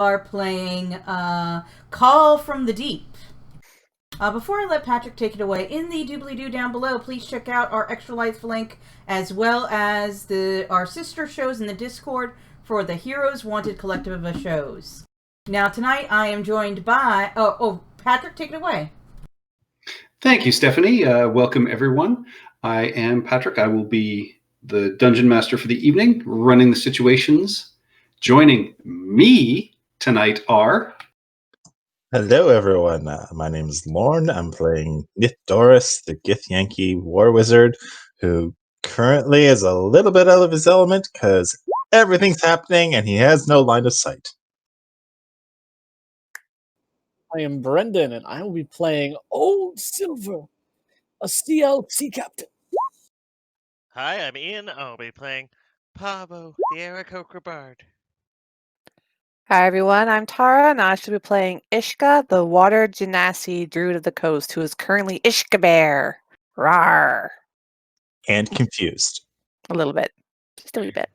are playing Call from the Deep. Before I let Patrick take it away, in the doobly-doo down below, please check out our Extra Life link, as well as our sister shows in the Discord for the Heroes Wanted collective of shows. Now, tonight I am joined by... Patrick, take it away. Thank you, Stephanie. Welcome, everyone. I am Patrick. I will be the Dungeon Master for the evening, running the situations. Joining me tonight are... Hello, everyone. My name is Lorne. I'm playing Nith Doris, the Githyanki War Wizard, who currently is a little bit out of his element because everything's happening and he has no line of sight. I am Brendan, and I will be playing Old Silver, a CLC captain. Hi, I'm Ian. I'll be playing Pabo, the Aarakocra Bard. Hi everyone, I'm Tara, and I shall be playing Ishka, the Water Genasi Druid of the Coast, who is currently Ishka Bear. Rawr. And confused. A little bit. Just a wee bit.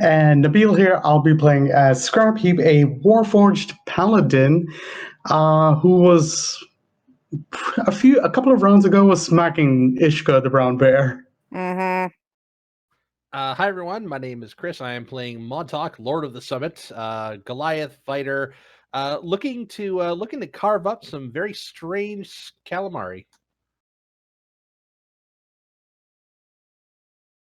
And Nabil here, I'll be playing as Scarpheap, a Warforged Paladin, who was a couple of rounds ago was smacking Ishka, the brown bear. Mm-hmm. Hi everyone, my name is Chris. I am playing Montauk, Lord of the Summit, Goliath fighter, looking to carve up some very strange calamari.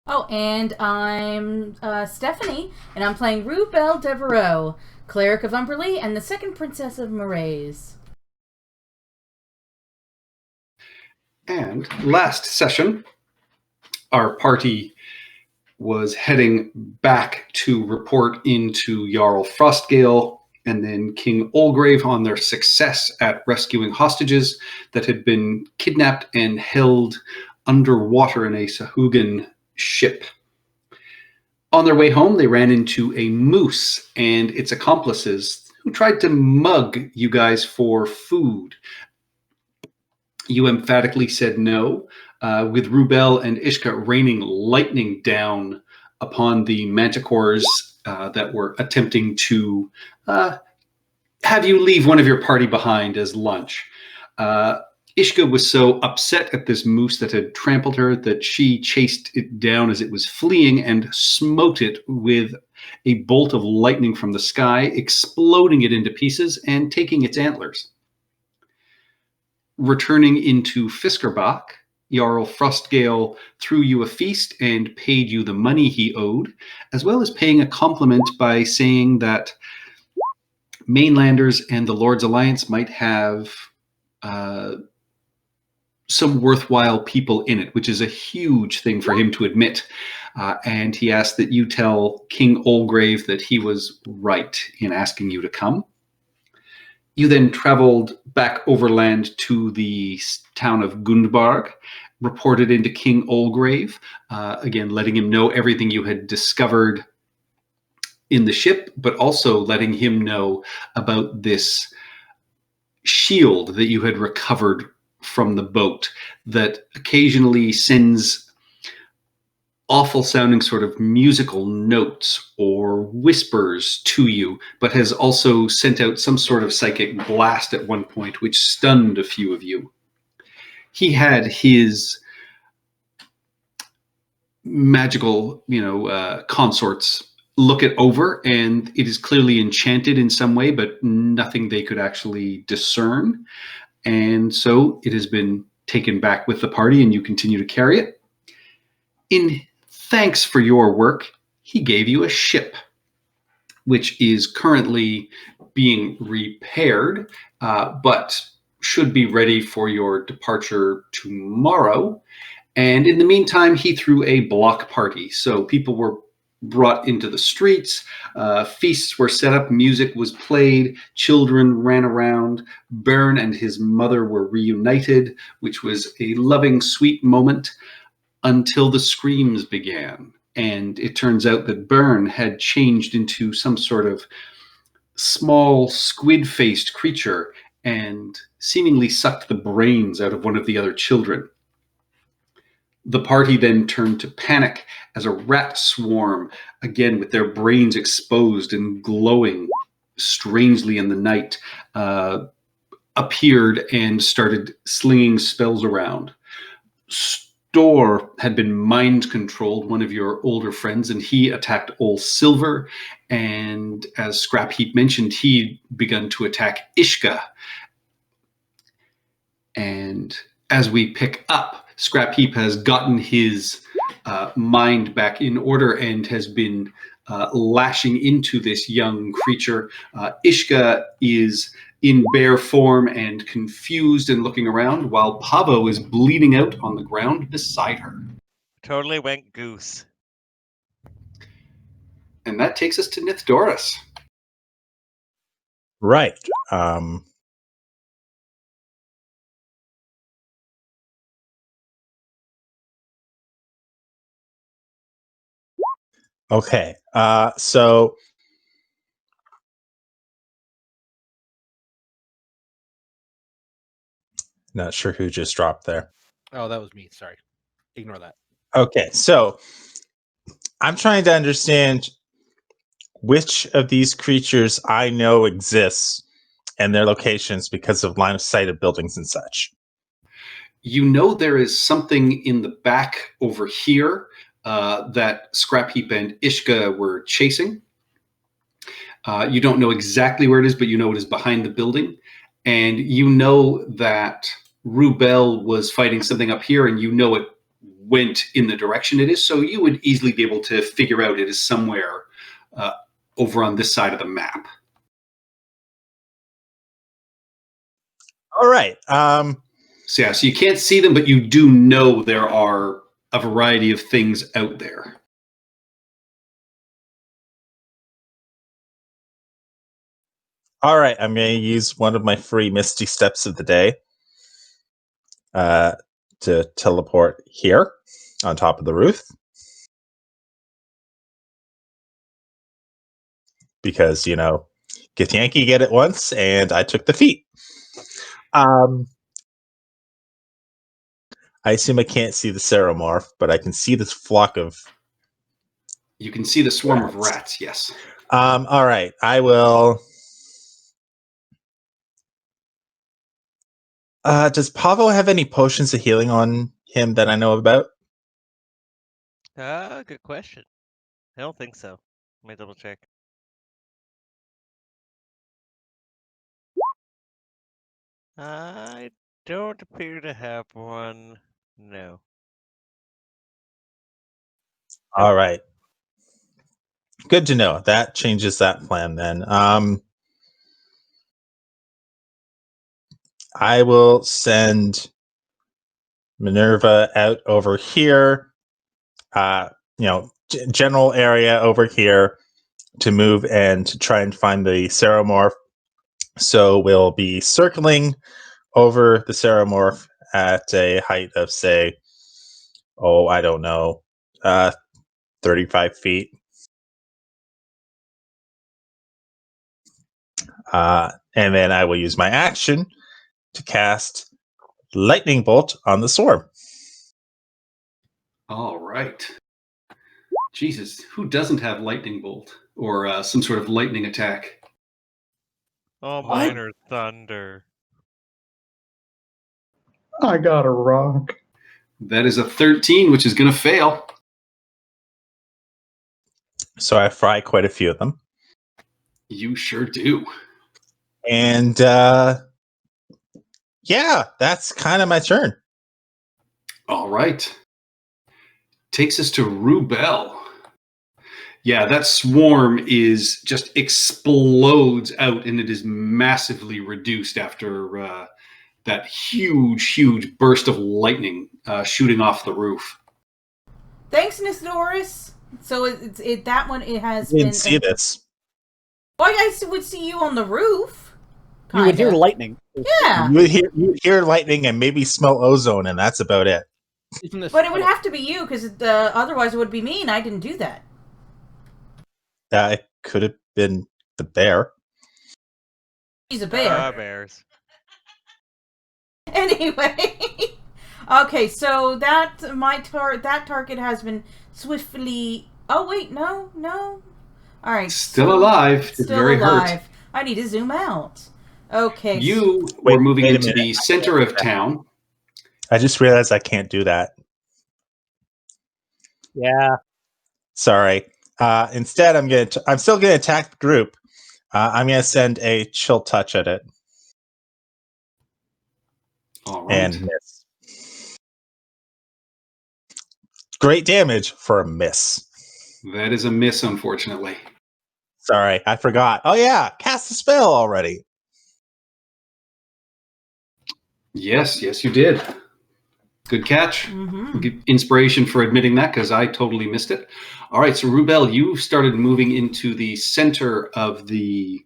Oh, and I'm Stephanie, and I'm playing Rue Belle Devereaux, Cleric of Umberly and the second Princess of Moraes. And last session, our party was heading back to report into Jarl Frostgale and then King Olgrave on their success at rescuing hostages that had been kidnapped and held underwater in a Sahuagin ship. On their way home, they ran into a moose and its accomplices who tried to mug you guys for food. You emphatically said no, with Rubel and Ishka raining lightning down upon the manticores that were attempting to have you leave one of your party behind as lunch. Ishka was so upset at this moose that had trampled her that she chased it down as it was fleeing and smote it with a bolt of lightning from the sky, exploding it into pieces and taking its antlers. Returning into Fiskerbach, Jarl Frostgale threw you a feast and paid you the money he owed, as well as paying a compliment by saying that Mainlanders and the Lord's Alliance might have some worthwhile people in it, which is a huge thing for him to admit. And he asked that you tell King Olgrave that he was right in asking you to come. You then traveled back overland to the town of Gundbarg, reported into King Olgrave, again letting him know everything you had discovered in the ship, but also letting him know about this shield that you had recovered from the boat that occasionally sends awful sounding sort of musical notes or whispers to you, but has also sent out some sort of psychic blast at one point, which stunned a few of you. He had his magical, consorts look it over, and it is clearly enchanted in some way, but nothing they could actually discern. And so it has been taken back with the party, and you continue to carry it. In thanks for your work, he gave you a ship, which is currently being repaired, but should be ready for your departure tomorrow. And in the meantime, he threw a block party. So people were brought into the streets, feasts were set up, music was played, children ran around, Bern and his mother were reunited, which was a loving, sweet moment, until the screams began. And it turns out that Bern had changed into some sort of small squid-faced creature and seemingly sucked the brains out of one of the other children. The party then turned to panic as a rat swarm, again with their brains exposed and glowing, strangely in the night, appeared and started slinging spells around. Store had been mind controlled, one of your older friends, and he attacked Old Silver. And as Scrap Heap mentioned, he'd begun to attack Ishka. And as we pick up, Scrap Heap has gotten his mind back in order and has been lashing into this young creature. Ishka is in bear form and confused and looking around, while Pavo is bleeding out on the ground beside her. Totally went goose. And that takes us to Nithdoris. Right. Okay. So not sure who just dropped there. Oh, that was me. Sorry. Ignore that. Okay. So I'm trying to understand which of these creatures I know exists and their locations because of line of sight of buildings and such. You know there is something in the back over here that Scrap Heap and Ishka were chasing. You don't know exactly where it is, but you know it is behind the building. And you know that Rubel was fighting something up here, and you know it went in the direction it is. So you would easily be able to figure out it is somewhere over on this side of the map. All right. So you can't see them, but you do know there are a variety of things out there. All right. I'm going to use one of my free Misty Steps of the day to teleport here on top of the roof. Because, Githyanki get it once, and I took the feat. I assume I can't see the Ceremorph, but I can see this flock of... You can see the swarm of rats, yes. All right. I will... does Pavo have any potions of healing on him that I know about? Good question. I don't think so. Let me double check. I don't appear to have one. No. All right. Good to know. That changes that plan then. I will send Minerva out over here. General area over here to move and to try and find the Ceremorph. So we'll be circling over the Ceremorph at a height of, say, I don't know, 35 feet. And then I will use my action to cast Lightning Bolt on the swarm. All right. Jesus, who doesn't have Lightning Bolt or some sort of lightning attack? Oh, mine are thunder. I got a rock. That is a 13, which is going to fail. So I fry quite a few of them. You sure do. And that's kind of my turn. All right. Takes us to Rubel. Yeah, that swarm is just explodes out, and it is massively reduced after that huge burst of lightning shooting off the roof. Thanks, Nithdoris. So that one has I didn't been... see this. Well, I would see you on the roof. You would hear kinda. lightning. Yeah. You would hear lightning and maybe smell ozone, and that's about it. Isn't this But it would have to be you, because otherwise it would be me, and I didn't do that. It could have been the bear. He's a bear. Bears. Anyway. Okay, so that target has been swiftly... Oh, wait, no. All right. Still alive. It's Still very alive. hurt. I need to zoom out. Okay. You Wait- were moving wait a into minute. the center of town. I just realized I can't do that. Yeah. Sorry. Instead, I'm still gonna attack the group. I'm gonna send a chill touch at it All right. and miss. Great damage for a miss. That is a miss, unfortunately. Sorry, I forgot. Oh yeah, cast a spell already. Yes, you did. Good catch. Mm-hmm. Give inspiration for admitting that because I totally missed it. All right, so Rubel, you started moving into the center of the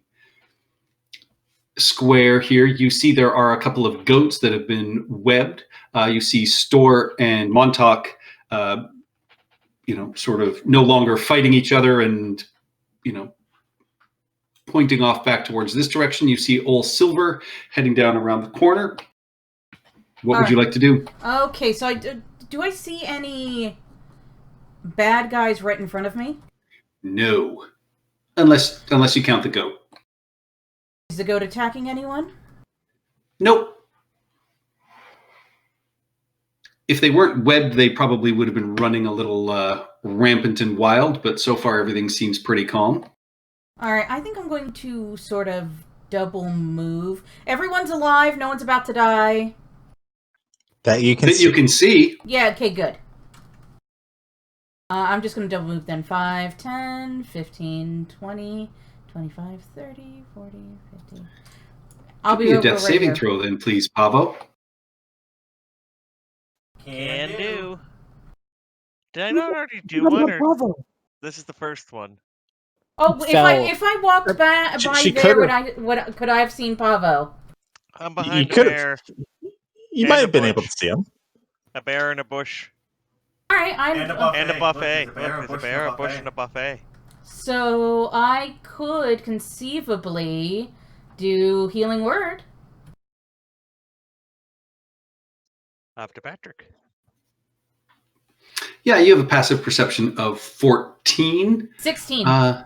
square here. You see there are a couple of goats that have been webbed. You see Store and Montauk, sort of no longer fighting each other and, pointing off back towards this direction. You see Old Silver heading down around the corner. What would you like to do? Okay, so do I see any bad guys right in front of me? No. Unless you count the goat. Is the goat attacking anyone? Nope. If they weren't webbed, they probably would have been running a little rampant and wild, but so far everything seems pretty calm. All right, I think I'm going to sort of double move. Everyone's alive. No one's about to die. That you can That see. you can see. Yeah, okay, good. I'm just going to double move then. 5, 10, 15, 20, 25, 30, 40, 50. I'll Give be me a over death right saving here. throw then, please, Pavo. Can do. Did I not already do You got one, a or bravo. this is the first one? Oh, Fell. if I walked by she there, could've- could I have seen Pavo? I'm You behind a could've- bear, You And might a have been bush. able to see him. a bear in a bush, All right, and a buffet. Look, there's a bear, a bush, and a buffet. So I could conceivably do healing word. Up to Patrick. Yeah, you have a passive perception of 14. 16. Oh,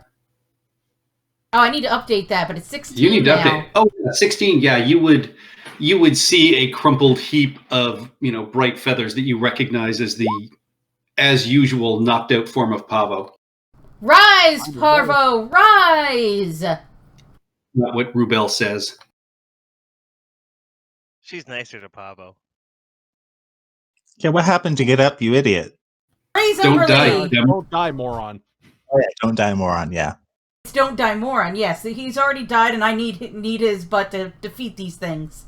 I need to update that, but it's 16 you need to now. update. Oh, 16. Yeah, you would see a crumpled heap of bright feathers that you recognize as the as usual knocked out form of Pavo. Rise, Parvo, rise! Not what Rubel says. She's nicer to Pavo. Yeah, what happened to get up, you idiot? Raise Don't die. Umberly! Yeah. Don't die, moron. Oh, yeah, don't die, moron. Yeah. It's Don't Die Moron, yes. He's already died and I need his butt to defeat these things.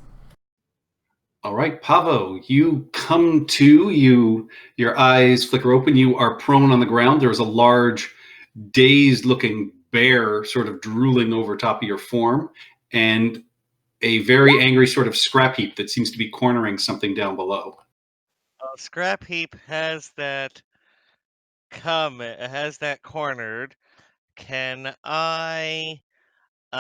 All right, Pavo, you come to, your eyes flicker open. You are prone on the ground. There is a large, dazed-looking bear sort of drooling over top of your form, and a very angry sort of scrap heap that seems to be cornering something down below. Scrap Heap has that has that cornered. Can I, so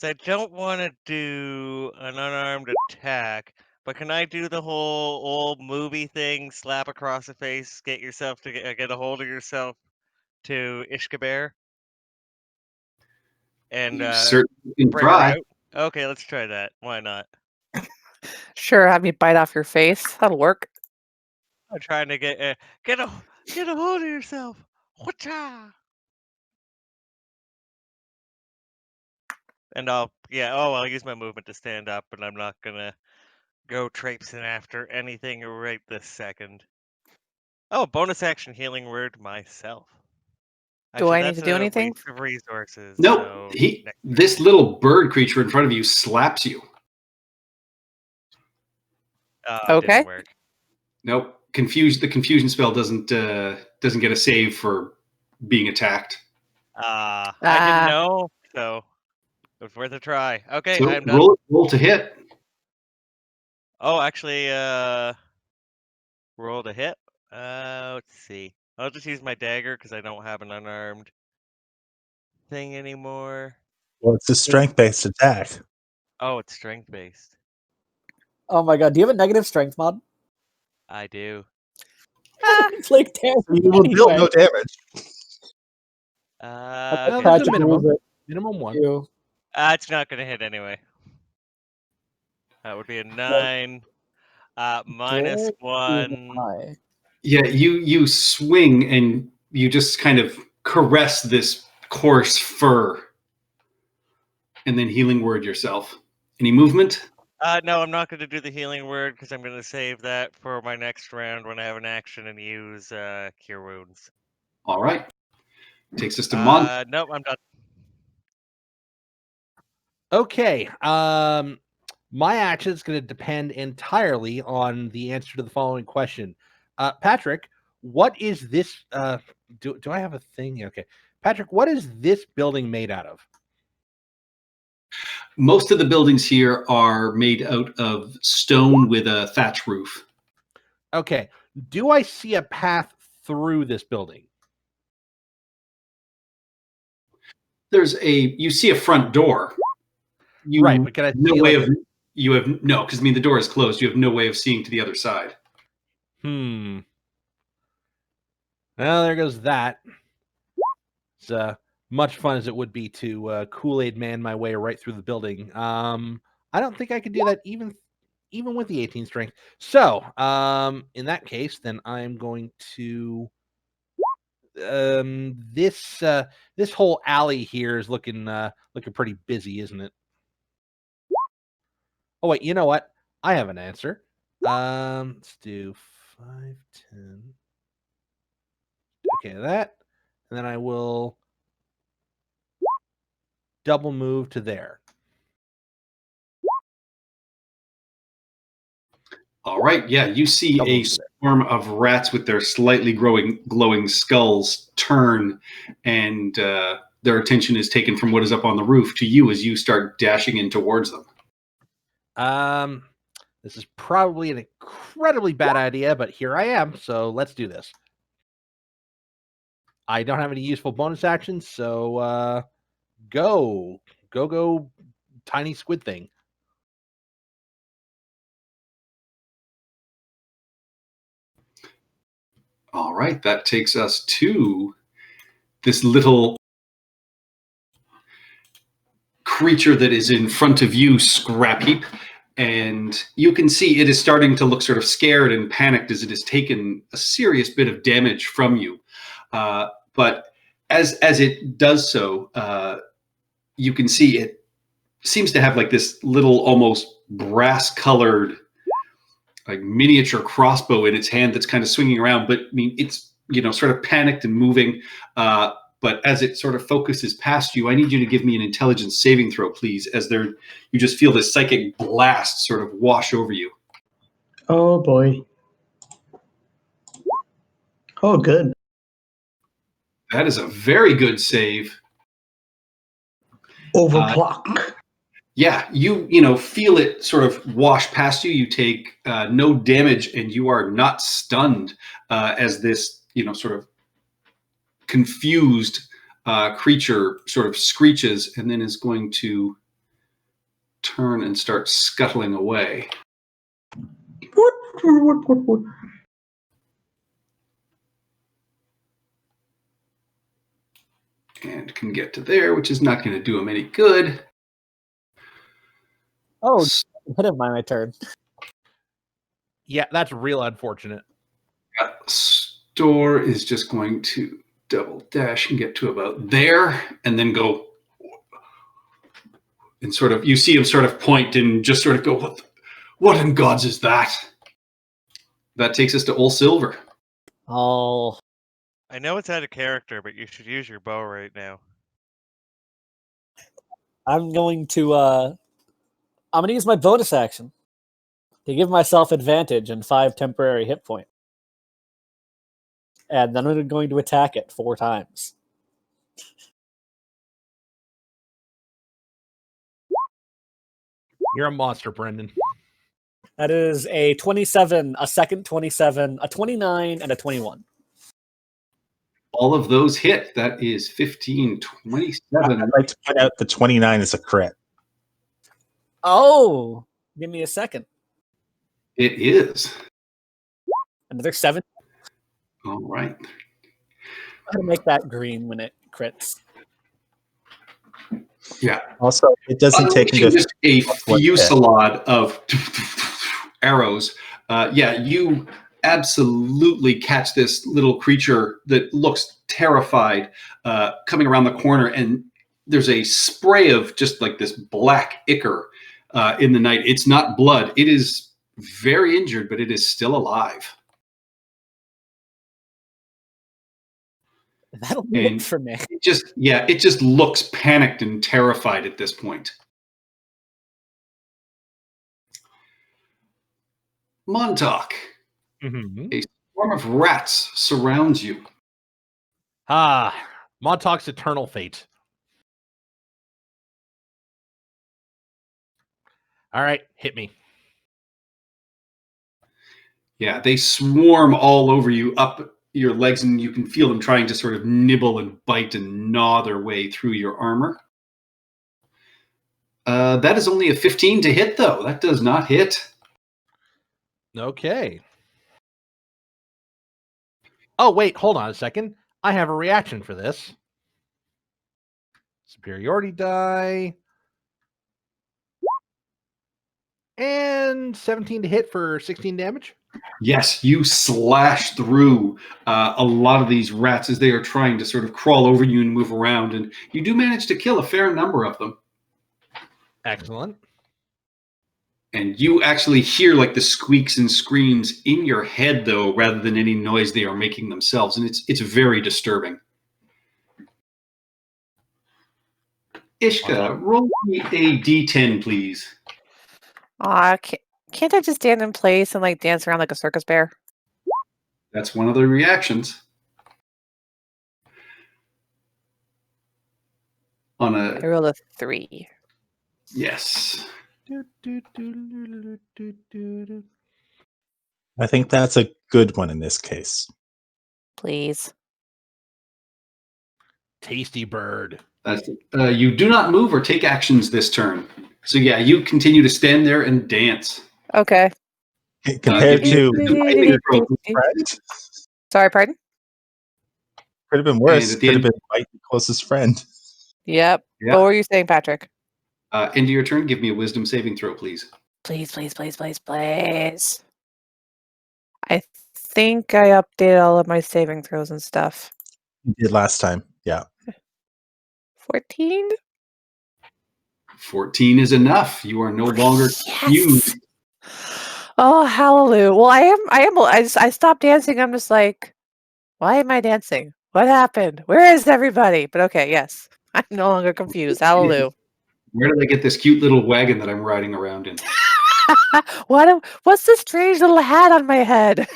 I don't want to do an unarmed attack, but can I do the whole old movie thing, slap across the face, get yourself to get a hold of yourself to Ishkabear? And You certainly can bring her try. out? Okay, let's try that. Why not? Sure, have me bite off your face. That'll work. I'm trying to get a hold of yourself. Whatcha? And I'll use my movement to stand up, and I'm not gonna go traipsing after anything right this second. Oh, bonus action healing word myself. Do I need that's to do a anything? waste of resources. Nope. So This little bird creature in front of you slaps you. it Okay. didn't work. Nope. The confusion spell doesn't get a save for being attacked. I didn't Ah. know, so it was worth a try. Okay, So I'm done. roll to hit. Oh, actually, roll to hit. Let's see. I'll just use my dagger because I don't have an unarmed thing anymore. Well, it's a strength-based attack. Oh, it's strength based. Oh my god, do you have a negative strength mod? I do. Ah, It's like damn. You will deal no damage. Well, there's a Patrick minimum. moves it. Minimum one. You. It's not going to hit anyway. That would be a 9. Minus Very 1. high. Yeah, you swing and you just kind of caress this coarse fur, and then healing word yourself. Any movement? No, I'm not going to do the healing word because I'm going to save that for my next round when I have an action and use Cure Wounds. All right. Takes us to Mon. Nope, I'm done. Okay. My action is going to depend entirely on the answer to the following question. Patrick, what is this? Do I have a thing? Okay. Patrick, what is this building made out of? Most of the buildings here are made out of stone with a thatch roof. Okay. Do I see a path through this building? You see a front door. Right, but can I no see, way like, of you have no, because I mean the door is closed. You have no way of seeing to the other side. Well, there goes that. It's much fun as it would be to Kool-Aid man my way right through the building. I don't think I could do that even with the 18 strength. So, in that case, then I'm going to this whole alley here is looking pretty busy, isn't it? Oh wait, you know what? I have an answer. Let's do 5, 10. Okay, that, and then I will double move to there. All right, yeah, you see Double a move there. swarm of rats with their slightly glowing skulls turn, and their attention is taken from what is up on the roof to you as you start dashing in towards them. This is probably an incredibly bad idea, but here I am, so let's do this. I don't have any useful bonus actions, so go tiny squid thing. All right, that takes us to this little creature that is in front of you, Scrap Heap. And you can see it is starting to look sort of scared and panicked as it has taken a serious bit of damage from you. But as it does so, you can see it seems to have like this little almost brass-colored like miniature crossbow in its hand that's kind of swinging around. But I mean, it's sort of panicked and moving. But as it sort of focuses past you, I need you to give me an intelligence saving throw, please, as you just feel this psychic blast sort of wash over you. Oh boy. Oh, good. That is a very good save. Overclock. Yeah, you feel it sort of wash past you. You take no damage, and you are not stunned as this sort of confused creature sort of screeches and then is going to turn and start scuttling away. What? And can get to there, which is not going to do him any good. Oh, ahead of my turn. Yeah, that's real unfortunate. Store is just going to double dash and get to about there, and then go and sort of, you see him sort of point and just sort of go, what in gods is that? That takes us to Old Silver. Oh, I know it's out of character, but you should use your bow right now. I'm going to use my bonus action to give myself advantage and 5 temporary hit points. And then I'm going to attack it 4 times. You're a monster, Brendan. That is a 27, a second 27, a 29, and a 21. All of those hit. That is 15, 27. I'd like to point out the 29 is a crit. Oh, give me a second. It is. Another 7. All right. I'm going to make that green when it crits. Yeah. Also, it doesn't take Unleashing into just a one hit. fusillade of arrows. You absolutely catch this little creature that looks terrified coming around the corner, and there's a spray of just like this black ichor in the night. It's not blood. It is very injured, but it is still alive. That'll be And it for me. it just looks panicked and terrified at this point. Montauk, Mhm. a swarm of rats surrounds you. Montauk's eternal fate. All right, hit me. Yeah, they swarm all over you, up your legs, and you can feel them trying to sort of nibble and bite and gnaw their way through your armor. That is only a 15 to hit, though. That does not hit. Okay. Oh, wait, hold on a second. I have a reaction for this. Superiority die. And 17 to hit for 16 damage. Yes, you slash through a lot of these rats as they are trying to sort of crawl over you and move around, and you do manage to kill a fair number of them. Excellent. And you actually hear like the squeaks and screams in your head, though, rather than any noise they are making themselves, and it's very disturbing. Ishka, roll me a d10, please. Can't I just stand in place and like dance around like a circus bear? That's one of the reactions. On I a rolled a 3. yes. I think that's a good one in this case. Please. Tasty bird. That's you do not move or take actions this turn. So yeah, you continue to stand there and dance. Okay. Compared to fighting throw. friend, Sorry, pardon? could have been And worse. at the Could have end- been fight the closest friend. Yep. Yeah. What were you saying, Patrick? End of your turn, give me a wisdom saving throw, please. Please, please, please, please, please. I think I updated all of my saving throws and stuff. You did last time. Yeah. 14? 14 is enough. You are no longer confused. Oh, hallelujah. Well, I stopped dancing. I'm just like, why am I dancing? What happened? Where is everybody? But okay, yes. I'm no longer confused. Hallelujah. Where did I get this cute little wagon that I'm riding around in? What's this strange little hat on my head?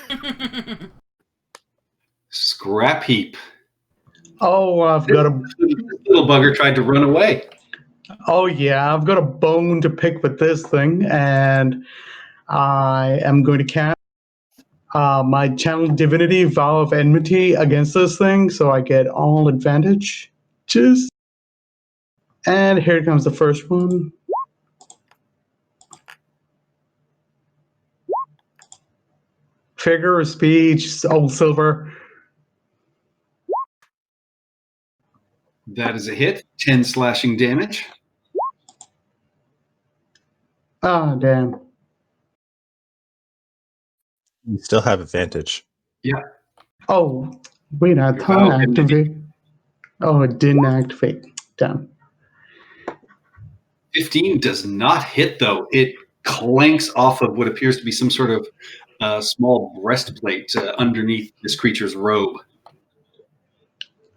Scrap heap. Oh, I've got a. This little bugger tried to run away. Oh yeah, I've got a bone to pick with this thing, and I am going to cast my channel divinity vow of enmity against this thing, so I get all advantage. And here comes the first one. Figure of speech, old silver. That is a hit. 10 slashing damage. Ah, damn. You still have advantage. Yeah. Oh, wait, I Your thought vow I of enmity. activate. Oh, it didn't activate. Damn. 15 does not hit, though. It clanks off of what appears to be some sort of small breastplate underneath this creature's robe.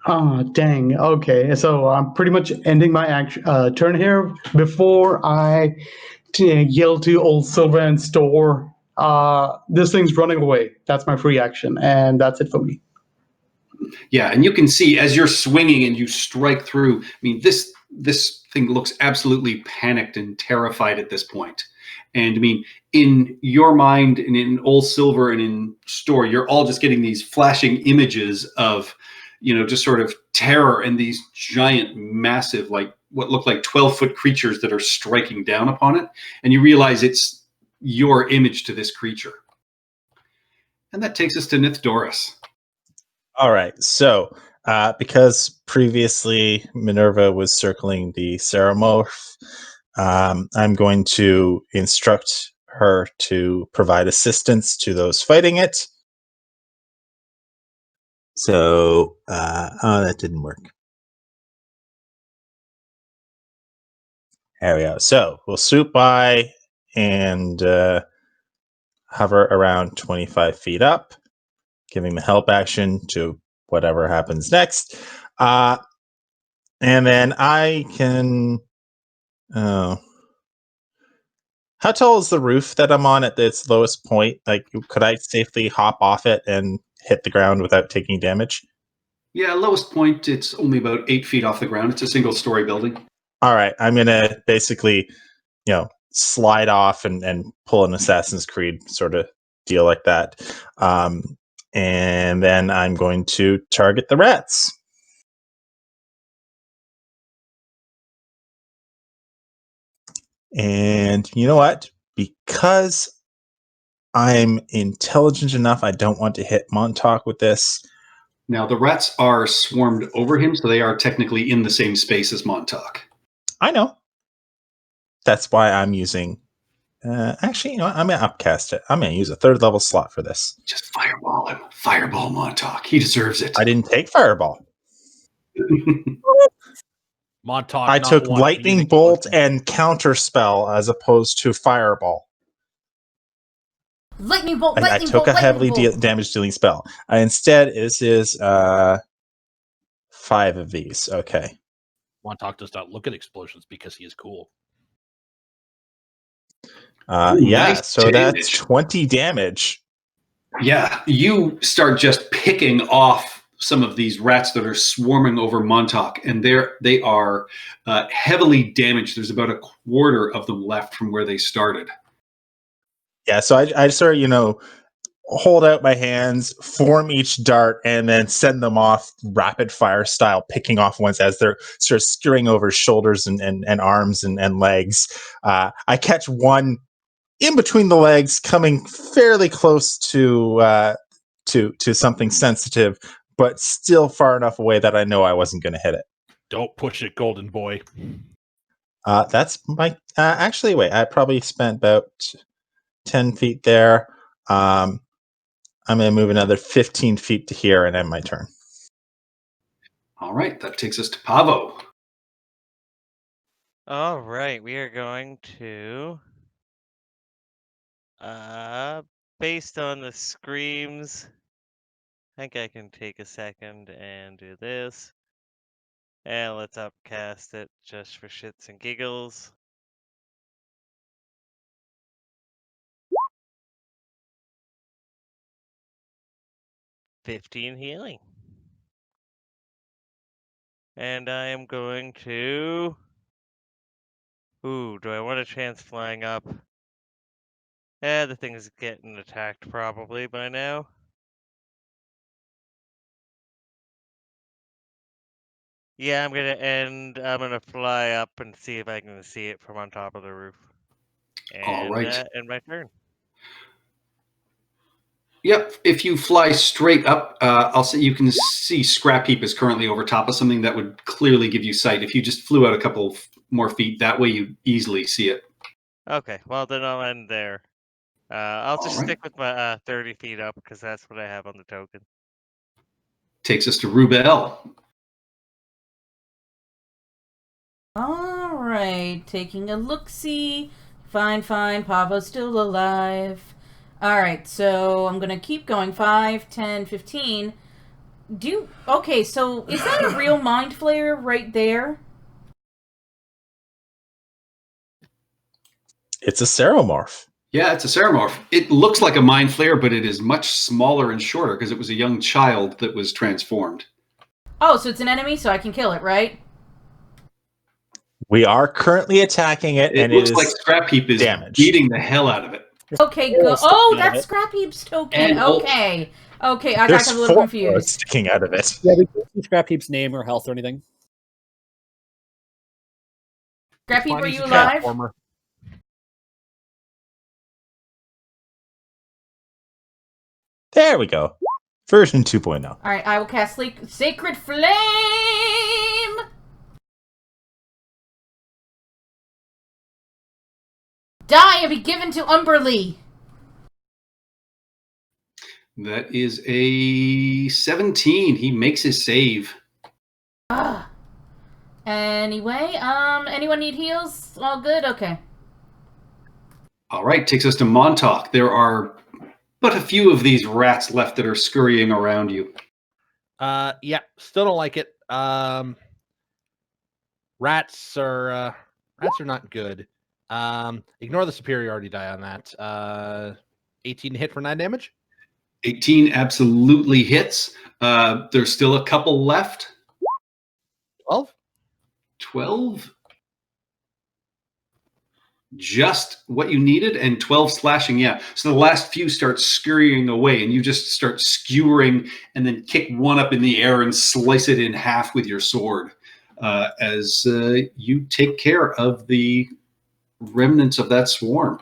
Ah, dang. Okay, so I'm pretty much ending my turn here before I yell to old Silver and store. This thing's running away. That's my free action, and that's it for me. Yeah, and you can see as you're swinging and you strike through. I mean, this thing looks absolutely panicked and terrified at this point. And I mean, in your mind and in Old Silver and in Store, you're all just getting these flashing images of, just sort of terror and these giant, massive, like what look like 12-foot creatures that are striking down upon it. And you realize it's your image to this creature. And that takes us to Nithdoris. All right. So Because previously Minerva was circling the Ceramorph, I'm going to instruct her to provide assistance to those fighting it. So, that didn't work. There we go. So we'll swoop by and hover around 25 feet up, giving the help action to whatever happens next. And then I can. Oh. How tall is the roof that I'm on at its lowest point? Like, could I safely hop off it and hit the ground without taking damage? Yeah, lowest point, it's only about 8 feet off the ground. It's a single-story building. All right, I'm gonna basically, slide off and pull an Assassin's Creed sort of deal like that, and then I'm going to target the rats. And you know what? Because I'm intelligent enough, I don't want to hit Montauk with this. Now, the rats are swarmed over him, so they are technically in the same space as Montauk. I know. That's why I'm using... actually, I'm going to upcast it. I'm going to use a 3rd level slot for this. Just fireball him. Fireball Montauk. He deserves it. I didn't take Fireball. Montauk. I not took one, Lightning using Bolt explosions. and Counterspell as opposed to Fireball. Lightning bolt, I lightning took bolt, a heavily lightning bolt. damage dealing spell. Instead, this is 5 of these. Okay. Montauk does not look at explosions because he is cool. Ooh, Yeah, nice so that's damage. 20 damage. Yeah, you start just picking off some of these rats that are swarming over Montauk, and they are heavily damaged. There's about a quarter of them left from where they started. Yeah, so I sort of, hold out my hands, form each dart, and then send them off rapid fire style, picking off ones as they're sort of skewing over shoulders and arms and legs. I catch one in between the legs, coming fairly close to something sensitive, but still far enough away that I know I wasn't going to hit it. Don't push it, Golden Boy. That's my... actually, wait, I probably spent about 10 feet there. I'm going to move another 15 feet to here and end my turn. All right, that takes us to Pavo. All right, we are going to based on the screams, I think I can take a second and do this. And let's upcast it just for shits and giggles. $15 healing. And I am going to... Ooh, do I want a chance flying up? The thing is getting attacked probably by now. Yeah, I'm gonna fly up and see if I can see it from on top of the roof. And, All right. end my turn. Yep, if you fly straight up, I'll say you can see Scrap Heap is currently over top of something that would clearly give you sight. If you just flew out a couple more feet, that way you easily see it. Okay, well then I'll end there. I'll just Alright. stick with my 30 feet up because that's what I have on the token. Takes us to Rubel. All right, taking a look-see. Fine. Pavo's still alive. All right, so I'm going to keep going. 5, 10, 15. Okay, so is that a real Mind Flayer right there? It's a Ceramorph. Yeah, it's a Ceramorph. It looks like a Mind Flayer, but it is much smaller and shorter because it was a young child that was transformed. Oh, so it's an enemy, so I can kill it, right? We are currently attacking it, It and looks it like is Scrap Heap is damaged. beating the hell out of it. Okay, Arrows go. Oh, sticking out of that's it. Scrap Heap's token. And bolt. Okay, I There's got a 4 little arrows confused. sticking out of it. Yeah, we can't see Scrap Heap's name or health or anything. Scrap Heap, Fine, are he's you a alive? platformer. There we go. Version 2.0. All right, I will cast Sacred Flame. Die and be given to Umberlee. That is a 17. He makes his save. Ah. Anyway, anyone need heals? All good? Okay. All right, takes us to Montauk. There are but a few of these rats left that are scurrying around you. Yeah, still don't like it. Rats are not good. Ignore the superiority die on that. 18 to hit for 9 damage. 18 absolutely hits. There's still a couple left. 12. 12. Just what you needed, and 12 slashing, yeah. So the last few start scurrying away, and you just start skewering and then kick one up in the air and slice it in half with your sword as you take care of the remnants of that swarm.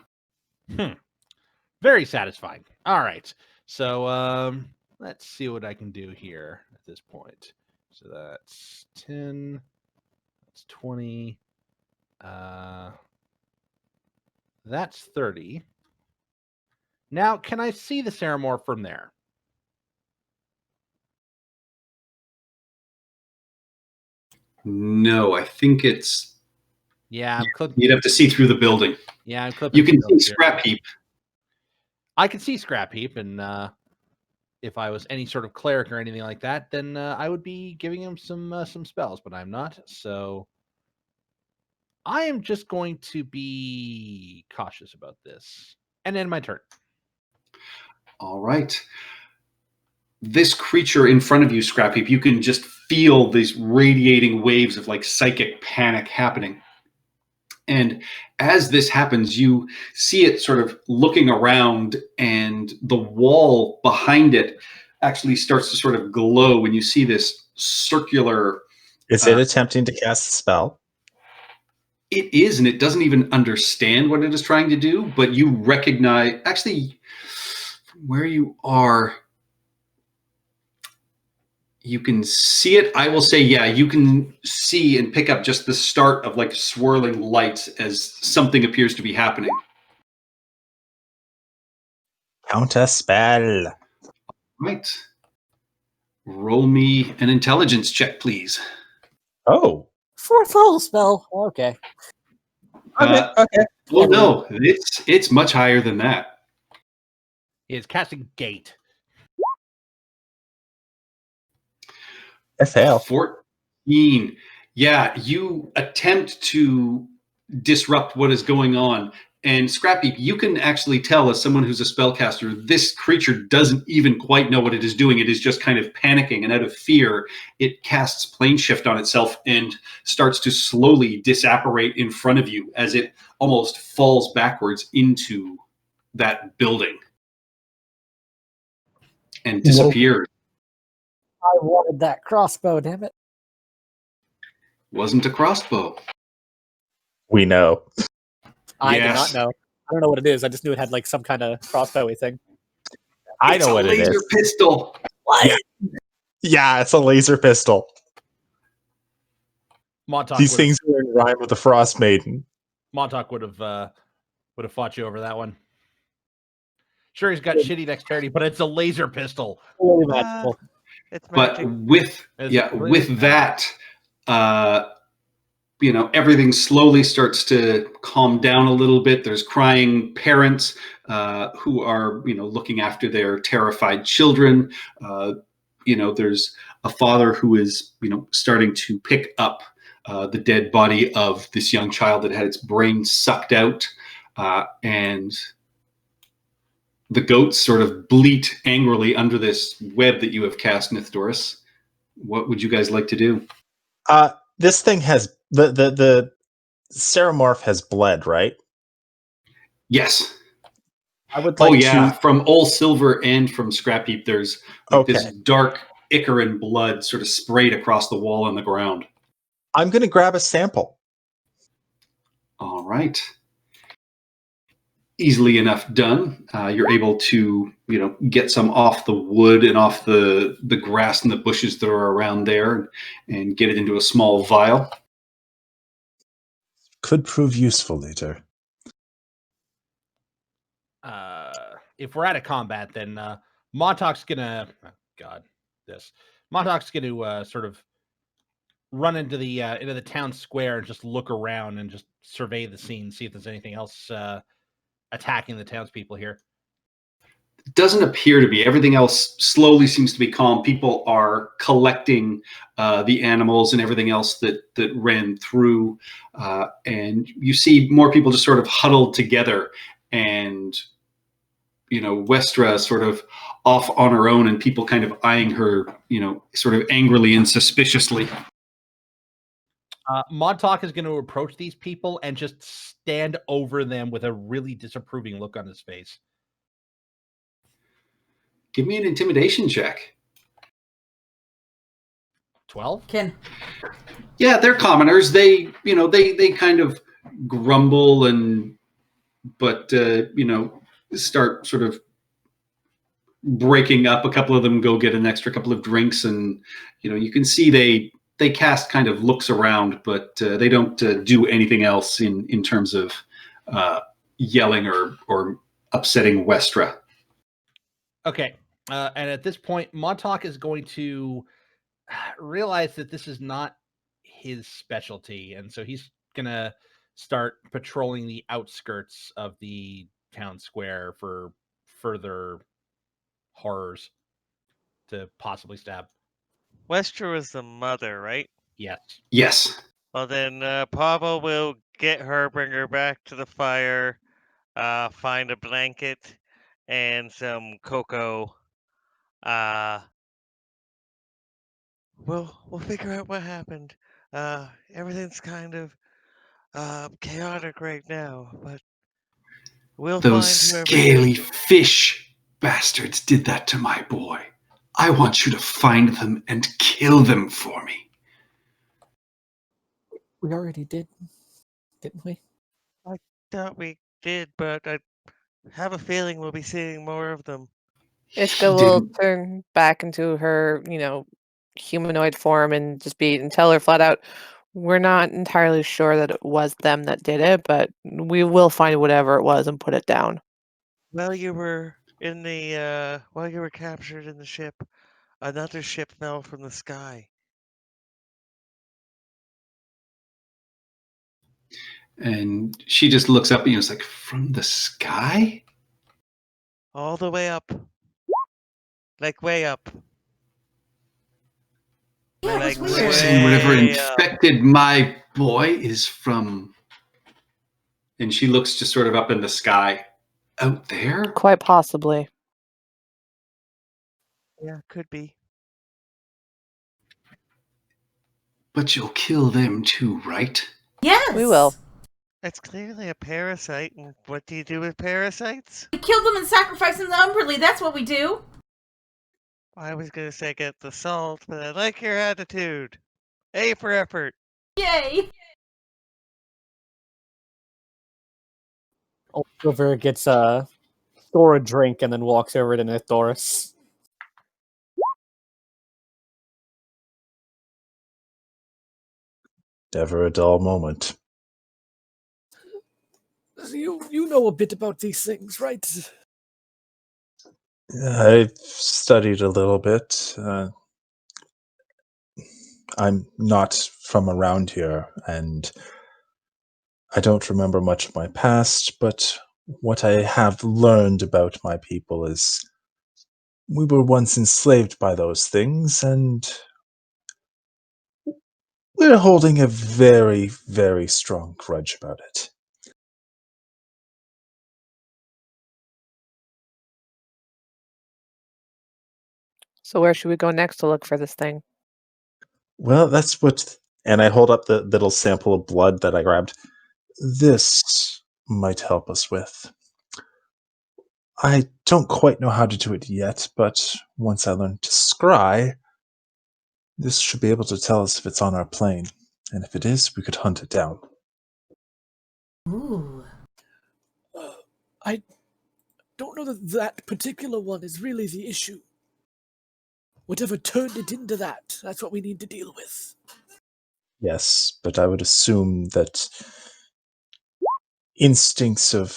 Very satisfying. All right. So let's see what I can do here at this point. So that's 10. That's 20. That's 30. Now, can I see the Ceramorph from there? No, I think it's... Yeah, you'd have to see through the building. Yeah, I'm clipping. You can see Scrap Heap. I can see Scrap Heap, and if I was any sort of cleric or anything like that, then I would be giving him some spells, but I'm not. So I am just going to be cautious about this and end my turn. All right. This creature in front of you, Scrap Heap, you can just feel these radiating waves of like psychic panic happening. And as this happens, you see it sort of looking around, and the wall behind it actually starts to sort of glow when you see this circular... Is it attempting to cast a spell? It is, and it doesn't even understand what it is trying to do, but you recognize... Actually, from where you are... You can see it. I will say, yeah, you can see and pick up just the start of like swirling lights as something appears to be happening. Counter spell. Right. Roll me an intelligence check, please. Oh. 4th level spell. Okay. Okay. Well, no, it's much higher than that. He is casting Gate. I fail. 14. Yeah, you attempt to disrupt what is going on. And Scrappy, you can actually tell as someone who's a spellcaster, this creature doesn't even quite know what it is doing. It is just kind of panicking, and out of fear, it casts plane shift on itself and starts to slowly disapparate in front of you as it almost falls backwards into that building and disappears. I wanted that crossbow, damn it. Wasn't a crossbow. We know. I Yes. did not know. I don't know what it is. I just knew it had like some kind of crossbowy thing. I It's know a what it laser is. pistol. What? Yeah, it's a laser pistol. Montauk These things are in rhyme with the Frost Maiden. Montauk would have fought you over that one. Sure, he's got shitty dexterity, but it's a laser pistol. Really magical. It's But magic. with that, everything slowly starts to calm down a little bit. There's crying parents who are, looking after their terrified children. There's a father who is, starting to pick up the dead body of this young child that had its brain sucked out, and the goats sort of bleat angrily under this web that you have cast, Nithdoris. What would you guys like to do? This thing has the Ceramorph has bled, right? Yes. I would like to. From Old Silver and from Scrap Heap, there's this dark Icaran blood sort of sprayed across the wall on the ground. I'm going to grab a sample. All right. easily enough done. You're able to, get some off the wood and off the grass and the bushes that are around there, and get it into a small vial. Could prove useful later. If we're out of combat, then Montauk's gonna. Oh God, this Montauk's gonna sort of run into the town square and just look around and just survey the scene, see if there's anything else attacking the townspeople here. It doesn't appear to be. Everything else slowly seems to be calm. People are collecting the animals and everything else that ran through, and you see more people just sort of huddled together, and Westra sort of off on her own, and people kind of eyeing her, sort of angrily and suspiciously. Montauk is going to approach these people and just stand over them with a really disapproving look on his face. Give me an intimidation check. 12? Ken. Yeah, they're commoners. They kind of grumble but start sort of breaking up. A couple of them go get an extra couple of drinks, and you can see they cast kind of looks around, but they don't do anything else in terms of yelling or upsetting Westra. Okay. And at this point, Montauk is going to realize that this is not his specialty. And so he's going to start patrolling the outskirts of the town square for further horrors to possibly stab. Westra was the mother, right? Yes. Yes. Well, then Pablo will get her, bring her back to the fire, find a blanket and some cocoa. We'll figure out what happened. Everything's kind of chaotic right now, but we'll Those find whoever scaly did it. fish bastards did that to my boy. I want you to find them and kill them for me. We already did, didn't we? I thought we did, but I have a feeling we'll be seeing more of them. Iska will turn back into her, humanoid form and tell her flat out, we're not entirely sure that it was them that did it, but we will find whatever it was and put it down. While you were captured in the ship, another ship fell from the sky. And she just looks up at you and is like, from the sky? All the way up. Like way up. Yeah, Like it was You're weird. saying whatever way up. infected my boy is from... And she looks just sort of up in the sky. Out there? Quite possibly. Yeah, could be. But you'll kill them too, right? Yes. We will. It's clearly a parasite, and what do you do with parasites? We kill them and sacrifice them to Umberly. That's what we do. I was gonna say get the salt, but I like your attitude. A for effort. Yay. Oliver gets Thor a drink and then walks over to Nithoris. Never a dull moment. You know a bit about these things, right? I've studied a little bit. I'm not from around here, and I don't remember much of my past, but what I have learned about my people is we were once enslaved by those things, and we're holding a very, very strong grudge about it. So where should we go next to look for this thing? Well, that's what... And I hold up the little sample of blood that I grabbed. This might help us with. I don't quite know how to do it yet, but once I learn to scry, this should be able to tell us if it's on our plane. And if it is, we could hunt it down. Ooh. I don't know that that particular one is really the issue. Whatever turned it into that, that's what we need to deal with. Yes, but I would assume that instincts of,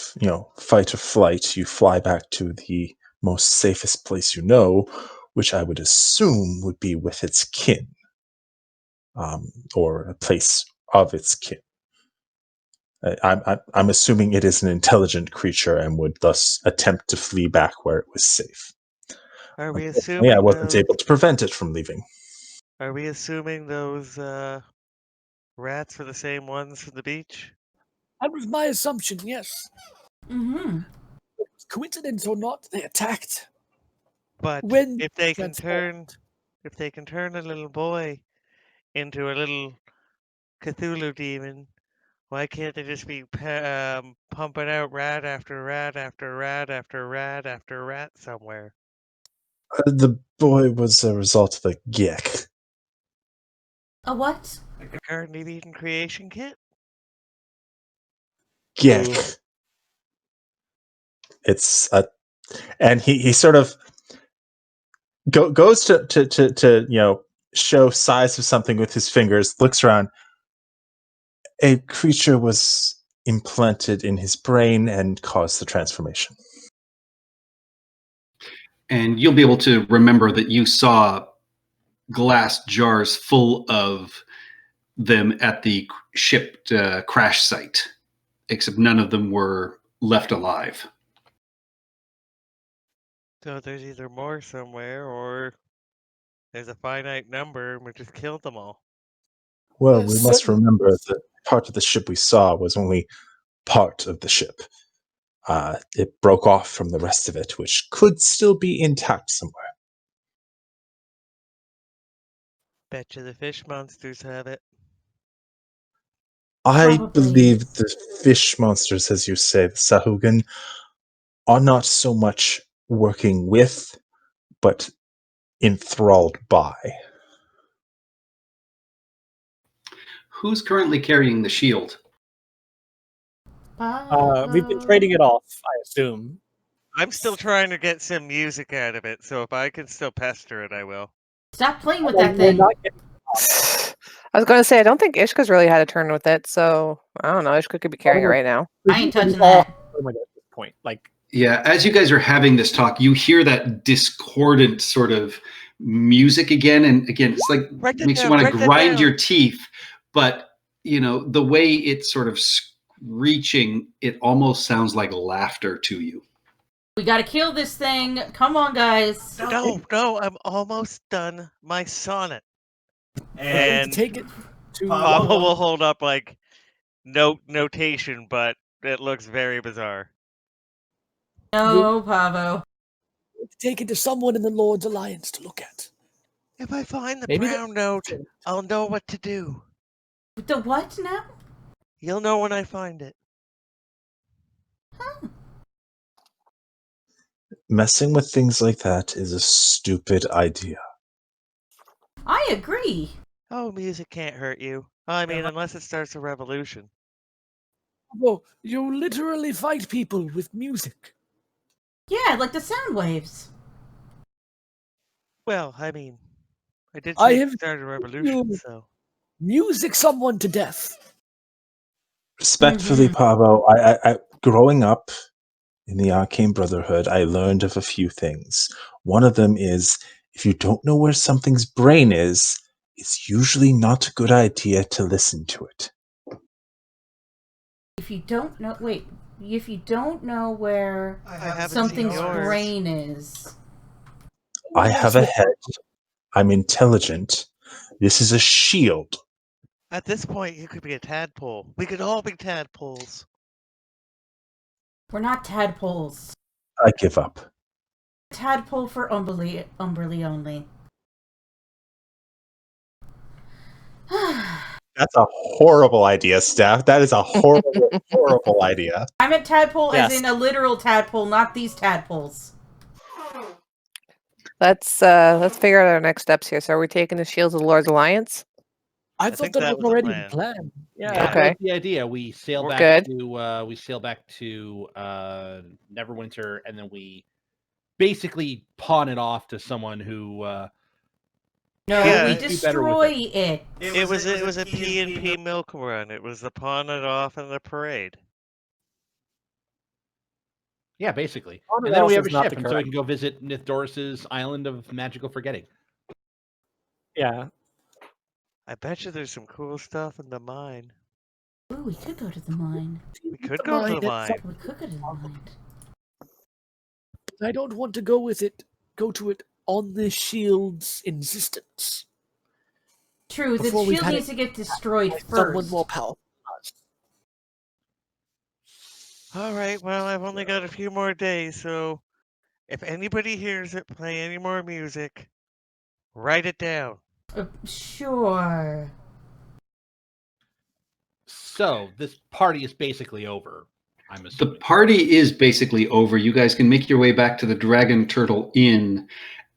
fight or flight, you fly back to the most safest place you know, which I would assume would be with its kin, or a place of its kin. I'm assuming it is an intelligent creature and would thus attempt to flee back where it was safe. Are we Unfortunately, I assuming wasn't those? able to prevent it from leaving. Are we assuming those rats were the same ones from the beach? That was my assumption, yes. Mm-hmm. Coincidence or not, they attacked. But When if they can transformed. turn a little boy into a little Cthulhu demon, why can't they just be pumping out rat after rat after rat after rat after rat somewhere? The boy was a result of a Gek. A what? Like a Garden of Eden creation kit? Gek. It's a, and he sort of goes to show size of something with his fingers, looks around. A creature was implanted in his brain and caused the transformation. And you'll be able to remember that you saw glass jars full of them at the ship crash site, except none of them were left alive. So there's either more somewhere or there's a finite number and we just killed them all. Well, we must Certainly. remember that part of the ship we saw was only part of the ship. It broke off from the rest of it, which could still be intact somewhere. Bet you the fish monsters have it. I Probably. believe the fish monsters, as you say, the Sahugan, are not so much working with, but enthralled by. Who's currently carrying the shield? We've been trading it off, I assume. I'm still trying to get some music out of it, so if I can still pester it, I will. Stop playing with Well, that we're thing. not getting- I was going to say, I don't think Ishka's really had a turn with it, so I don't know. Ishka could be carrying it right now. I ain't touching all that. at this point. Like, Yeah, as you guys are having this talk, you hear that discordant sort of music again and again. It's like Write that makes you down, want to write that grind down. your teeth, but the way it's sort of screeching, it almost sounds like laughter to you. We gotta kill this thing. Come on, guys. No, I'm almost done my sonnet. and And take it to Papa will hold up like notation, but it looks very bizarre. No, Pavo. take it to someone in the Lord's Alliance to look at. If I find the Maybe brown note, I'll know what to do. The what now? You'll know when I find it. Huh. Messing with things like that is a stupid idea. I agree. Oh, music can't hurt you. I mean, unless it starts a revolution. Oh, you literally fight people with music. Yeah, like the sound waves. Well, I mean, I did I say have it started a revolution, you- so. Music someone to death. Respectfully, Pavo, I growing up in the Arcane Brotherhood, I learned of a few things. One of them is if you don't know where something's brain is, it's usually not a good idea to listen to it. If you don't know, if you don't know where I haven't something's seen yours. brain is. I have a head. I'm intelligent. This is a shield. At this point, you could be a tadpole. We could all be tadpoles. We're not tadpoles. I give up. Tadpole for Umberly only. That's a horrible idea, Steph. That is a horrible, horrible idea. I meant tadpole Yes. as in a literal tadpole, not these tadpoles. Let's figure out our next steps here. So are we taking the Shields of the Lord's Alliance? I think thought that that was was the already the plan. plan. Yeah, Yeah. that Okay. was the idea. We sail We're back good. to Neverwinter, and then we basically pawn it off to someone who No, Yeah, we would do better with destroy it. it. it was a P&P milk run. It was the pawn it off in the parade. Yeah, basically. Pawn it And then we off have a is not ship, the and so we correct- can go visit Nithdoris's island of magical forgetting. Yeah. I bet you there's some cool stuff in the mine. Ooh, we could go to the mine. We could go to the mine. We could go to the mine. I don't want to go to it on the shield's insistence. True, the Before we've shield had needs to get destroyed By someone first. more powerful than us. All right, well, I've only got a few more days, so if anybody hears it play any more music, write it down. Sure. So this party is basically over, I'm The assuming. party is basically over. You guys can make your way back to the Dragon Turtle Inn.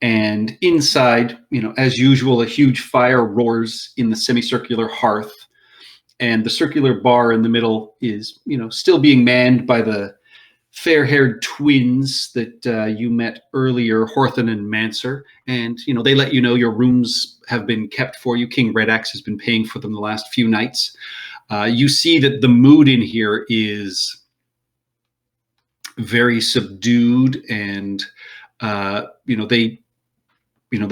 And inside, as usual, a huge fire roars in the semicircular hearth. And the circular bar in the middle is, still being manned by the fair-haired twins that you met earlier, Horthen and Manser. And, they let you know your rooms have been kept for you. King Red Axe has been paying for them the last few nights. You see that the mood in here is very subdued, and the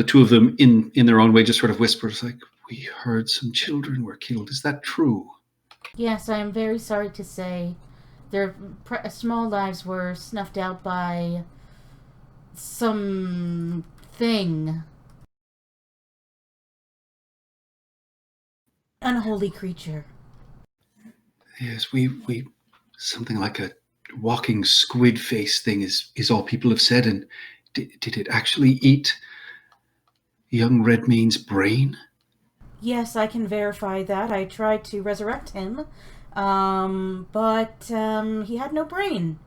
two of them in their own way just sort of whispers like, "We heard some children were killed. Is that true?" Yes, I am very sorry to say their small lives were snuffed out by some thing. Unholy creature. Yes, we something like a walking squid face thing is all people have said. And did it actually eat young Redmane's brain? Yes, I can verify that. I tried to resurrect him, but he had no brain.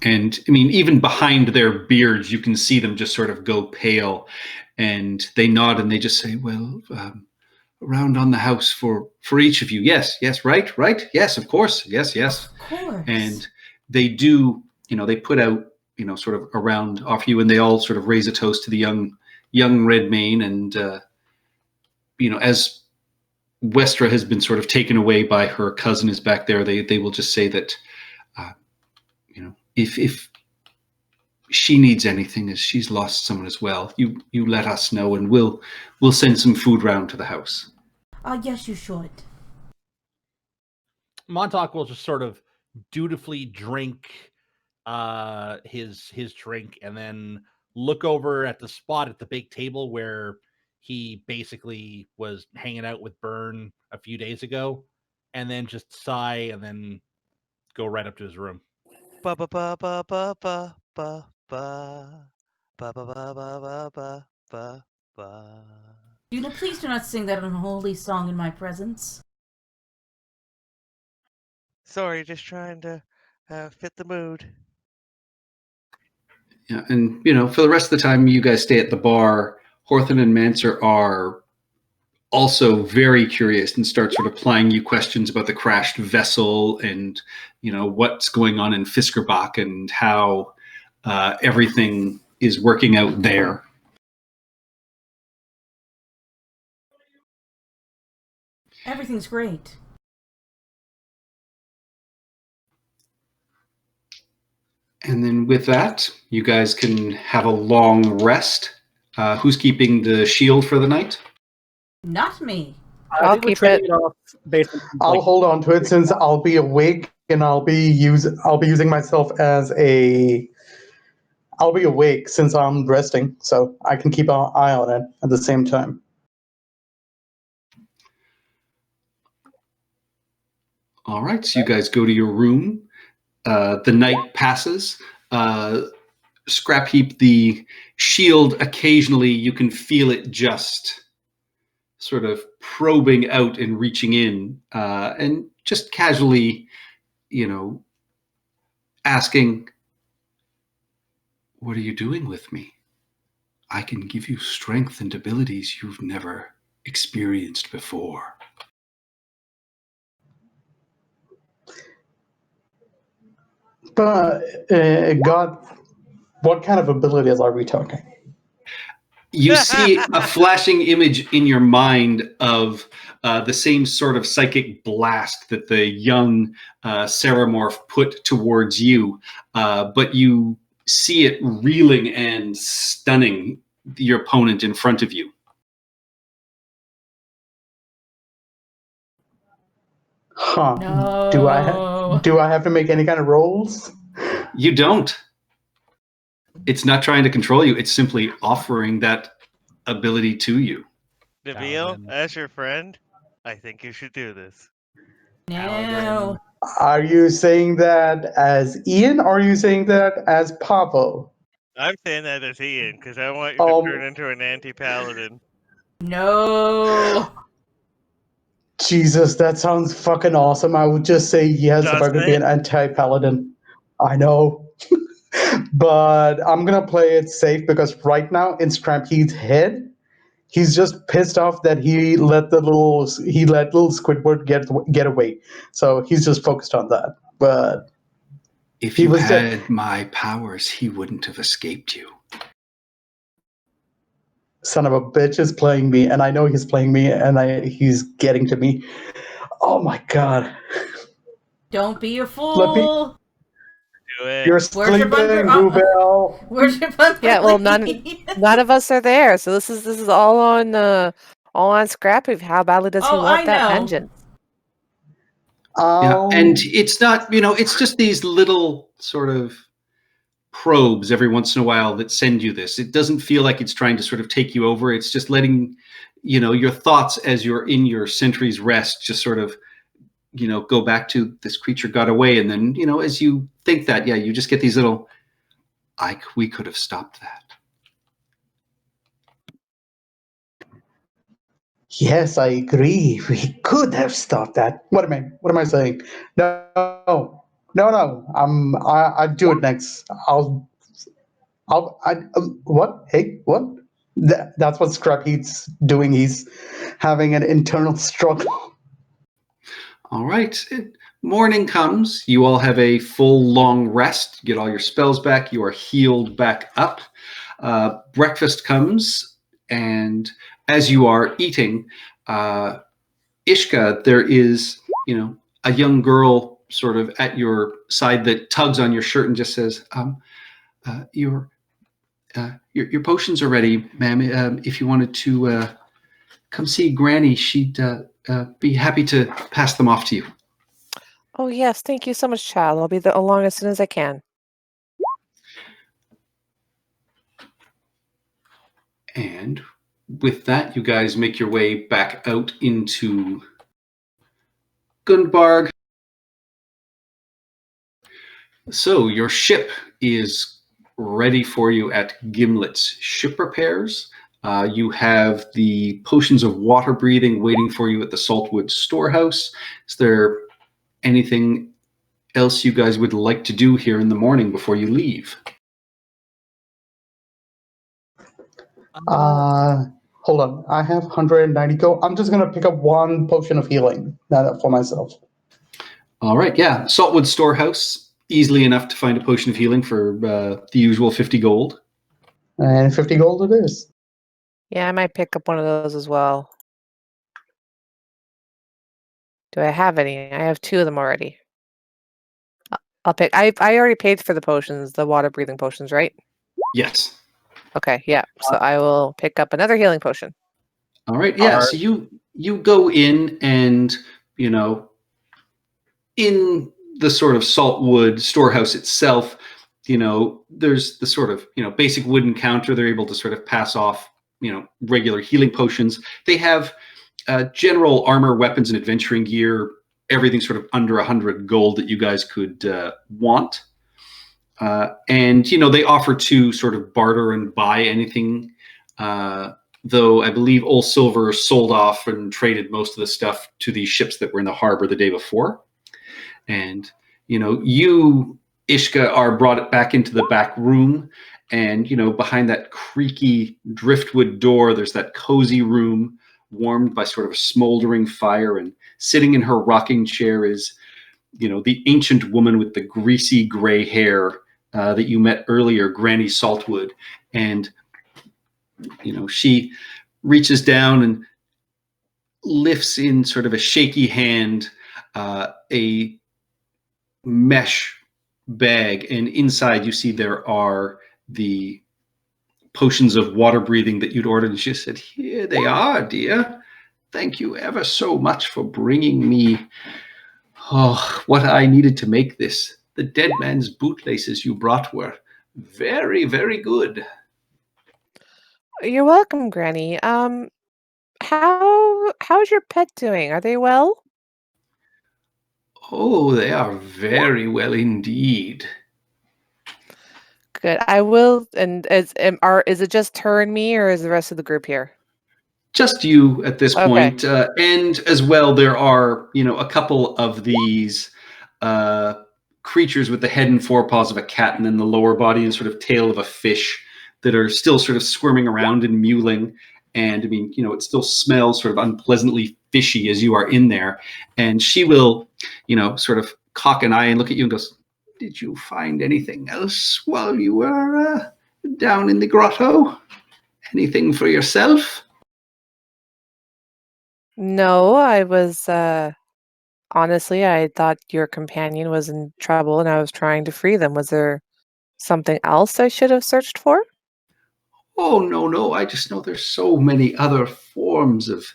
And I mean, even behind their beards, you can see them just sort of go pale, and they nod and they just say, "Well, around on the house for each of you. Yes, right. Yes, of course. Yes. Of course. And they do, they put out, sort of around off you, and they all sort of raise a toast to the young Redmane. And, as Westra has been sort of taken away by her cousin is back there, they will just say that, if she needs anything, as she's lost someone as well, you let us know, and we'll send some food round to the house. Yes, you should. Montauk will just sort of dutifully drink his drink, and then look over at the spot at the big table where he basically was hanging out with Byrne a few days ago, and then just sigh and then go right up to his room. Ba ba ba ba ba ba ba ba ba ba ba ba ba ba ba. Please do not sing that unholy song in my presence. Sorry, just trying to fit the mood. Yeah, and for the rest of the time you guys stay at the bar, Horthen and Manser are also very curious and start sort of plying you questions about the crashed vessel and what's going on in Fiskerbach and how everything is working out there. Everything's great. And then with that, you guys can have a long rest. Who's keeping the shield for the night? Not me. I'll think we're keep trading it. off based on I'll hold on to it since I'll be awake and I'll be using myself as a. I'll be awake since I'm resting, so I can keep an eye on it at the same time. All right, so you guys go to your room. The night passes. Scrap Heap, the shield, occasionally you can feel it just sort of probing out and reaching in, and just casually, asking, "What are you doing with me? I can give you strength and abilities you've never experienced before. But God, what kind of abilities are we talking? You see a flashing image in your mind of the same sort of psychic blast that the young Ceramorph put towards you, but you see it reeling and stunning your opponent in front of you. Huh. No. Do I have to make any kind of rolls? You don't. It's not trying to control you. It's simply offering that ability to you. Nabil, Paladin. as your friend, I think you should do this. No. Are you saying that as Ian, or are you saying that as Pavo? I'm saying that as Ian, because I want you to turn Um, into an anti-paladin. No. Jesus, that sounds fucking awesome. I would just say yes if I Doesn't could be an it? anti-paladin. I know. But I'm gonna play it safe because right now in Scrampy's head, he's just pissed off that he let little Squidward get away. So he's just focused on that. But If he you was had my powers, he wouldn't have escaped you. son of a bitch is playing me, and I know he's playing me, and he's getting to me. Oh my god! Don't be a Let me. fool. Do it. You're Worship sleeping, under- Bluebell. Worship under Yeah, well, none Lee. of us are there, so this is all on Scrappy. How badly does he Oh, want I that know. vengeance? Yeah, and it's not, it's just these little sort of probes every once in a while that send you this. It doesn't feel like it's trying to sort of take you over. It's just letting, your thoughts as you're in your sentry's rest just sort of, go back to this creature got away. And then, as you think that, yeah, you just get these little, we could have stopped that. Yes, I agree. We could have stopped that. What am I saying? No. I do it next. What? Hey, what? That's what Scrappy's doing. He's having an internal struggle. All right. Morning comes. You all have a full long rest. Get all your spells back. You are healed back up. Breakfast comes, and as you are eating, Ishka, there is, a young girl sort of at your side that tugs on your shirt and just says, your potions are ready, ma'am. If you wanted to come see Granny, she'd be happy to pass them off to you. Oh yes, thank you so much, child. I'll be along as soon as I can. And with that, you guys make your way back out into Gundbarg. So your ship is ready for you at Gimlet's ship repairs. You have the potions of water breathing waiting for you at the Saltwood storehouse. Is there anything else you guys would like to do here in the morning before you leave? Hold on. I have 190 go. I'm just gonna pick up one potion of healing for myself. All right, yeah. Saltwood storehouse, easily enough to find a potion of healing for the usual 50 gold. And 50 gold it is. Yeah, I might pick up one of those as well. Do I have any? I have 2 of them already. I'll pick. I already paid for the potions, the water breathing potions, right? Yes. Okay, yeah. So I will pick up another healing potion. All right, yeah. So you go in and, in the sort of Saltwood storehouse itself, there's the sort of, basic wooden counter. They're able to sort of pass off, regular healing potions. They have general armor, weapons, and adventuring gear, everything sort of under 100 gold that you guys could want. And, they offer to sort of barter and buy anything, though I believe Old Silver sold off and traded most of the stuff to the ships that were in the harbor the day before. And, you, Ishka, are brought back into the back room. And, behind that creaky driftwood door, there's that cozy room warmed by sort of a smoldering fire, and sitting in her rocking chair is, the ancient woman with the greasy gray hair that you met earlier, Granny Saltwood. And, she reaches down and lifts in sort of a shaky hand a mesh bag, and inside you see there are the potions of water breathing that you'd ordered. And she said, "Here they are, dear. Thank you ever so much for bringing me what I needed to make this. The dead man's bootlaces you brought were very, very good." You're welcome, Granny. How's your pet doing? Are they well? Oh, they are very well indeed. Good. I will. And is it just her and me, or is the rest of the group here? Just you at this Okay. point. And as well, there are, a couple of these creatures with the head and forepaws of a cat, and then the lower body and sort of tail of a fish, that are still sort of squirming around and mewling. And it still smells sort of unpleasantly fishy as you are in there. And she will, sort of cock an eye and look at you and goes, "Did you find anything else while you were down in the grotto? Anything for yourself?" No, I was honestly, I thought your companion was in trouble and I was trying to free them. Was there something else I should have searched for? Oh, no. I just know there's so many other forms of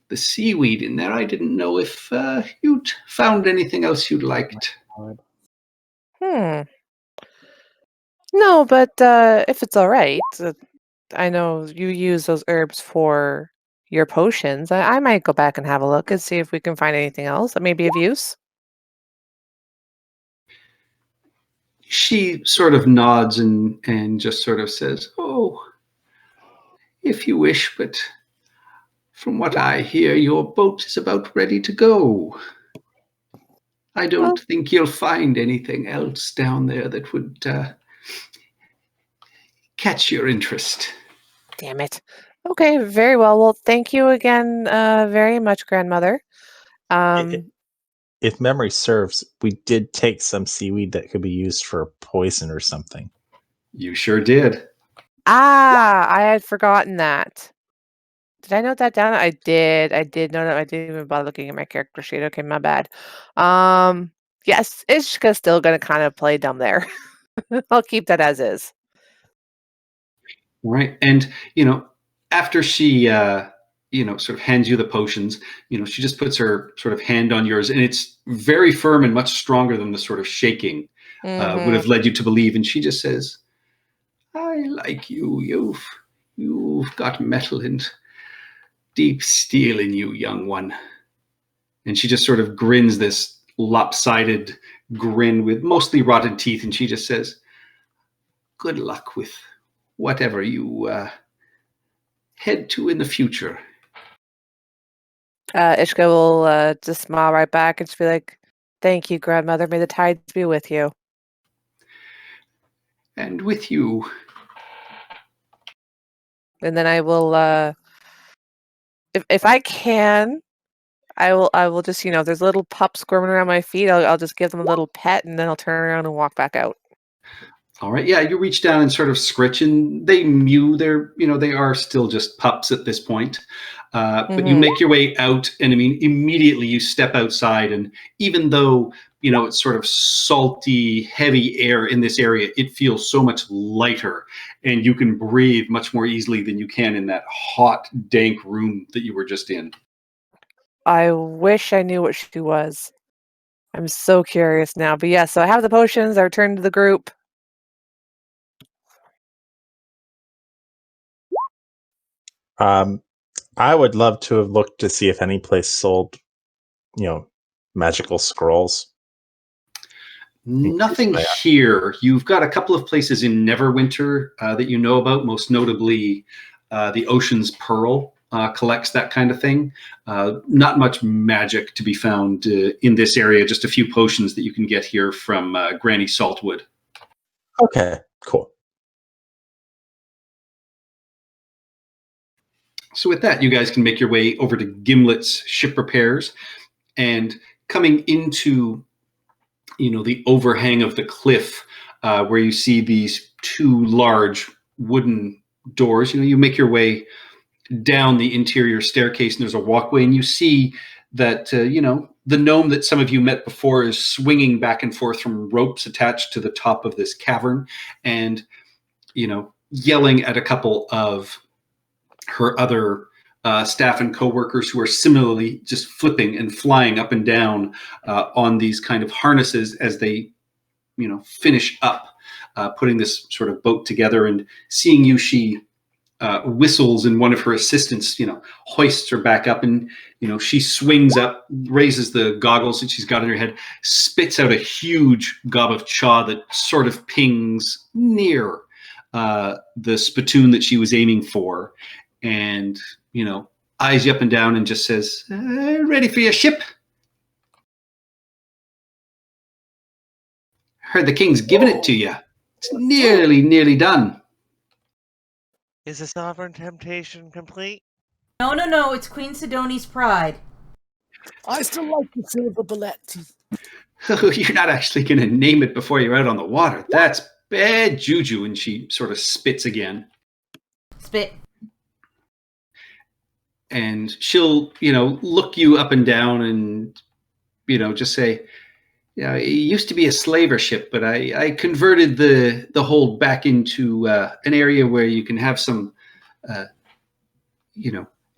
the seaweed in there. I didn't know if you'd found anything else you'd liked. Hmm. No, but if it's all right, I know you use those herbs for your potions. I might go back and have a look and see if we can find anything else that may be of use. She sort of nods and just sort of says, "Oh, if you wish, but from what I hear, your boat is about ready to go. I don't Well, think you'll find anything else down there that would catch your interest." damn it. Okay, very well. Well, thank you again very much, grandmother. If memory serves, we did take some seaweed that could be used for poison or something. You sure did. I had forgotten that. Did I note that down? I did. I did note that. I didn't even bother looking at my character sheet. Okay, my bad. Yes, Ishka's still gonna kind of play dumb there. I'll keep that as is. Right. And, after she, sort of hands you the potions, she just puts her sort of hand on yours, and it's very firm and much stronger than the sort of shaking would have led you to believe. And she just says, "I like you. You've got metal and deep steel in you, young one." And she just sort of grins this lopsided grin with mostly rotten teeth. And she just says, "Good luck with whatever you head to in the future." Ishka will just smile right back and just be like, "Thank you, grandmother. May the tides be with you." And with you. And then I will, if I can, I will just, there's a little pup squirming around my feet. I'll just give them a little pet, and then I'll turn around and walk back out. All right. Yeah, you reach down and sort of scritch, and they mew. They are still just pups at this point. But you make your way out, and immediately you step outside, and even though it's sort of salty, heavy air in this area, it feels so much lighter, and you can breathe much more easily than you can in that hot, dank room that you were just in. I wish I knew what she was. I'm so curious now. But yeah, so I have the potions. I return to the group. I would love to have looked to see if any place sold, magical scrolls. Nothing here. You've got a couple of places in Neverwinter that you know about, most notably the Ocean's Pearl collects that kind of thing. Not much magic to be found in this area, just a few potions that you can get here from Granny Saltwood. Okay, cool. So with that, you guys can make your way over to Gimlet's ship repairs, and coming into, the overhang of the cliff, where you see these two large wooden doors. You make your way down the interior staircase, and there's a walkway, and you see that the gnome that some of you met before is swinging back and forth from ropes attached to the top of this cavern, and yelling at a couple of her other staff and coworkers who are similarly just flipping and flying up and down on these kind of harnesses as they finish up putting this sort of boat together. And seeing you, she whistles, and one of her assistants hoists her back up, and she swings up, raises the goggles that she's got on her head, spits out a huge gob of chaw that sort of pings near the spittoon that she was aiming for, and eyes you up and down and just says, ready for your ship? Heard the king's giving it to you. It's nearly done. Is the Sovereign Temptation complete? No, it's Queen Sidoni's pride. I still like the silver bullet. You're not actually going to name it before you're out on the water. That's bad juju. And she sort of spits again. Spit. And she'll, look you up and down and, just say, it used to be a slaver ship, but I converted the hold back into an area where you can have some,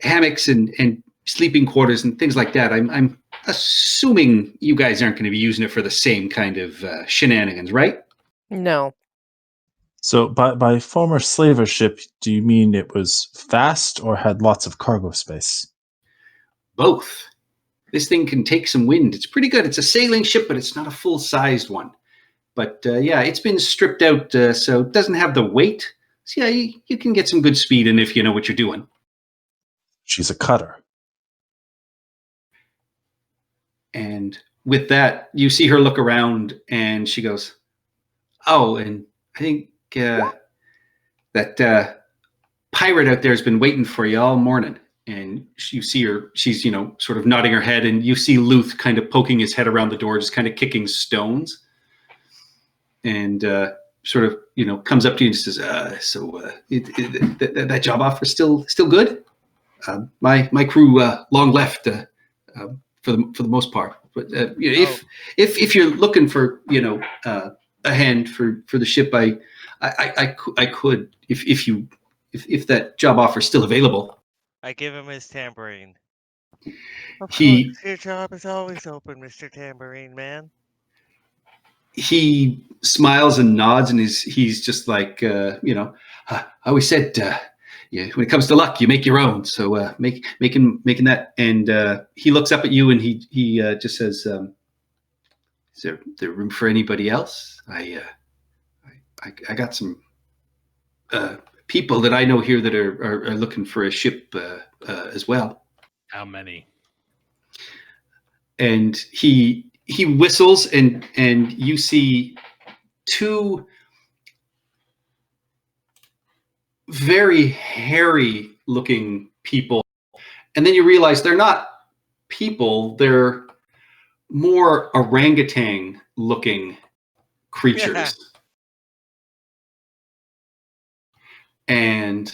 hammocks and sleeping quarters and things like that. I'm assuming you guys aren't going to be using it for the same kind of shenanigans, right? No. So by former slaver ship, do you mean it was fast or had lots of cargo space? Both. This thing can take some wind. It's pretty good. It's a sailing ship, but it's not a full-sized one. But it's been stripped out, so it doesn't have the weight. So you can get some good speed in if you know what you're doing. She's a cutter. And with that, you see her look around, and she goes, "Oh, and I think that pirate out there has been waiting for you all morning." And you see her, she's, sort of nodding her head, and you see Luth kind of poking his head around the door, just kind of kicking stones. And sort of, comes up to you and says, that job offer still good? My crew long left for the most part. But if you're looking for, a hand for the ship, I could, if that job offer is still available. I give him his tambourine. Of He- course, your job is always open, Mr. Tambourine Man. He smiles and nods, and he's just like, I always said, when it comes to luck, you make your own. So making that. And he looks up at you, and he just says, "Is there room for anybody else? I got some people that I know here that are looking for a ship as well." How many? And he whistles, and you see two very hairy looking people, and then you realize they're not people, they're more orangutan looking creatures. And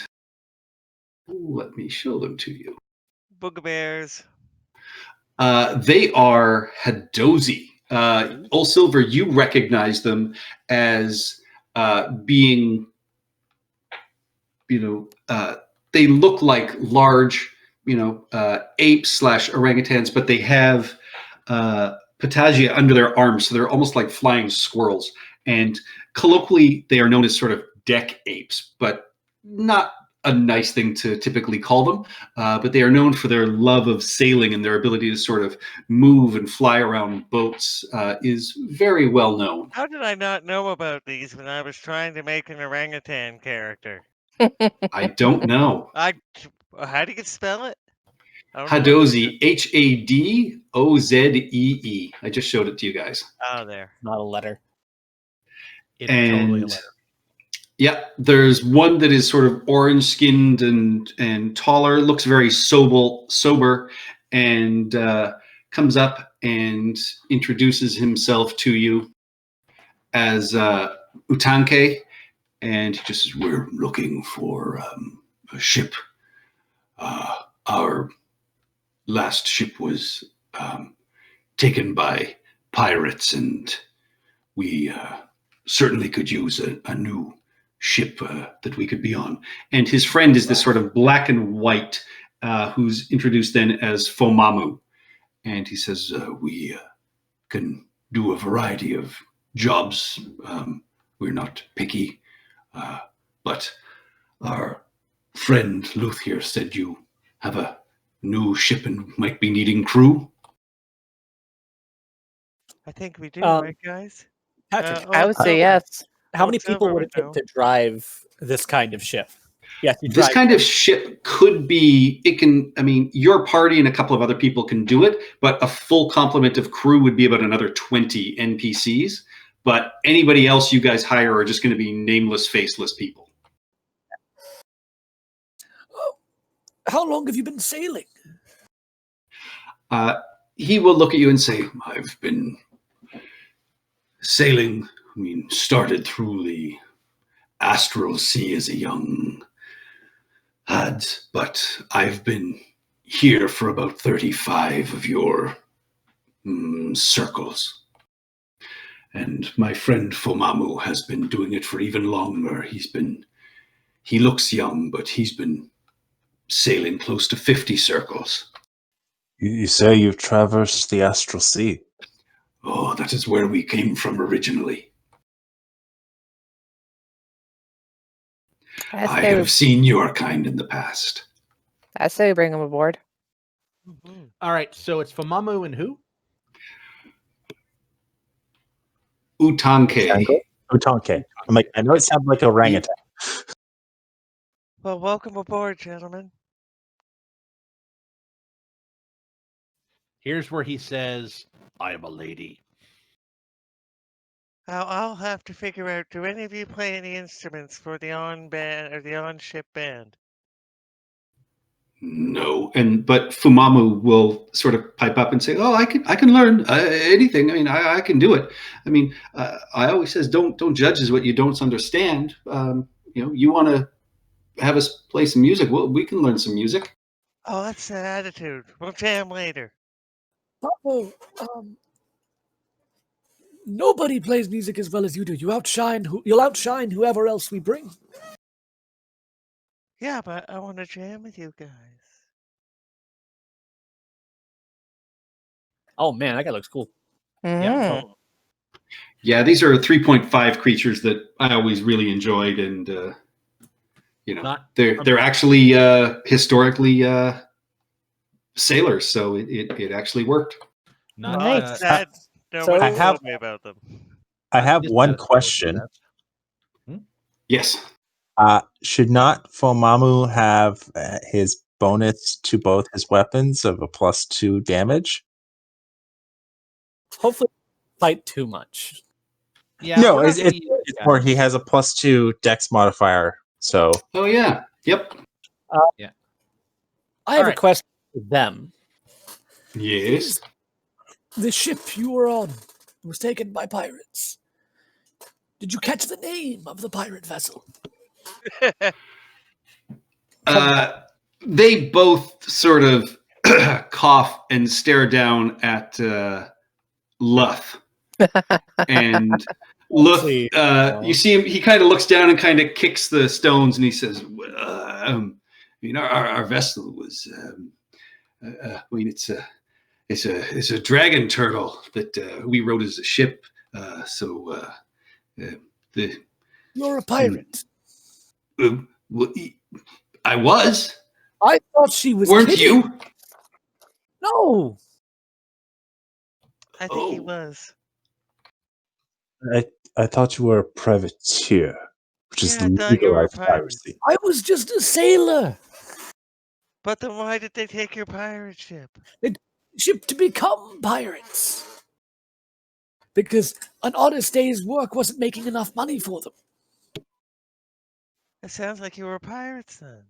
let me show them to you. Boogabears. They are Hadozi. Old Silver, you recognize them as being, they look like large, apes / orangutans, but they have patagia under their arms, so they're almost like flying squirrels. And colloquially, they are known as sort of deck apes, but not a nice thing to typically call them, but they are known for their love of sailing, and their ability to sort of move and fly around boats is very well known. How did I not know about these when I was trying to make an orangutan character? I don't know. How do you spell it? I don't know. Hadozi, Hadozzee. I just showed it to you guys. Oh, there. Not a letter. It's totally a And letter. Yeah, there's one that is sort of orange skinned and taller, looks very sober, and comes up and introduces himself to you as Utanke, and he just says, "We're looking for a ship. Our last ship was taken by pirates, and we certainly could use a new ship that we could be on." And his friend is this sort of black and white, who's introduced then as Fomamu. And he says, we can do a variety of jobs. We're not picky. But our friend Luth here said you have a new ship and might be needing crew. I think we do, Um, right, guys? Patrick, I would say Silver. yes. how many Old people Silver would it would take know. to drive this kind of ship? Yes, you This drive. kind of ship could be, your party and a couple of other people can do it, but a full complement of crew would be about another 20 NPCs. But anybody else you guys hire are just going to be nameless, faceless people. How long have you been sailing? He will look at you and say, I've been sailing, started through the astral sea as a young lad, but I've been here for about 35 of your circles. And my friend Fomamu has been doing it for even longer. He looks young, but he's been sailing close to 50 circles. You say you've traversed the astral sea. Oh, that is where we came from originally. I have seen your kind in the past. I say we bring him aboard. Mhm. All right, so it's Fomamu and who? Utanke. Utanke. I'm like, I know it sounds like orangutan. Well, welcome aboard, gentlemen. Here's where he says, I am a lady. I'll have to figure out, do any of you play any instruments for the on-band or the on-ship band? No, but Fumamu will sort of pipe up and say, "Oh, I can learn anything. I can do it. I always says, don't judge as what you don't understand. You want to have us play some music? Well, we can learn some music." Oh, that's the attitude. We'll jam later. Papa, nobody plays music as well as you do. You'll outshine whoever else we bring. Yeah, but I want to jam with you guys. Oh man, that guy looks cool. Mhm. Yeah, these are 3.5 creatures that I always really enjoyed, and they're actually historically sailors, so it actually worked. Not Nice. Sad. So Nobody I have- told me about them. I have just one as- question. Yes. Should not Fomamu have his bonus to both his weapons of a +2 damage? hopefully, fight too much. Yeah, No, we're not it's gonna use it's that. more he has a +2 dex modifier. So Oh yeah. Yep. I have Alright. a question for them. Yes. The ship you were on was taken by pirates. Did you catch the name of the pirate vessel? They both sort of cough and stare down at Luth. And Luth, See, you see him, he kind of looks down and kind of kicks the stones, and he says, our vessel was, it's a dragon turtle that we rode as a ship. You're a pirate. I was. I thought she was Weren't kidding. you? No. I think he Oh. was. I thought you were a privateer, which is Yeah, I thought you were a legalized pirate. piracy. I was just a sailor. But then why did they take your pirate ship? Ship to become pirates. Because an honest day's work wasn't making enough money for them. It sounds like you were pirates then.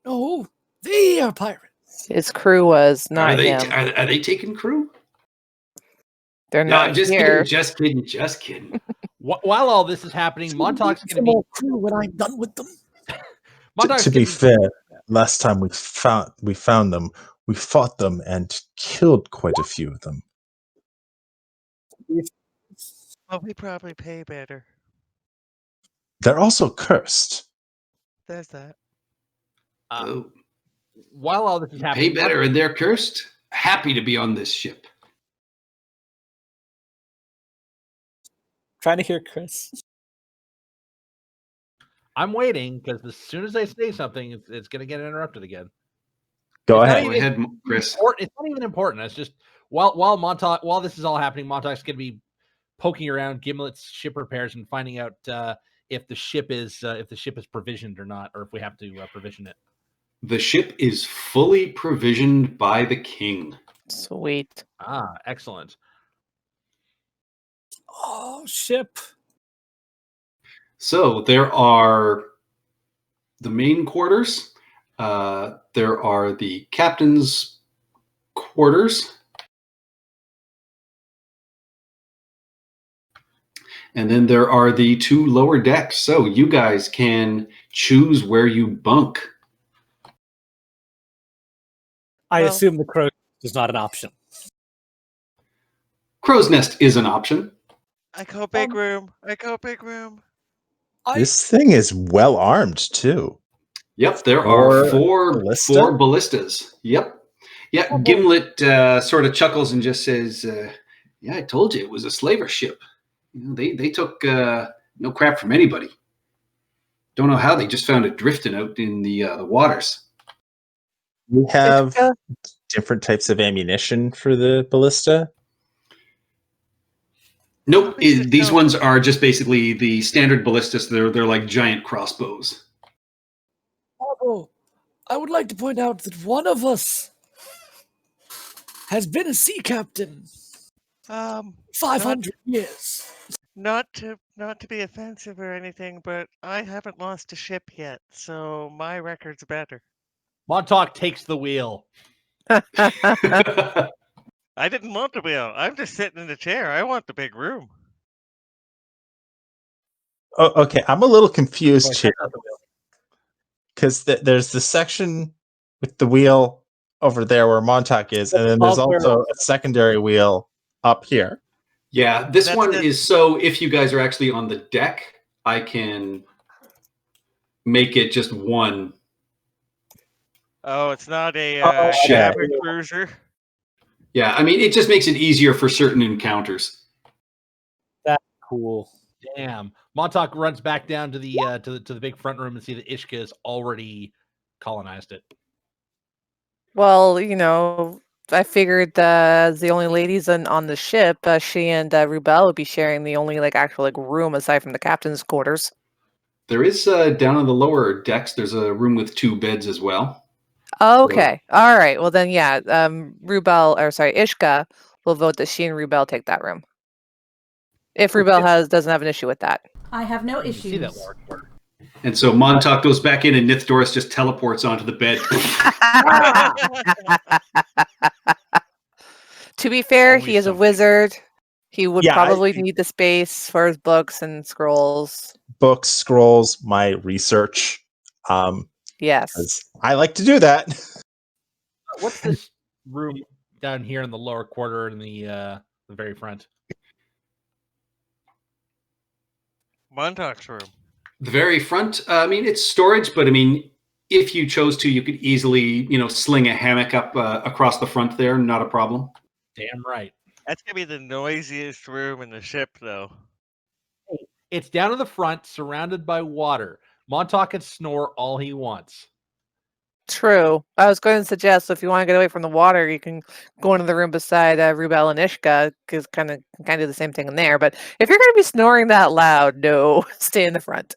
No, they are pirates. His crew was Are not they him. are they taking crew? They're No, not just here. kidding, just kidding, just kidding. While all this is happening, Montauk's going to Some be. more crew when I'm done with them. Montauk's To gonna be fair, last time we found them, we fought them and killed quite a few of them. Well, we probably pay better. They're also cursed. There's that. Oh, While all this is pay happening, better and they're cursed. Happy to be on this ship. Trying to hear Chris. I'm waiting because as soon as I say something, it's going to get interrupted again. Go It's not ahead. Go even- ahead, Chris. It's not even important. It's just while this is all happening, Montauk's going to be poking around Gimlet's ship repairs and finding out if the ship is provisioned or not, or if we have to provision it. The ship is fully provisioned by the king. Sweet. Ah, excellent. Oh, ship. So there are the main quarters. There are the captain's quarters. And then there are the 2 lower decks. So you guys can choose where you bunk. I Well- assume the crow is not an option. Crow's Nest is an option. I go big room. I go big room. This thing is well armed too. Yep, there Four are 4 ballista? 4 ballistas. Yep. Yeah, Oh, boy. Gimlet sort of chuckles and just says, yeah, I told you it was a slaver ship. You know, they took no crap from anybody. Don't know how they just found it drifting out in the waters. We have Ishka? different types of ammunition for the ballista. Nope, Obviously, these no. ones are just basically the standard ballistas. They're like giant crossbows. Although, I would like to point out that one of us has been a sea captain 500 years. Not to be offensive or anything, but I haven't lost a ship yet, so my record's better. Montauk takes the wheel. I didn't want the wheel. I'm just sitting in the chair. I want the big room. Oh, okay, I'm a little confused Well, here because there's the section with the wheel over there where Montauk is, and then there's also a secondary wheel up here. Yeah, this That's one the- is so if you guys are actually on the deck, I can make it just one. Oh, it's not a Oh, cabin cruiser. Yeah, I mean, it just makes it easier for certain encounters. Cool. Damn. Montauk runs back down to the to the big front room and see that Ishka has already colonized it. Well, I figured the only ladies on the ship, she and Rubel would be sharing the only actual room aside from the captain's quarters. There is down on the lower decks. There's a room with 2 beds as well. Okay. All right. Well then, yeah. Ishka will vote that she and Rubel take that room. If Rubel doesn't have an issue with that. I have no You can see that issues. lower quarter. And so Montauk goes back in, and Nithdoris just teleports onto the bed. To be fair, Always he is a something. wizard. He would Yeah, probably need the space for his books and scrolls. Books, scrolls, my research. Yes. 'Cause I like to do that. What's this room down here in the lower quarter in the very front? Montauk's room. The very front, I mean, it's storage, but I mean, if you chose to, you could easily, sling a hammock up across the front there. Not a problem. Damn right. That's gonna be the noisiest room in the ship, though. It's down in the front, surrounded by water. Montauk can snore all he wants. True. I was going to suggest if you want to get away from the water, you can go into the room beside Rubel and Ishka, because kind of do the same thing in there. But if you're going to be snoring that loud, no, stay in the front.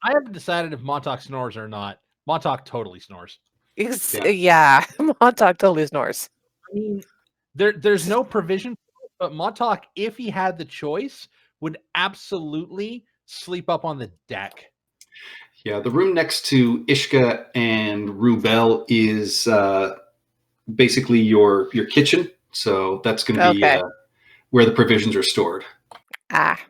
I haven't decided if Montauk snores or not. Montauk totally snores. Yeah, Montauk totally snores. I mean, there's no provision, but Montauk, if he had the choice, would absolutely sleep up on the deck. Yeah, the room next to Ishka and Rubel is basically your kitchen. So that's going to be Okay. where the provisions are stored Ah,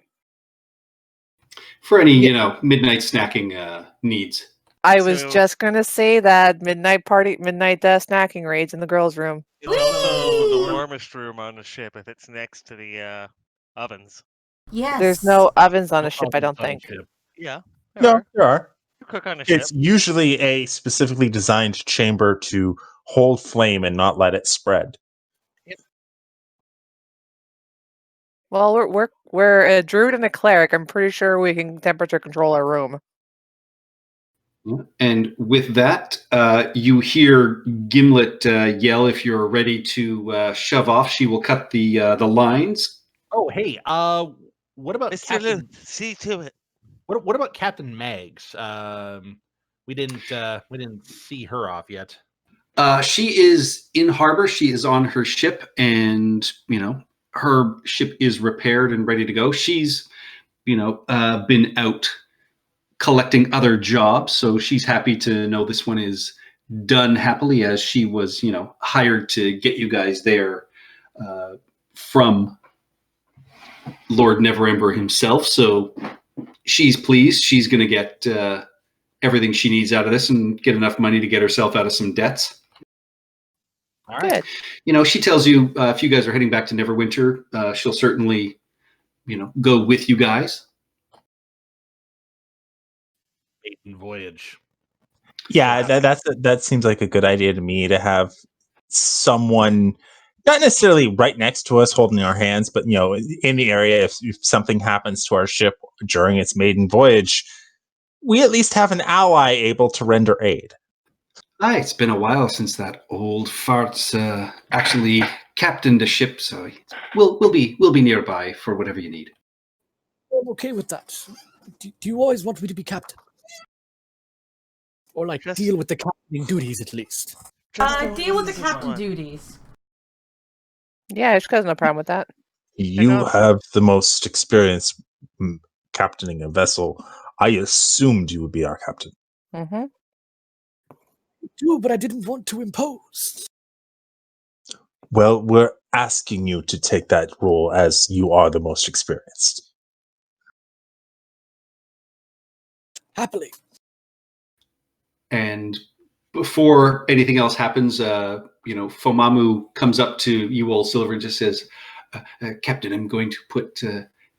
for any Yeah. midnight snacking needs. I was So- just gonna say that midnight snacking raids in the girls' room. It's also the Whee! warmest room on the ship if it's next to the ovens. Yes. There's no ovens on a ship, I Ovens don't on a think. ship. Yeah. No, there are. You cook on a ship. It's usually a specifically designed chamber to hold flame and not let it spread. Well, we're a druid and a cleric. I'm pretty sure we can temperature control our room. And with that, you hear Gimlet yell, "If you're ready to shove off, she will cut the lines." Oh, hey, what about Mr. Captain? Luth, see to it. What about Captain Mags? We didn't see her off yet. She is in harbor. She is on her ship, and her ship is repaired and ready to go. She's been out collecting other jobs, so she's happy to know this one is done happily, as she was hired to get you guys there from Lord Neverember himself. So she's pleased. She's going to get everything she needs out of this and get enough money to get herself out of some debts. All right. Good. She tells you if you guys are heading back to Neverwinter, she'll certainly, go with you guys. Maiden voyage. Yeah, that seems like a good idea to me, to have someone not necessarily right next to us holding our hands, but in the area. If something happens to our ship during its maiden voyage, we at least have an ally able to render aid. It's been a while since that old fart's actually captained a ship, so we'll be nearby for whatever you need. I'm okay with that. Do you always want me to be captain? Or Just- deal with the captaining duties at least? Deal with the Just captain one. duties. Yeah, Ishka has no problem with that. You know- have the most experience captaining a vessel. I assumed you would be our captain. Mm-hmm. I do, but I didn't want to impose. Well, we're asking you to take that role as you are the most experienced. Happily. And before anything else happens, Fomamu comes up to you all, Silver, and just says, "Captain, I'm going to put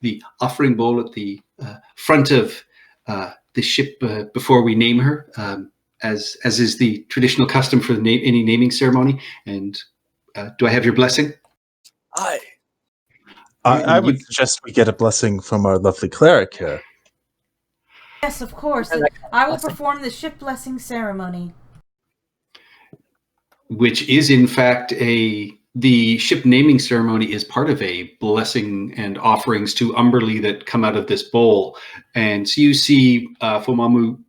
the offering bowl at the front of the ship before we name her, as is the traditional custom for any naming ceremony. And do I have your blessing?" Aye. I would suggest we get a blessing from our lovely cleric here. Yes, of course. And I will perform the ship blessing ceremony. Which is in fact the ship naming ceremony is part of a blessing and offerings to Umberly that come out of this bowl. And so you see Fomamu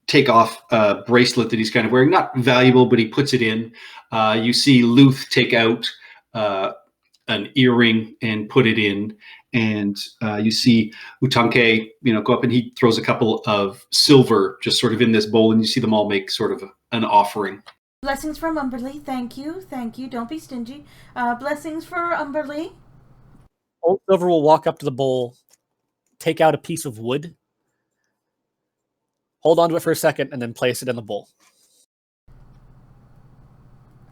take off a bracelet that he's kind of wearing, not valuable, but he puts it in. You see Luth take out an earring and put it in. And you see Utanke, go up and he throws a couple of silver just sort of in this bowl, and you see them all make sort of an offering. Blessings from Umberly. Thank you. Thank you. Don't be stingy. Blessings for Umberly. Old Silver will walk up to the bowl, take out a piece of wood, hold on to it for a second, and then place it in the bowl.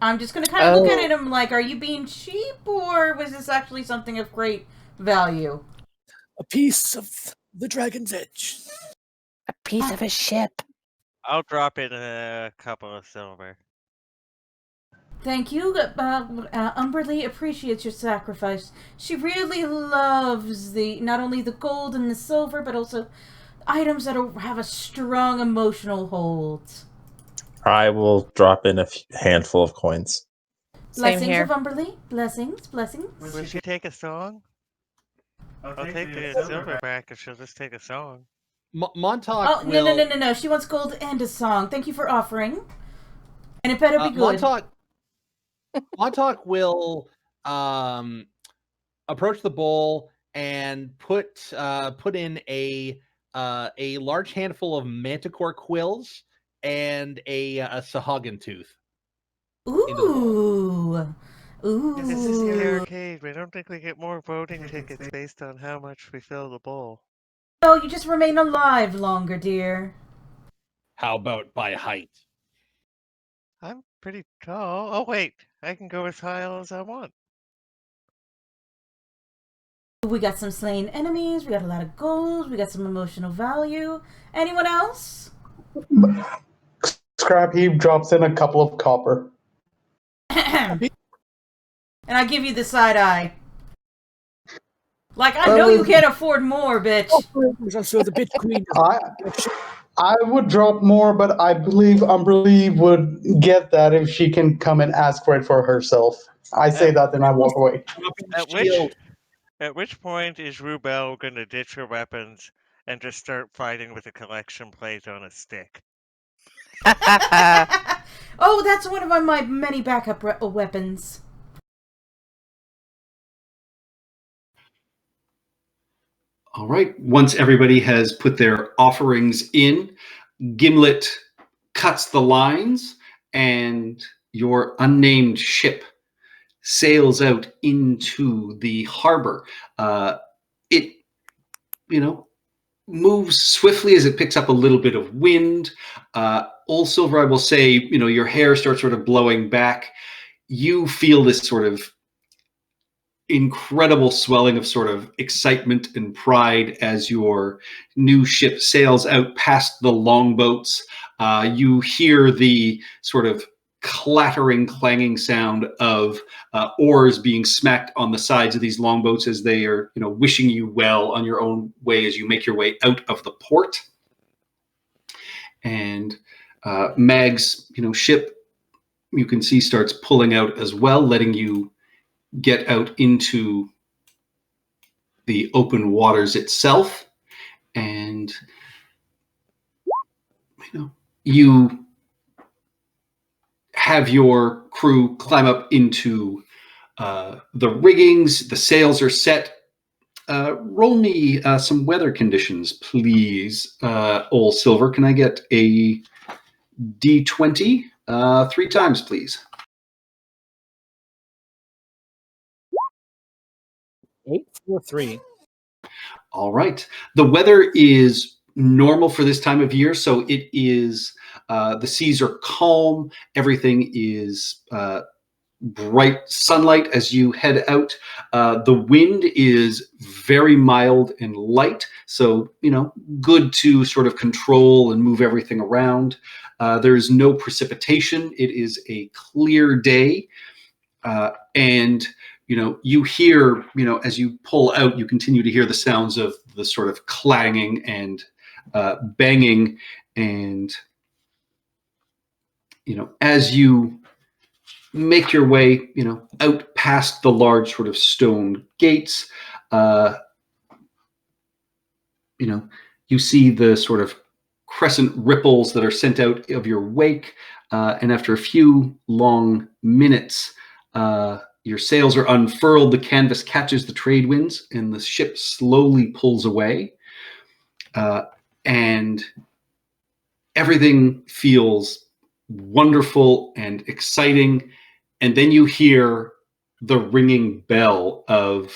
I'm just going to kind of look at it and I'm like, are you being cheap, or was this actually something of great value? A piece of the Dragon's Edge. A piece of a ship. I'll drop in a couple of silver. Thank you. Umberly appreciates your sacrifice. She really loves not only the gold and the silver, but also items that have a strong emotional hold. I will drop in a handful of coins. Same Blessings here. of Umberly. Blessings. Will she take a song? I'll take the silver back if she'll just take a song. Montauk Oh, will... no. She wants gold and a song. Thank you for offering. And it better be good. Montauk will approach the bowl and put in a a large handful of manticore quills, and a Sahagin tooth. Ooh. This is the Ooh. arcade. I don't think we get more voting tickets based on how much we fill the bowl. Oh, you just remain alive longer, dear. How about by height? I'm pretty tall. Oh, wait. I can go as high as I want. We got some slain enemies, we got a lot of gold, we got some emotional value. Anyone else? Scrap Heap drops in a couple of copper. And I give you the side eye. Like, I know you can't afford more, bitch. So the bitch queen. I would drop more, but I believe Umberly would get that if she can come and ask for it for herself. I say that, then I walk away. At which point is Rubel gonna ditch her weapons and just start fighting with a collection plate on a stick? Oh, that's one of my many backup weapons. All right. Once everybody has put their offerings in, Gimlet cuts the lines, and your unnamed ship sails out into the harbor. It, moves swiftly as it picks up a little bit of wind. All Silver, I will say, your hair starts sort of blowing back. You feel this sort of incredible swelling of sort of excitement and pride as your new ship sails out past the longboats. You hear the sort of clattering, clanging sound of oars being smacked on the sides of these longboats as they are, wishing you well on your own way as you make your way out of the port. And Mag's, ship, you can see, starts pulling out as well, letting you get out into the open waters itself. And you have your crew climb up into the riggings. The sails are set. Roll me some weather conditions, please. Old Silver, can I get a D20 3 times, please? 8, 4, 3. All right. The weather is normal for this time of year, so it is the seas are calm. Everything is bright sunlight as you head out. The wind is very mild and light, so good to sort of control and move everything around. There is no precipitation. It is a clear day, and you hear, as you pull out, you continue to hear the sounds of the sort of clanging and banging. And, as you make your way, out past the large sort of stone gates, you see the sort of crescent ripples that are sent out of your wake. And after a few long minutes, your sails are unfurled, the canvas catches the trade winds, and the ship slowly pulls away. And everything feels wonderful and exciting. And then you hear the ringing bell of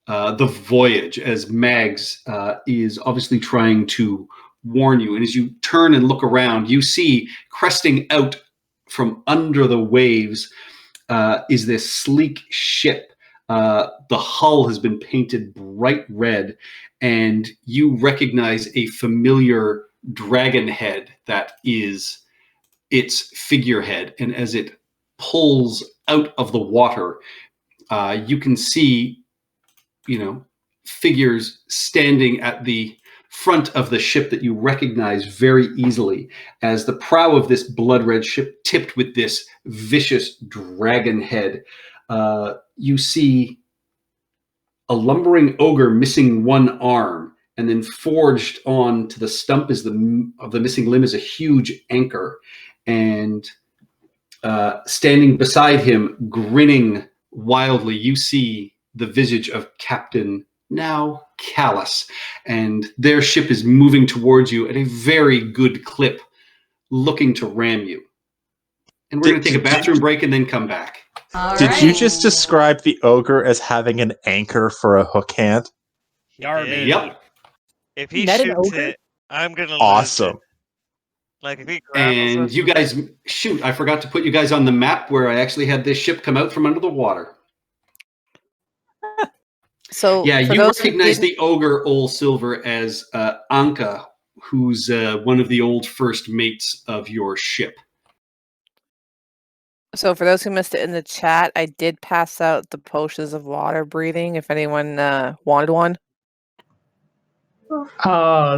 the voyage as Mags is obviously trying to warn you. And as you turn and look around, you see cresting out from under the waves is this sleek ship. The hull has been painted bright red, and you recognize a familiar dragon head that is its figurehead. And as it pulls out of the water, you can see, figures standing at the front of the ship that you recognize very easily as the prow of this blood red ship tipped with this vicious dragon head. You see a lumbering ogre missing one arm, and then forged on to the stump of the missing limb is a huge anchor. And standing beside him, grinning wildly, you see the visage of Captain now Callus, and their ship is moving towards you at a very good clip, looking to ram you. And we're going to take a bathroom break and then come back. All Did you right. just describe the ogre as having an anchor for a hook hand? did. Yep. If he Net an shoots ogre? it, I'm gonna lose Awesome. it. Like if he grapples And us, you guys, shoot, I forgot to put you guys on the map where I actually had this ship come out from under the water. So Yeah, for you those who recognize didn't- the ogre Old Silver as Anka, who's one of the old first mates of your ship. So for those who missed it in the chat, I did pass out the potions of water breathing. If anyone wanted one.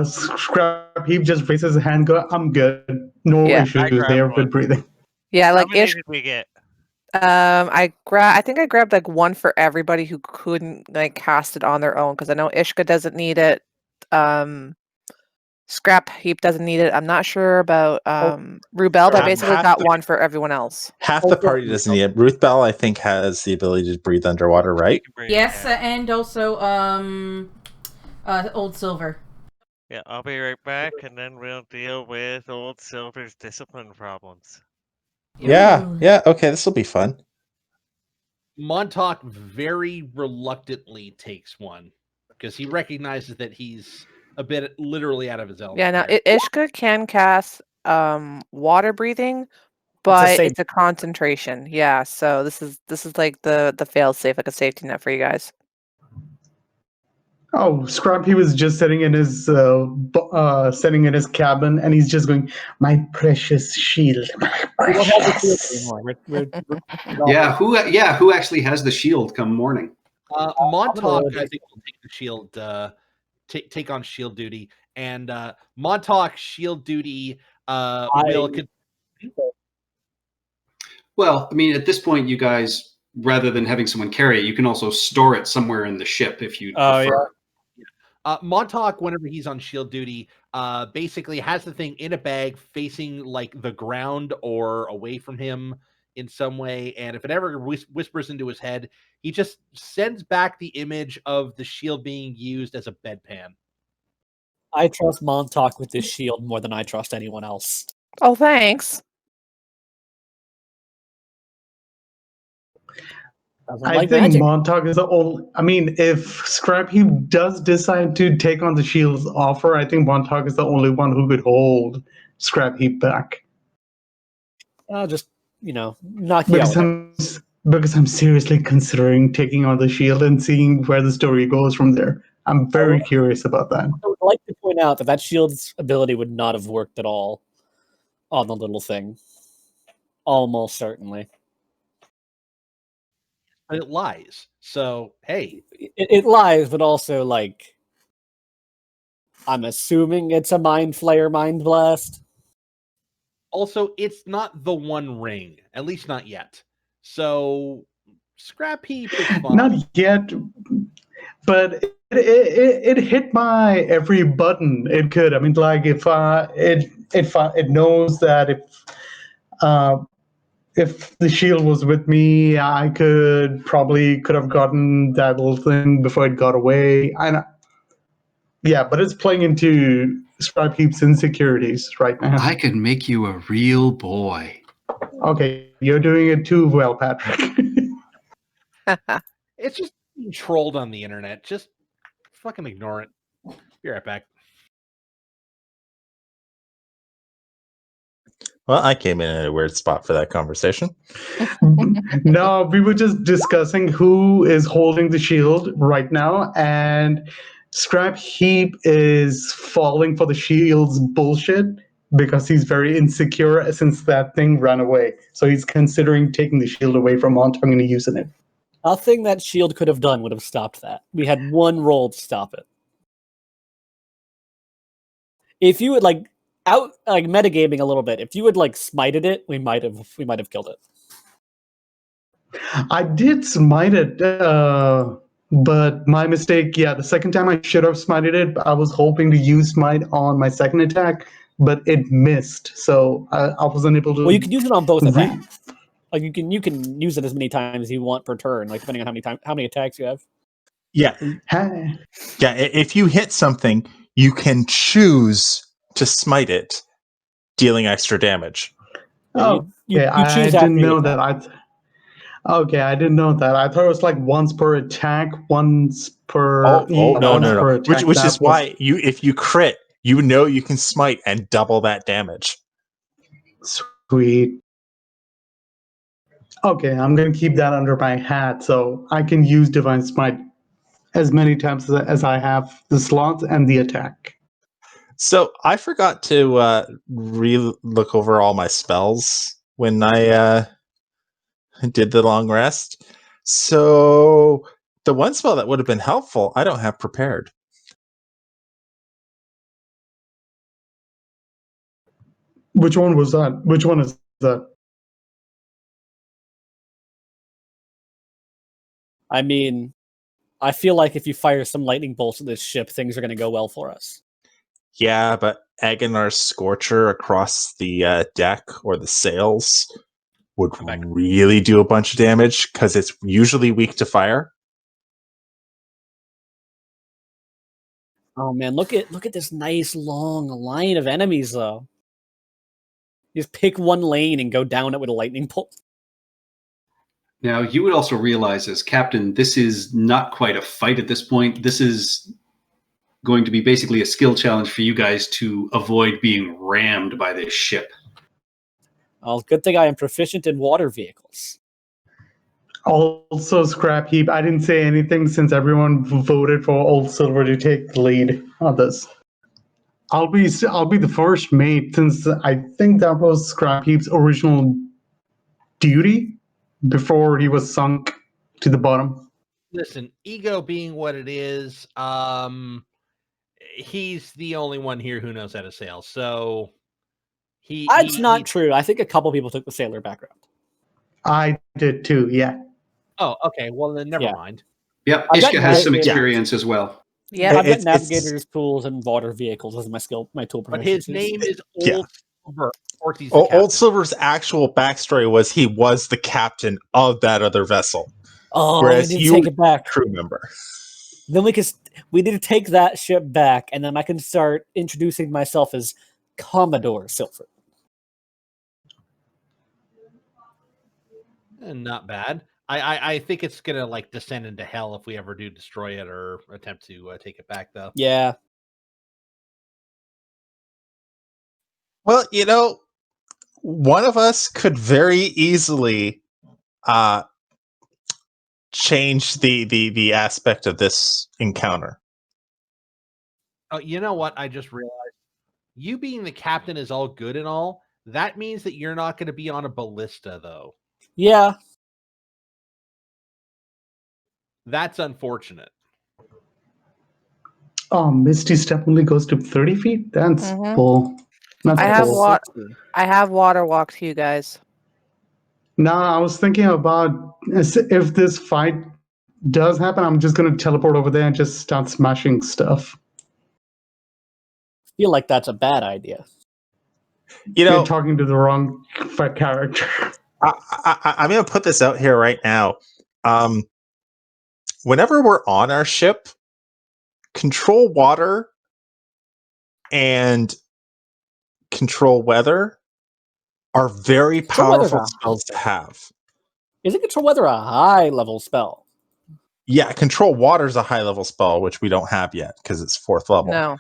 Scrap Heap just raises his hand. Go, I'm good. No Yeah. issues I grabbed there one. with breathing. Yeah, how like many Ish. did we get? I think I grabbed like one for everybody who couldn't like cast it on their own because I know Ishka doesn't need it. Scrap Heap doesn't need it. I'm not sure about Rubel, but I Half- basically half got the- one for everyone else. Half the party doesn't need it. Ruth Bell, I think, has the ability to breathe underwater, right? Yes, Yeah. and also Old Silver. Yeah, I'll be right back, and then we'll deal with Old Silver's discipline problems. Yeah, Ooh. yeah. Okay, this will be fun. Montauk very reluctantly takes one because he recognizes that he's a bit literally out of his element. Yeah, now there. Ishka can cast water breathing, but same- it's a concentration. Yeah, so this is like the fail safe, like a safety net for you guys. Oh, Scrap Heap was just sitting in his cabin, and he's just going, "My precious shield, my We don't have the shield precious." anymore. We're Yeah, who actually has the shield come morning? Montauk, gonna- I think, will take the shield, take on shield duty, and Montauk shield duty will. Well, I mean, at this point, you guys, rather than having someone carry it, you can also store it somewhere in the ship if you Oh, prefer. Montauk, whenever he's on shield duty, basically has the thing in a bag facing like the ground or away from him in some way. And if it ever whispers into his head, he just sends back the image of the shield being used as a bedpan. I trust Montauk with this shield more than I trust anyone else. Oh, thanks. Doesn't I like think magic. Montauk is the only. I mean, if Scrap Heap does decide to take on the shield's offer, I think Montauk is the only one who could hold Scrap Heap back. I'll just, knock you out. Because I'm seriously considering taking on the shield and seeing where the story goes from there. I'm very curious about that. I would like to point out that shield's ability would not have worked at all on the little thing. Almost certainly. But it lies. So, hey. It lies, but also, like, I'm assuming it's a Mind Flayer Mind Blast. Also, it's not the One Ring, at least not yet. So, Scrap Heap is fine. Not yet, but it hit my every button it could. I mean, like if it knows that if the shield was with me, I could have gotten that little thing before it got away. Yeah, but it's playing into Scrap Heap's insecurities right now. I could make you a real boy. Okay, you're doing it too well, Patrick. It's just being trolled on the internet. Just fucking ignore it. Be right back. Well, I came in at a weird spot for that conversation. No, we were just discussing who is holding the shield right now, and Scrap Heap is falling for the shield's bullshit because he's very insecure since that thing ran away. So he's considering taking the shield away from Montauk and using it. Nothing that shield could have done would have stopped that. We had one roll to stop it. If you would metagaming a little bit, if you had smited it, we might have killed it. I did smite it, but my mistake. Yeah, the second time I should have smited it. I was hoping to use smite on my second attack, but it missed, so I wasn't able to. Well, you can use it on both attacks. Like you can use it as many times as you want per turn, like depending on how many attacks you have. Yeah, yeah. If you hit something, you can choose to smite it, dealing extra damage. Oh, You I choose after didn't you know attack. that. Okay, I didn't know that. I thought it was like once per attack, once per once No. per attack. Which That is why if you crit, you know you can smite and double that damage. Sweet. Okay, I'm gonna keep that under my hat so I can use Divine Smite as many times as I have the slots and the attack. So I forgot to look over all my spells when I did the long rest. So the one spell that would have been helpful, I don't have prepared. Which one was that? Which one is that? I mean, I feel like if you fire some lightning bolts at this ship, things are going to go well for us. Yeah, but Agonar's Scorcher across the deck or the sails would really do a bunch of damage because it's usually weak to fire. Oh man, look at this nice long line of enemies though. You just pick one lane and go down it with a lightning bolt. Now, you would also realize as captain, this is not quite a fight at this point. This is going to be basically a skill challenge for you guys to avoid being rammed by this ship. Well, good thing I am proficient in water vehicles. Also, Scrap Heap. I didn't say anything since everyone voted for Old Silver to take the lead on this. I'll be the first mate since I think that was Scrap Heap's original duty before he was sunk to the bottom. Listen, ego being what it is, he's the only one here who knows how to sail. So That's not true. I think a couple people took the sailor background. I did too, yeah. Oh, okay. Well, then never mind. Yep, I've got Ishka has some navigators. experience as well. Yeah, I've got navigators, tools, and water vehicles as my tool. But his name is Yeah. Old Silver. Ortiz the Old Silver's actual backstory was he was the captain of that other vessel. Oh, whereas we need to you take it back. crew member. Then we need to take that ship back, and then I can start introducing myself as Commodore Silver. Not bad. I think it's gonna like descend into hell if we ever do destroy it or attempt to take it back, though. Yeah. Well, you know, one of us could very easily change the aspect of this encounter. Oh, you know what? I just realized you being the captain is all good and all. That means that you're not going to be on a ballista, though. Yeah. That's unfortunate. Oh, Misty Step only goes to 30 feet? That's bull. That's I have bull. I have water walk to you guys. No, I was thinking about if this fight does happen, I'm just going to teleport over there and just start smashing stuff. I feel like that's a bad idea. You know, you're talking to the wrong character. I'm going to put this out here right now. Whenever we're on our ship, control water and control weather are very powerful spells to have. Isn't control weather a high level spell? Yeah, control water is a high level spell, which we don't have yet because it's 4th level. No.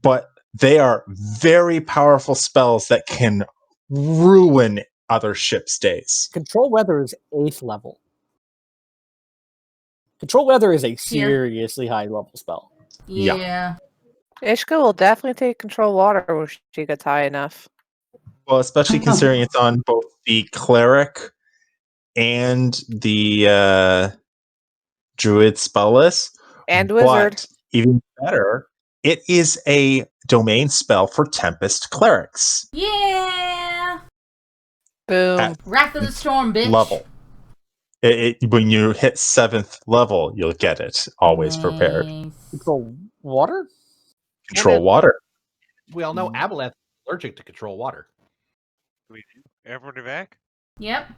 But they are very powerful spells that can ruin other ships' days. Control weather is 8th level. Control weather is a seriously high level spell. Yeah. Ishka will definitely take control water when she gets high enough. Well, especially considering it's on both the cleric and the druid spell list. And wizard. But even better, it is a domain spell for Tempest clerics. Yeah. Boom. Wrath of the Storm, bitch. Level. When you hit 7th level, you'll get it. Always prepared. Control water? Control water. We all know Aboleth is allergic to control water. We do. Everybody back? Yep.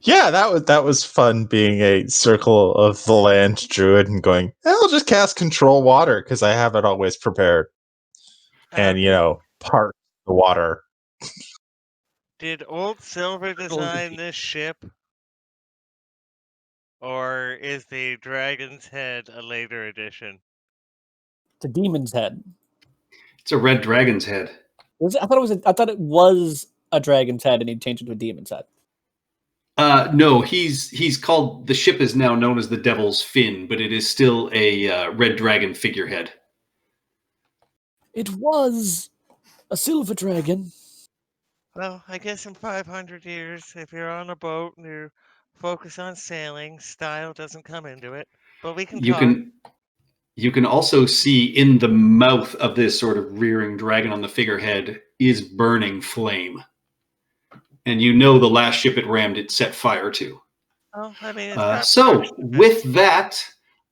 Yeah, that was fun being a Circle of the Land druid and going, I'll just cast Control Water because I have it always prepared. And, part the water. Did Old Silver design this ship? Or is the Dragon's Head a later edition? It's a demon's head. It's a red dragon's head. I thought it was a dragon's head, and he changed it to a demon's head. No, he's called. The ship is now known as the Devil's Fin, but it is still a red dragon figurehead. It was a silver dragon. Well, I guess in 500 years, if you're on a boat and you focus on sailing, style doesn't come into it. But we can talk. You can also see in the mouth of this sort of rearing dragon on the figurehead is burning flame. And the last ship it rammed, it set fire to. Oh, I mean, it's so with that,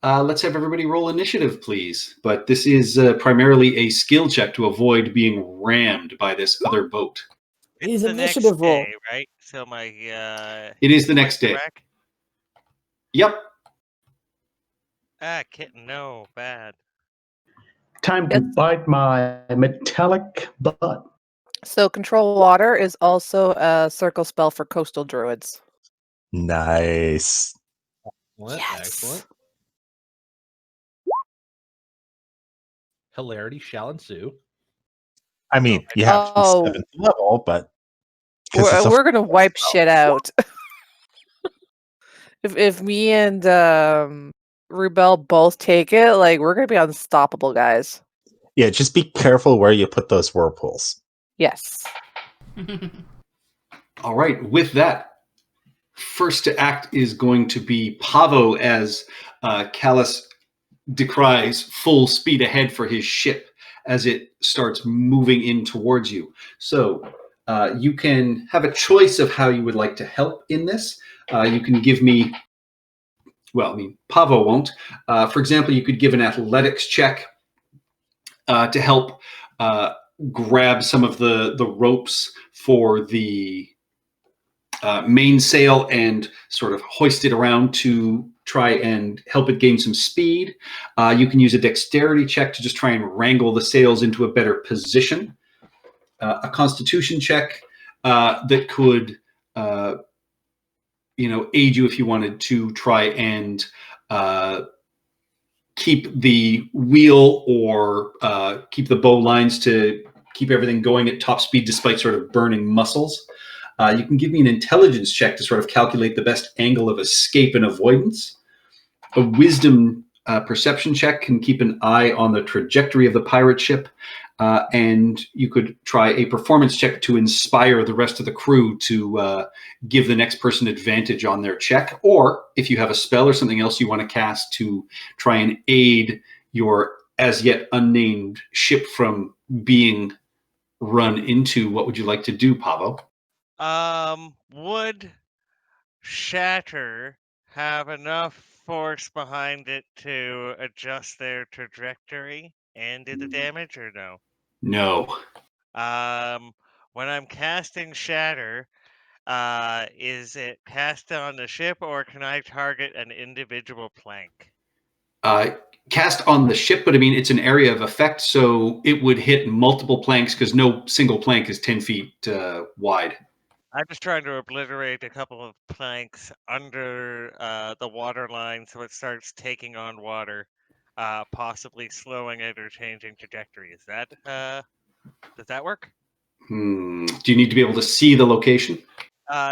let's have everybody roll initiative, please. But this is primarily a skill check to avoid being rammed by this other boat. It's the next initiative roll, day, right? So my it is the next day. Rack? Yep. Kitten, no, bad. Time to bite my metallic butt. So Control Water is also a circle spell for coastal druids. Nice. Excellent. Hilarity shall ensue. I mean, you have to be 7th level, but we're gonna wipe shit out. if me and Rubel both take it, like we're gonna be unstoppable, guys. Yeah, just be careful where you put those whirlpools. Yes. All right. With that, first to act is going to be Pavo as Callus decries full speed ahead for his ship as it starts moving in towards you. So you can have a choice of how you would like to help in this. You can give me, Pavo won't. For example, you could give an athletics check to help grab some of the ropes for the mainsail and sort of hoist it around to try and help it gain some speed. You can use a dexterity check to just try and wrangle the sails into a better position. A constitution check that could aid you if you wanted to try and keep the wheel or keep the bow lines to keep everything going at top speed despite sort of burning muscles. You can give me an intelligence check to sort of calculate the best angle of escape and avoidance. A wisdom perception check can keep an eye on the trajectory of the pirate ship. And you could try a performance check to inspire the rest of the crew to give the next person advantage on their check. Or if you have a spell or something else you want to cast to try and aid your as yet unnamed ship from being run into, what would you like to do, Pavo? Would Shatter have enough force behind it to adjust their trajectory and do the damage, or no? No. When I'm casting Shatter, is it cast on the ship, or can I target an individual plank? Cast on the ship, but I mean, it's an area of effect, so it would hit multiple planks because no single plank is 10 feet wide. I'm just trying to obliterate a couple of planks under the water line so it starts taking on water, possibly slowing it or changing trajectory. Is that does that work? Do you need to be able to see the location?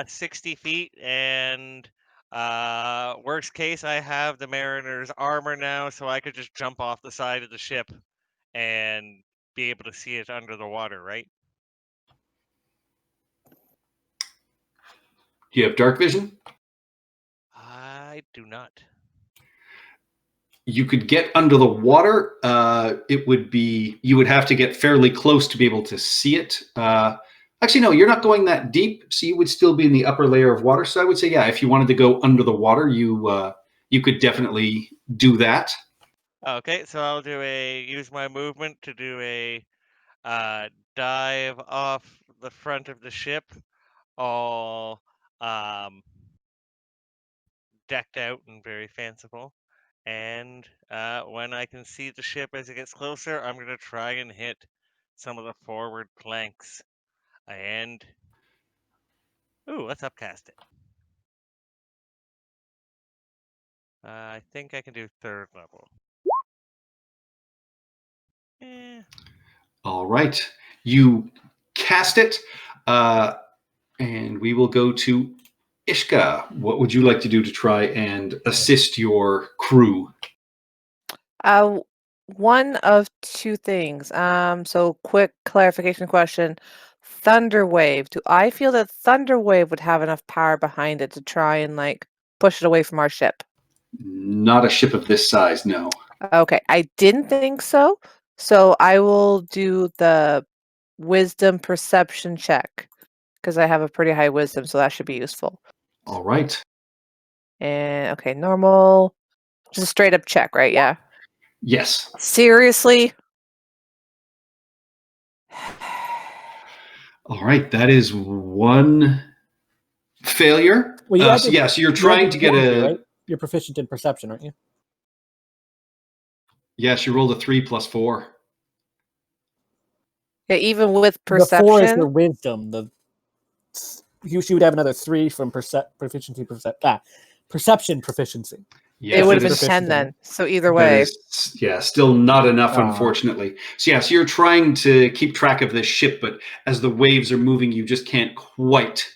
60 feet, and worst case, I have the Mariner's armor now, so I could just jump off the side of the ship and be able to see it under the water, right? Do you have dark vision? I do not. You could get under the water. You would have to get fairly close to be able to see it. Actually, no, you're not going that deep, so you would still be in the upper layer of water. So I would say, yeah, if you wanted to go under the water, you could definitely do that. Okay, so I'll use my movement to do a dive off the front of the ship. I'll decked out and very fanciful. And when I can see the ship as it gets closer, I'm going to try and hit some of the forward planks. And ooh, let's upcast it. I think I can do 3rd level. All right. You cast it, and we will go to Ishka. What would you like to do to try and assist your crew? One of two things. So quick clarification question. Thunderwave. Do I feel that Thunderwave would have enough power behind it to try and like push it away from our ship? Not a ship of this size, no. Okay, I didn't think so. So I will do the wisdom perception check because I have a pretty high wisdom, so that should be useful. All right. And okay, normal. Just a straight up check, right? Yeah. Yes. Seriously? All right. That is one failure. Well, you So you're trying to get right? You're proficient in perception, aren't you? Yes, you rolled a 3 plus 4. Yeah, even with The 4 is perception. your wisdom. She would have another 3 from perception proficiency. Yes, It would have been is- 10 then. So either That way. is, still not enough, Ah. unfortunately. So you're trying to keep track of this ship, but as the waves are moving, you just can't quite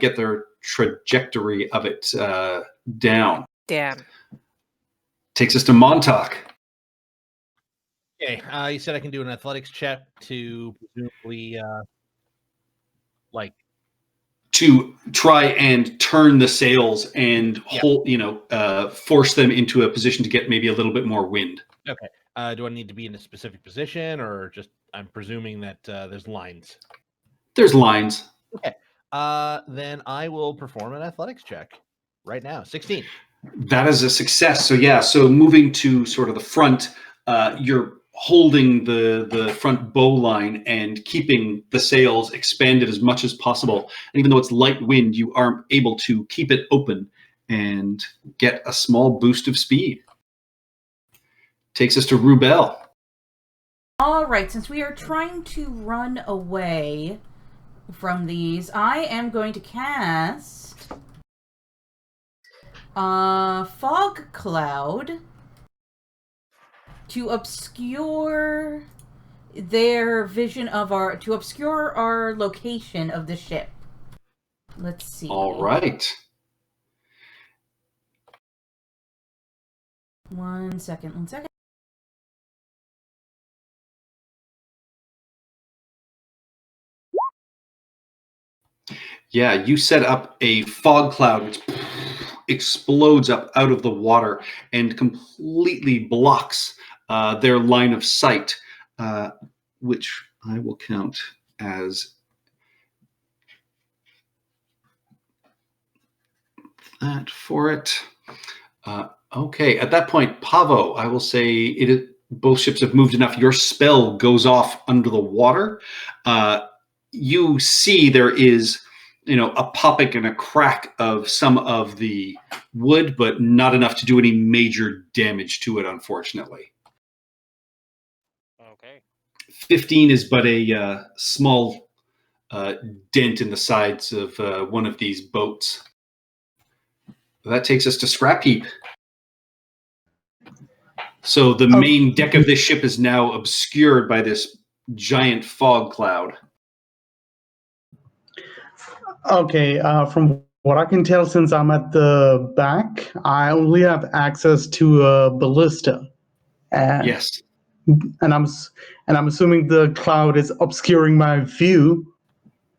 get the trajectory of it down. Damn. Takes us to Montauk. Okay, you said I can do an athletics check to presumably, To try and turn the sails and Yeah. force them into a position to get maybe a little bit more wind. okay. Do I need to be in a specific position, or just I'm presuming that there's lines? There's lines. Then I will perform an athletics check right now. 16. That is a success. So moving to sort of the front, you're holding the front bow line and keeping the sails expanded as much as possible. And even though it's light wind, you are able to keep it open and get a small boost of speed. Takes us to Rubel. All right, since we are trying to run away from these, I am going to cast Fog Cloud to obscure their vision of to obscure our location of the ship. Let's see. All right. One second. Yeah, you set up a fog cloud which explodes up out of the water and completely blocks their line of sight, which I will count as that for it. Okay, at that point, Pavo, I will say both ships have moved enough. Your spell goes off under the water. You see there is a popping and a crack of some of the wood, but not enough to do any major damage to it, unfortunately. Okay. 15 is but a small dent in the sides of one of these boats. That takes us to Scrap Heap. So the main deck of this ship is now obscured by this giant fog cloud. Okay, from what I can tell, since I'm at the back, I only have access to a ballista. Yes. And I'm assuming the cloud is obscuring my view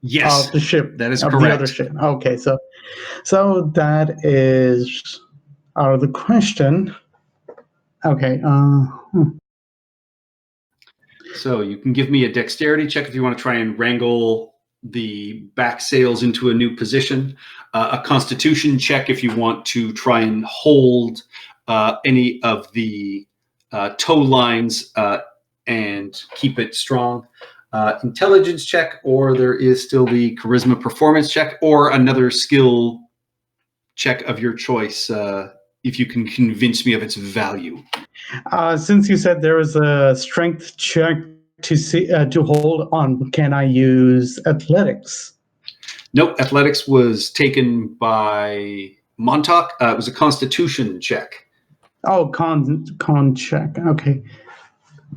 Yes. of the ship. That is of correct. The other ship. Okay, so that is out of the question. Okay. So you can give me a dexterity check if you want to try and wrangle the back sails into a new position. A constitution check if you want to try and hold any of the tow lines and keep it strong. Intelligence check, or there is still the charisma performance check, or another skill check of your choice if you can convince me of its value. Since you said there was a strength check to hold on, can I use athletics? Nope, athletics was taken by Montauk. It was a constitution check. Oh, con check. Okay.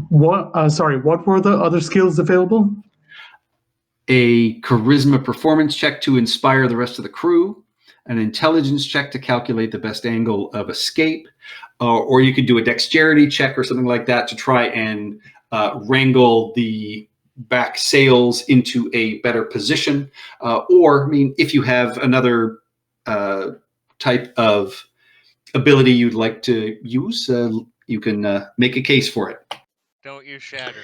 What? Sorry. What were the other skills available? A charisma performance check to inspire the rest of the crew, an intelligence check to calculate the best angle of escape, or you could do a dexterity check or something like that to try and wrangle the back sails into a better position. Or, I mean, if you have another type of ability you'd like to use, you can make a case for it. Don't use shatter.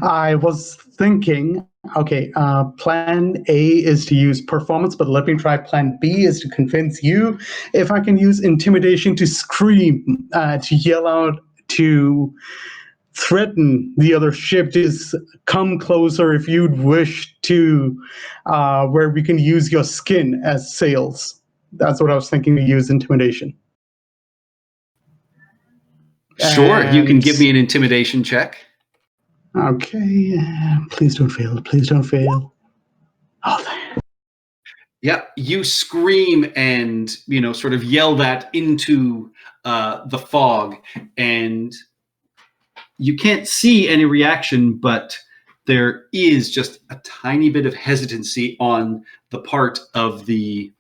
I was thinking, okay, plan A is to use performance, but let me try plan B is to convince you. If I can use intimidation to scream, to yell out, to threaten the other ship, to come closer if you'd wish to, where we can use your skin as sails. That's what I was thinking, to use intimidation. Sure, you can And- give me an intimidation check. Okay, please don't fail. Please don't fail. Oh, there. Yeah, you scream and sort of yell that into the fog, and you can't see any reaction, but there is just a tiny bit of hesitancy on the part of the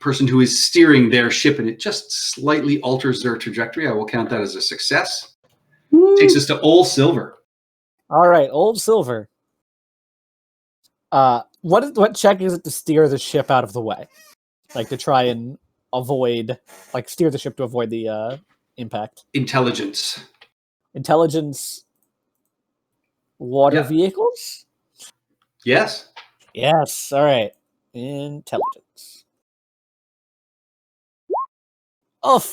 person who is steering their ship, and it just slightly alters their trajectory. I will count that as a success. Takes us to Old Silver. All right, Old Silver. What check is it to steer the ship out of the way, like to try and avoid, like steer the ship to avoid the impact? Intelligence. Intelligence. Water Yeah. vehicles. Yes. Yes. All right. Intelligence. Oh.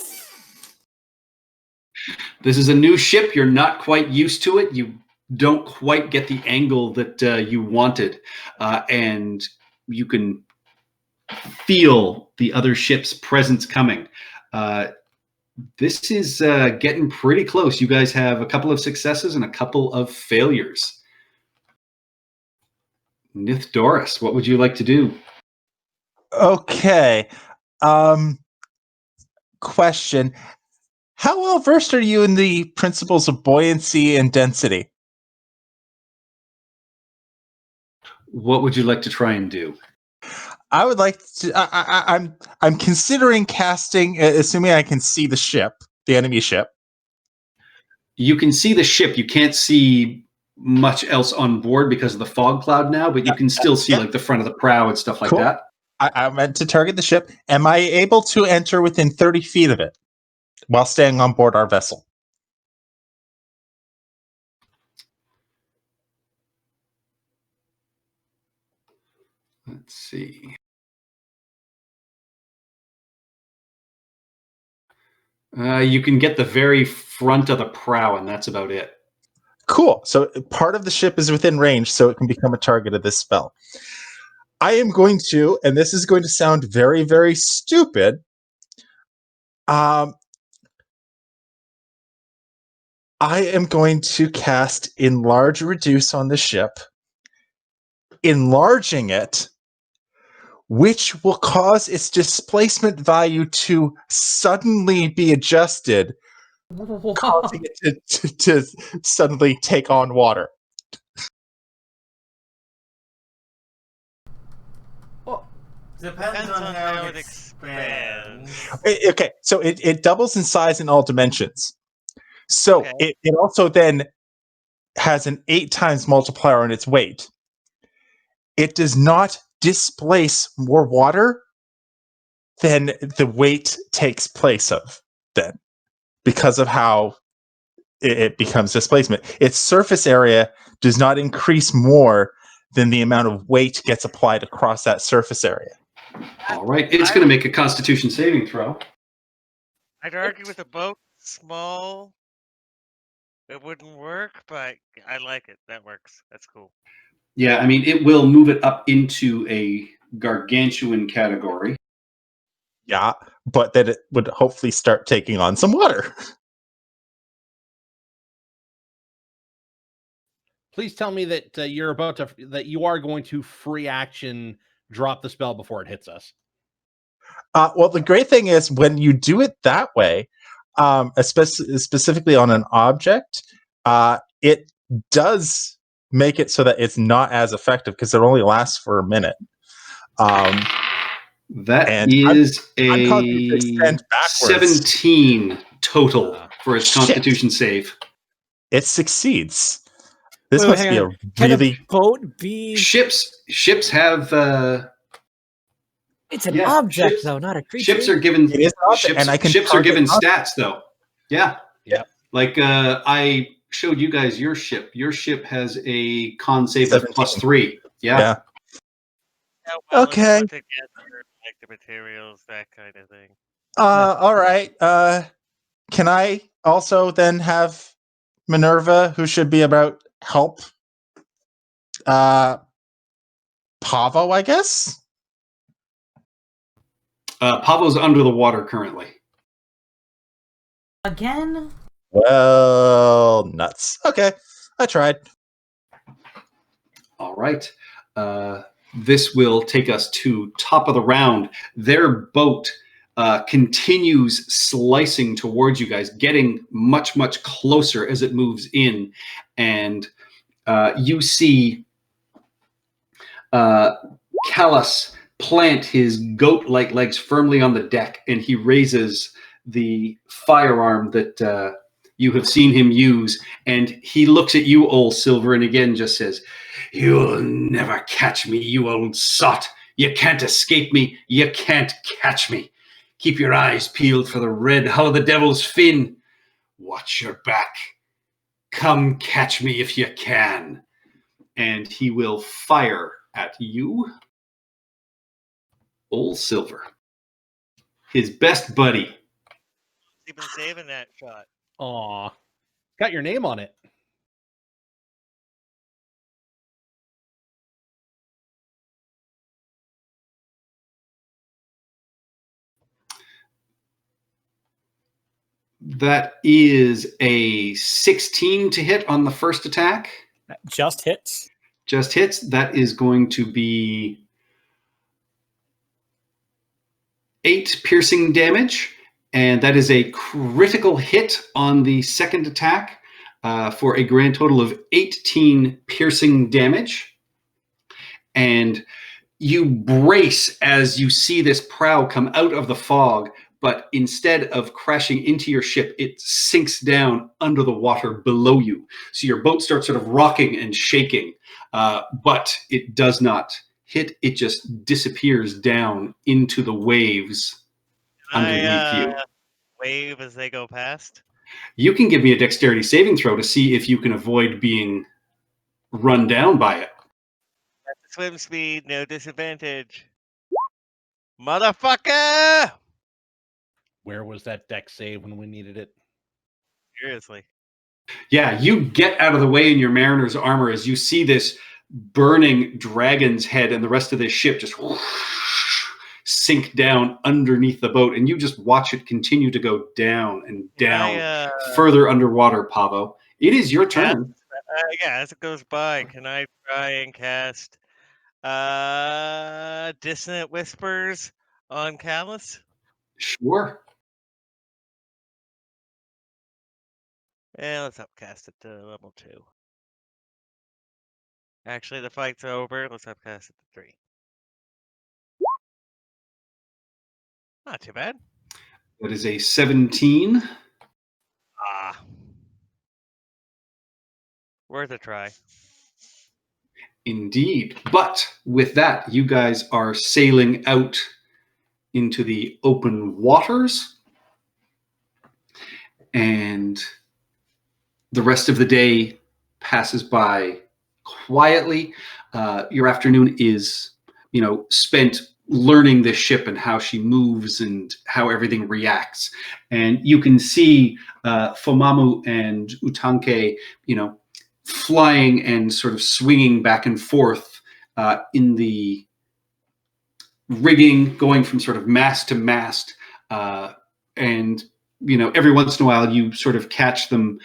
This is a new ship. You're not quite used to it. You don't quite get the angle that you wanted. And you can feel the other ship's presence coming. This is getting pretty close. You guys have a couple of successes and a couple of failures. Nithdoris, what would you like to do? Okay. Question. How well versed are you in the principles of buoyancy and density? What would you like to try and do? I would like to. I'm considering casting, assuming I can see the ship, the enemy ship. You can see the ship. You can't see much else on board because of the fog cloud now, but you can still see like the front of the prow and stuff like Cool. that. I meant to target the ship. Am I able to enter within 30 feet of it while staying on board our vessel? Let's see. You can get the very front of the prow, and that's about it. Cool. So part of the ship is within range, so it can become a target of this spell. I am going to, and this is going to sound very, very stupid. I am going to cast Enlarge Reduce on the ship, enlarging it, which will cause its displacement value to suddenly be adjusted, causing it to suddenly take on water. Depends on how it expands. Okay, so it doubles in size in all dimensions. So Okay. it also then has an 8 times multiplier on its weight. It does not displace more water than the weight takes place of then, because of how it becomes displacement. Its surface area does not increase more than the amount of weight gets applied across that surface area. All right. It's going to make a Constitution saving throw. I'd argue with a boat small, it wouldn't work, but I like it. That works. That's cool. Yeah, I mean, it will move it up into a gargantuan category. Yeah, but then it would hopefully start taking on some water. Please tell me that that you are going to free action drop the spell before it hits us. Well, the great thing is when you do it that way, specifically on an object, it does make it so that it's not as effective because it only lasts for a minute. That is I'm causing you to extend backwards. 17 total for its Constitution save. It succeeds. This Wait, must hang be on. a Can really a boat be? Ships have. It's an yeah, object, ships- though, not a creature. Ships are given. It is an object, ships and I can ships are given target stats, though. Yeah. Yeah. Like I showed you guys your ship. Your ship has a con save of 17. +3. Yeah. Yeah. How well it's Okay. put together, like the materials, that kind of thing. All right. Can I also then have Minerva, who should be about help? Pavo, I guess. Pavo's under the water currently. Again? Well, nuts. Okay, I tried. All right. This will take us to top of the round. Their boat continues slicing towards you guys, getting much, much closer as it moves in. And you see Callus plant his goat-like legs firmly on the deck, and he raises the firearm that you have seen him use, and he looks at you, old Silver, and again just says, "You'll never catch me, you old sot. You can't escape me. You can't catch me. Keep your eyes peeled for the red hull of the Devil's Fin. Watch your back. Come catch me if you can." And he will fire at you, old Silver. His best buddy. He's been saving that shot. Aw. Got your name on it. That is a 16 to hit on the first attack. That just hits. Just hits. That is going to be 8 piercing damage. And that is a critical hit on the second attack for a grand total of 18 piercing damage. And you brace as you see this prow come out of the fog, but instead of crashing into your ship, it sinks down under the water below you. So your boat starts sort of rocking and shaking, but it does not hit. It just disappears down into the waves underneath you. Wave as they go past. You can give me a dexterity saving throw to see if you can avoid being run down by it. That's the swim speed, no disadvantage. Motherfucker! Where was that deck save when we needed it? Seriously. Yeah, you get out of the way in your mariner's armor as you see this burning dragon's head and the rest of this ship just sink down underneath the boat, and you just watch it continue to go down and down, further underwater, Pavo. It is your turn. Yeah, as it goes by, can I try and cast Dissonant Whispers on Callus? Sure. Yeah, let's upcast it to level 2. Actually, the fight's over. Let's upcast it to 3. Not too bad. That is a 17. Worth a try. Indeed. But with that, you guys are sailing out into the open waters. And the rest of the day passes by quietly. Your afternoon is, spent learning this ship and how she moves and how everything reacts. And you can see Fomamu and Utanke, flying and sort of swinging back and forth in the rigging, going from sort of mast to mast, and every once in a while you sort of catch them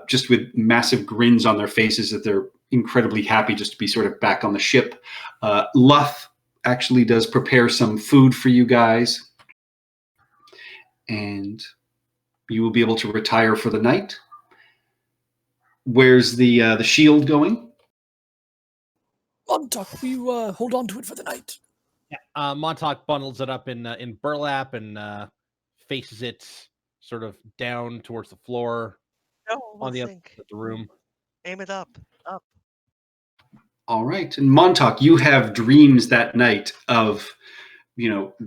just with massive grins on their faces that they're incredibly happy just to be sort of back on the ship. Luth actually does prepare some food for you guys, and you will be able to retire for the night. Where's the shield going? Montauk, will you hold on to it for the night? Yeah. Montauk bundles it up in burlap and faces it sort of down towards the floor on the other side of the room. Aim it up. All right. And Montauk, you have dreams that night of,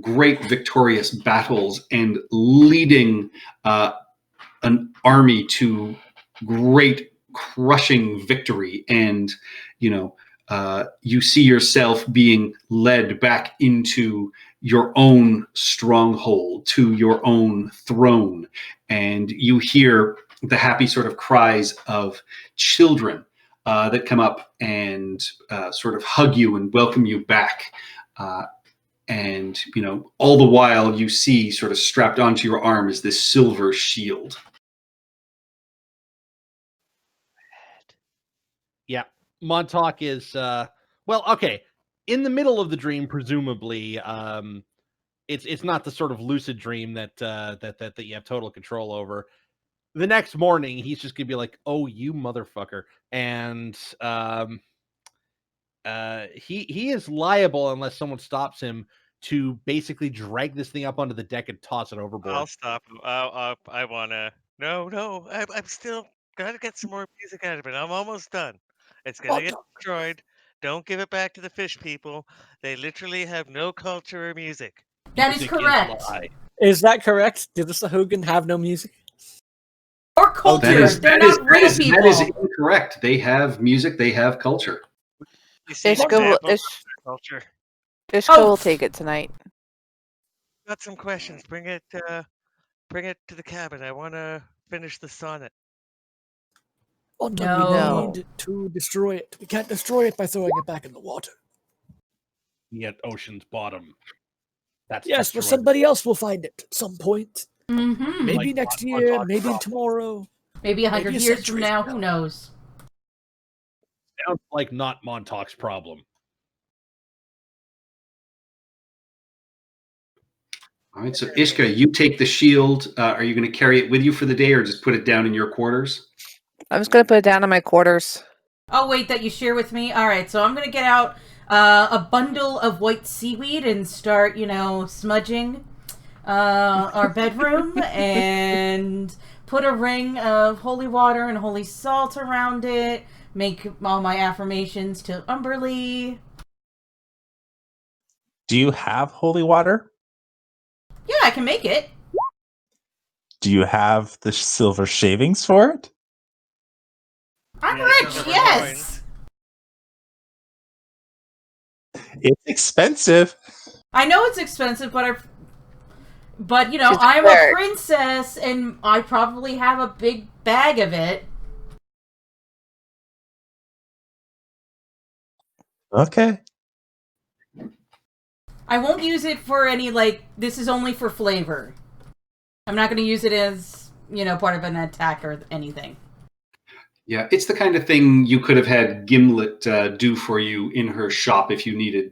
great victorious battles and leading an army to great crushing victory. And, you see yourself being led back into your own stronghold, to your own throne. And you hear the happy sort of cries of children that come up and sort of hug you and welcome you back. And, all the while you see sort of strapped onto your arm is this silver shield. Yeah. Montauk is, okay. In the middle of the dream, presumably, it's not the sort of lucid dream that you have total control over. The next morning, he's just gonna be like, "Oh, you motherfucker!" And he is liable unless someone stops him to basically drag this thing up onto the deck and toss it overboard. I'll stop him. I wanna. No. I'm still gotta get some more music out of it. I'm almost done. It's gonna get destroyed. Don't give it back to the fish people. They literally have no culture or music. That is correct. Is that correct? Did the Sahuagin have no music? Or culture. They're not real people. That is incorrect. They have music. They have culture. Ishka Oh. will take it tonight. Got some questions. Bring it to the cabin. I want to finish the sonnet. Montauk, we need to destroy it. We can't destroy it by throwing it back in the water. At ocean's bottom. That's yes, but somebody else will find it at some point. Mm-hmm. Maybe Like next Montauk year, problem. maybe tomorrow. Maybe 100 maybe a years from century now. from Who knows? Sounds like not Montauk's problem. All right. So Ishka, you take the shield. Are you going to carry it with you for the day or just put it down in your quarters? I'm just gonna put it down in my quarters. Oh, wait, that you share with me? All right, so I'm going to get out a bundle of white seaweed and start, smudging our bedroom and put a ring of holy water and holy salt around it. Make all my affirmations to Umberly. Do you have holy water? Yeah, I can make it. Do you have the silver shavings for it? I'm rich, yes. It's expensive. I know it's expensive, but She's I'm prepared. a princess, and I probably have a big bag of it. Okay. I won't use it for any, this is only for flavor. I'm not going to use it as, part of an attack or anything. Yeah, it's the kind of thing you could have had Gimlet do for you in her shop if you needed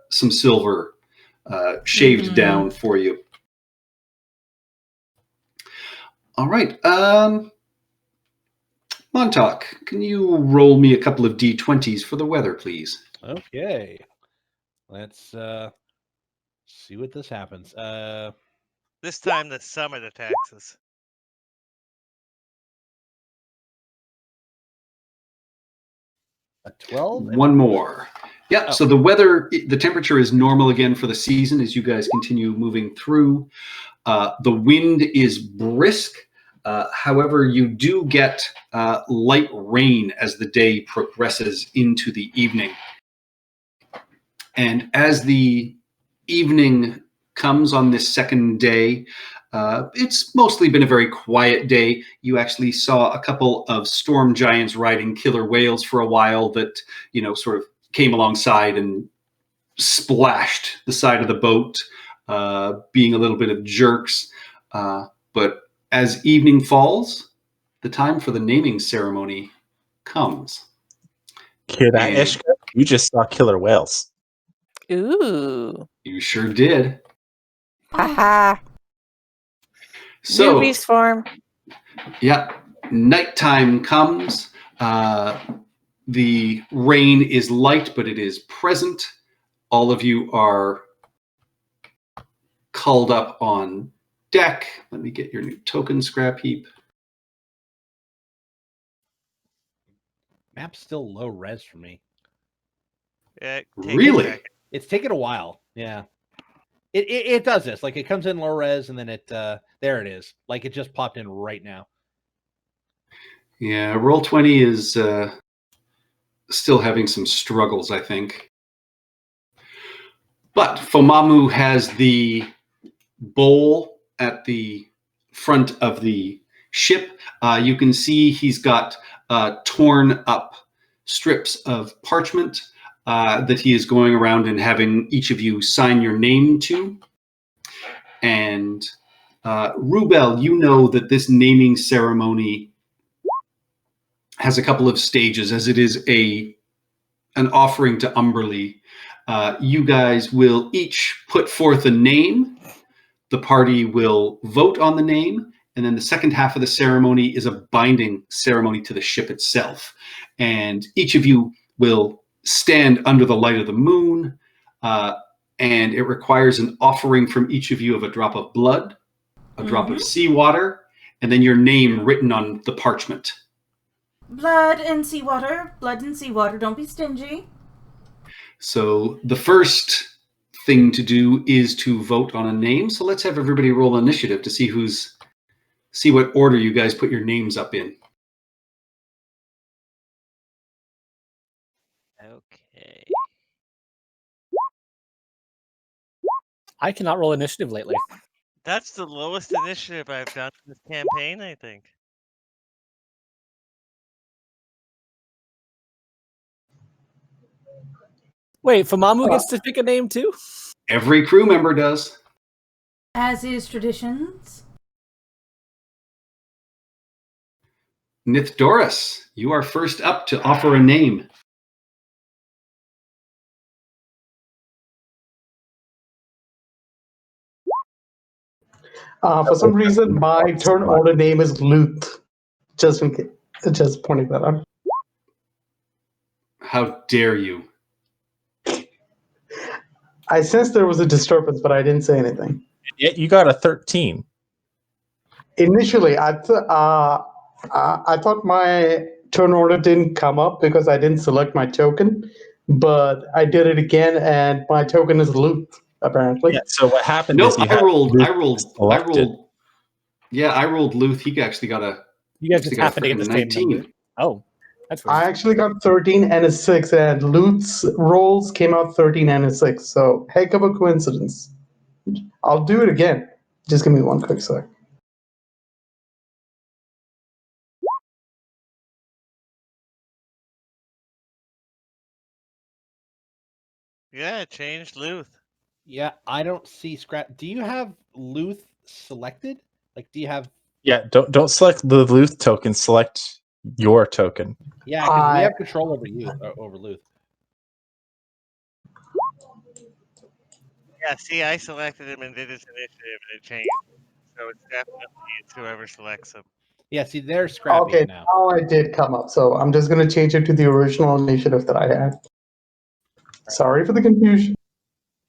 some silver shaved down for you. All right. Montauk, can you roll me a couple of D20s for the weather, please? Okay. Let's see what this happens. This time the summit attacks us. A 12? One more. Yeah, so the temperature is normal again for the season as you guys continue moving through. The wind is brisk. However, you do get light rain as the day progresses into the evening. And as the evening comes on this second day, It's mostly been a very quiet day. You actually saw a couple of storm giants riding killer whales for a while that, sort of came alongside and splashed the side of the boat, being a little bit of jerks. But as evening falls, the time for the naming ceremony comes. Hear that, And Ishka? You just saw killer whales. Ooh. you sure did. Haha. So, New beast form. yeah, nighttime comes. The rain is light, but it is present. All of you are culled up on deck. Let me get your new token, Scrap Heap. Map's still low res for me. Really? It's taken a while. Yeah. It does this. Like, it comes in low res and then it there it is. Like, it just popped in right now. Yeah, Roll20 is still having some struggles, I think. But Fomamu has the bowl at the front of the ship. You can see he's got torn up strips of parchment that he is going around and having each of you sign your name to. And Rubel, you know that this naming ceremony has a couple of stages, as it is an offering to Umberlee. You guys will each put forth a name. The party will vote on the name, and then the second half of the ceremony is a binding ceremony to the ship itself. And each of you will stand under the light of the moon, and it requires an offering from each of you of a drop of blood, a drop of seawater, and then your name written on the parchment. Blood and seawater. Blood and seawater. Don't be stingy. So the first thing to do is to vote on a name. So let's have everybody roll initiative to see what order you guys put your names up in. Okay. I cannot roll initiative lately. That's the lowest initiative I've done in this campaign, I think. Wait, Fomamu gets to pick a name too? Every crew member does. As is traditions. Nithdoris, you are first up to offer a name. For some reason, my turn order name is Luth. Just in case, just pointing that out. How dare you? I sensed there was a disturbance, but I didn't say anything. Yet you got a 13. Initially, I thought my turn order didn't come up because I didn't select my token, but I did it again, and my token is Luth, apparently. Yeah, so what happened No, is you I rolled selected. I rolled Luth. He actually got a You guys just happen to get the same 19. number. Oh, that's weird. I actually got 13 and a 6, and Luth's rolls came out 13 and a 6, so heck of a coincidence. I'll do it again. Just give me one quick sec. Yeah, change Luth. Yeah, I don't see Scrap. Do you have Luth selected? Like, do you have? Yeah, don't select the Luth token. Select your token. Yeah, because we have control over you, over Luth. Yeah, see, I selected him and did his initiative, and it changed. So it's whoever selects him. Yeah, see, they're Scrappy Okay, now. now I did come up, so I'm just going to change it to the original initiative that I had. Sorry for the confusion.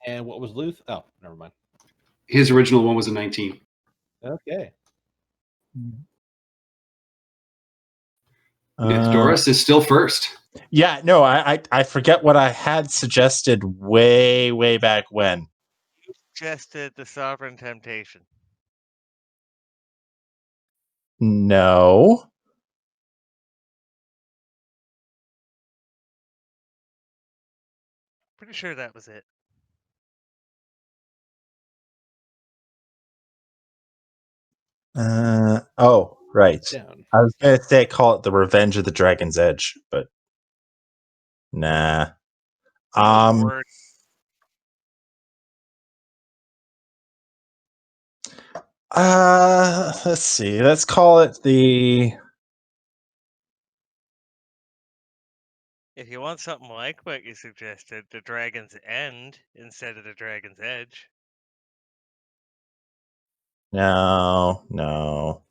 And what was Luth? Oh, never mind. His original one was a 19. Okay. Doris is still first. Yeah, no, I forget what I had suggested way back when. You suggested the Sovereign Temptation. No. Pretty sure that was it. Oh, right. Down. I was gonna say call it the Revenge of the Dragon's Edge, but nah. Lord. Let's see. Let's call it the. If you want something like what you suggested, the Dragon's End instead of the Dragon's Edge. No.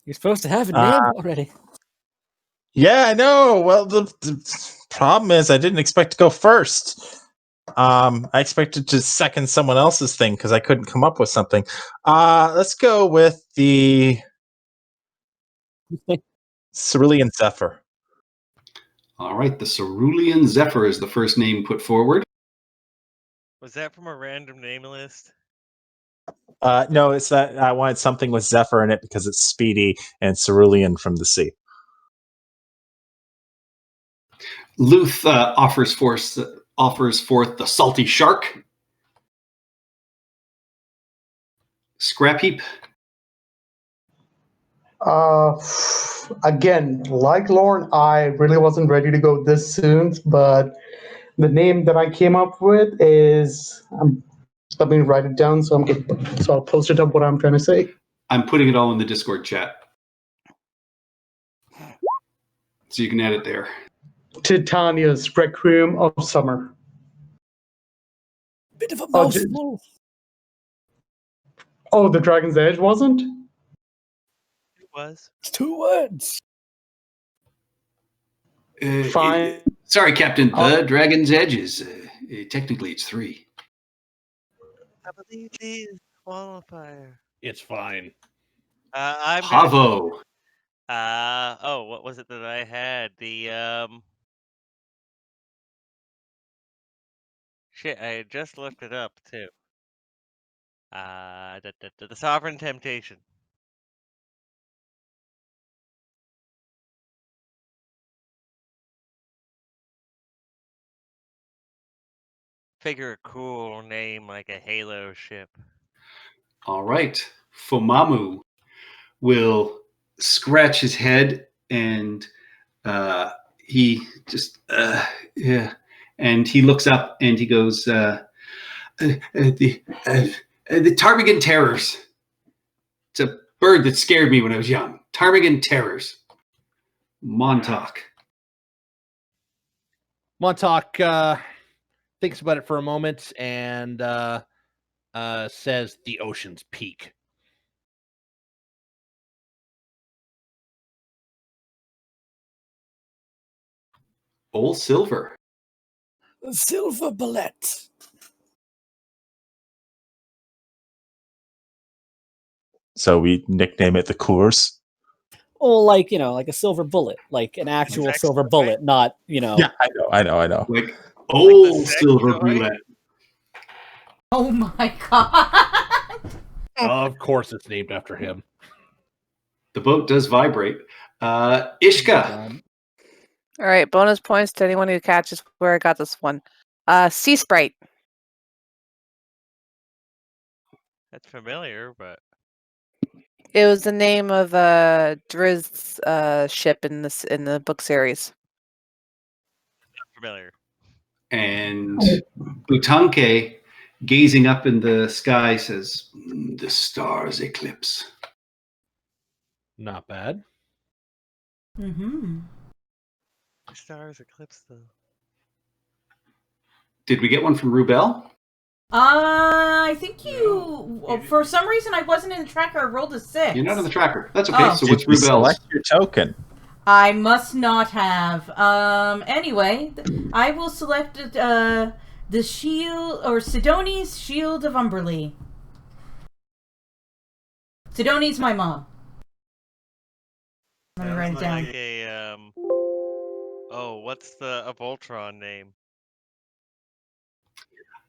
You're supposed to have a Uh, name already. Yeah, I know. Well, the problem is I didn't expect to go first. I expected to second someone else's thing because I couldn't come up with something. Let's go with the Cerulean Zephyr. All right, the Cerulean Zephyr is the first name put forward. Was that from a random name list? No, it's that I wanted something with Zephyr in it because it's speedy and cerulean from the sea. Luth offers forth the Salty Shark. Scrap Heap. Again, like Lauren, I really wasn't ready to go this soon, but the name that I came up with is let me write it down so I'll post it up what I'm trying to say. I'm putting it all in the Discord chat, so you can add it there. Titania's Requiem of Summer. Bit of a mouthful. Oh, the Dragon's Edge wasn't? It was. It's 2 words. Fine. Sorry, Captain. The Dragon's Edge is technically it's 3. I believe the qualifier. It's fine. I'm Pavo. Oh, what was it that I had? The shit, I had just looked it up too. The Sovereign Temptation. Figure a cool name like a Halo ship. All right. Fumamu will scratch his head and he just yeah, and he looks up and he goes the ptarmigan terrors. It's a bird that scared me when I was young. Ptarmigan terrors. Montauk. Montauk thinks about it for a moment and says the Ocean's Peak. Old Silver. Silver bullet. So we nickname it the Coors. Or like a silver bullet, like an actual silver bullet, not Yeah, I know. Like old silver roulette. Oh my god. Of course it's named after him. The boat does vibrate. Ishka. All right, bonus points to anyone who catches where I got this one. Sea Sprite. That's familiar, but It was the name of Drizz's ship in the book series. not familiar. And Butanke, gazing up in the sky, says, "The stars eclipse." Not bad. Mm-hmm. The stars eclipse though. Did we get one from Rubel? I think for some reason I wasn't in the tracker. I rolled a 6. You're not on the tracker. That's okay. Oh. So what's Did you Rubel's? select your token? I must not have. Anyway, I will select the shield or Sidoni's Shield of Umberlee. Sidoni's my mom. Let me write it down. Like a oh, what's a Voltron name?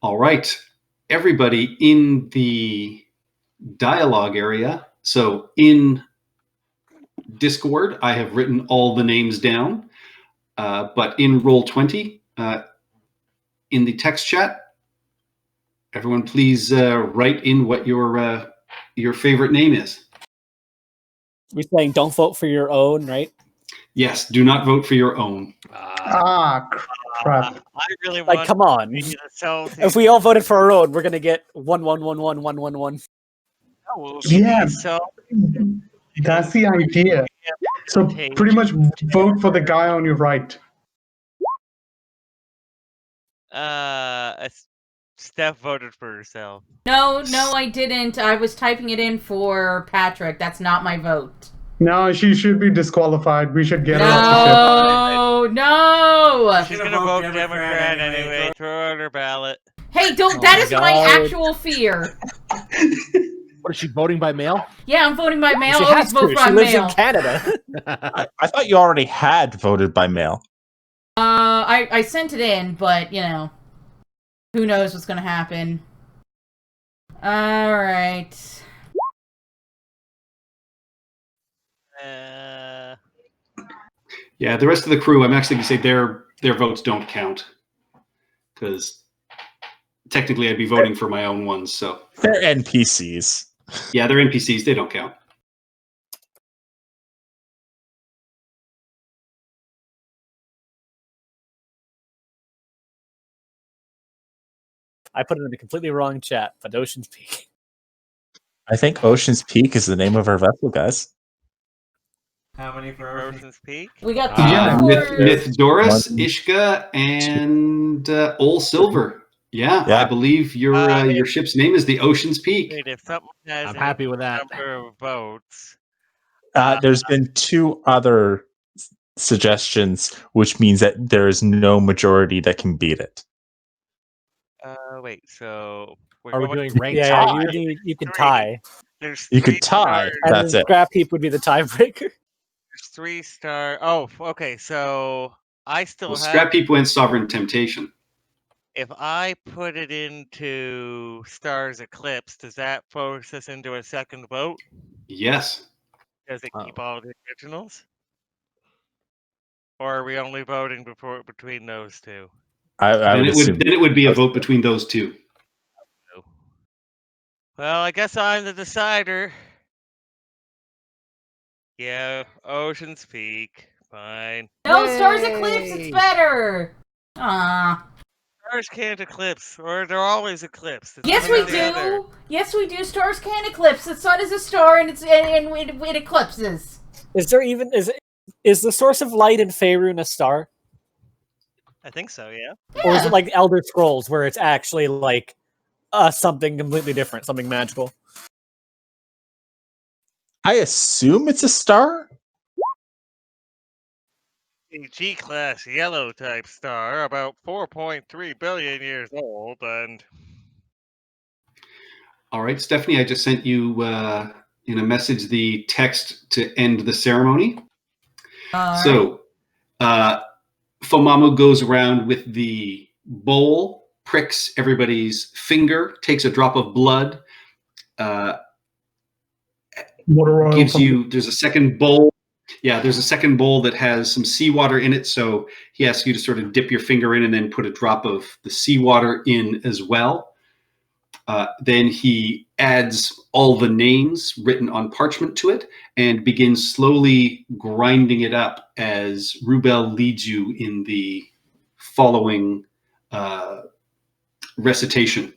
All right. Everybody in the dialogue area. So in Discord, I have written all the names down. But in Roll20, in the text chat, everyone please write in what your favorite name is. We're saying don't vote for your own, right? Yes, do not vote for your own. Crap. I really Like, want come on. to be the cell If we all voted for our own, we're gonna get 1-1-1-1-1-1-1. Yeah, that's the idea. So pretty much vote for the guy on your right. Steph voted for herself. No, I didn't. I was typing it in for Patrick. That's not my vote. No, she should be disqualified. We should get her off No! She's gonna vote Democrat anyway. Throw her on her ballot. Hey, don't. Oh That my is my God. actual fear. What is she voting by mail? Yeah, I'm voting by mail. She Always has vote to. by She lives mail. in Canada. I thought you already had voted by mail. I sent it in, but, you know, who knows what's gonna happen. Alright. Yeah, the rest of the crew, I'm actually going to say their votes don't count. Because technically I'd be voting for my own ones, so. They're NPCs. Yeah, they're NPCs, they don't count. I put it in the completely wrong chat, but Ocean's Peak. I think Ocean's Peak is the name of our vessel, guys. How many for Ocean's Peak? We got Myth Doris, One. Ishka, and Ol Silver. Yeah, I believe your ship's name is the Ocean's Peak. Wait, if someone has I'm a happy with that. number of votes, There's been 2 other suggestions, which means that there is no majority that can beat it. wait, so Are we going doing ranked Yeah, tie? you could tie. There's You could 3 tie. stars. And That's then it. Scrap Heap would be the tiebreaker. There's 3 star. Oh, okay. So I still Well, have. Scrap Heap went Sovereign Temptation. If I put it into Stars Eclipse, does that force us into a second vote? Yes. Does it keep all the originals? Or are we only voting between those two? I would assume. Then it would be a vote between those two. Well, I guess I'm the decider. Yeah, Ocean's Peak. Fine. No, Stars Eclipse, it's better! Ah. Stars can't eclipse, or they're always eclipsed. It's Yes, one we or the other. do! Yes, we do. Stars can eclipse. The sun is a star and it eclipses. Is there even is the source of light in Faerun a star? I think so, yeah. Or is it like Elder Scrolls where it's actually like something completely different, something magical? I assume it's a star. A G-class yellow type star, about 4.3 billion years old, and All right, Stephanie, I just sent you in a message the text to end the ceremony. So Fomamu goes around with the bowl, pricks everybody's finger, takes a drop of blood, Water oil gives from- you, there's a second bowl. Yeah, there's a second bowl that has some seawater in it. So he asks you to sort of dip your finger in and then put a drop of the seawater in as well. Then he adds all the names written on parchment to it and begins slowly grinding it up as Rubel leads you in the following recitation.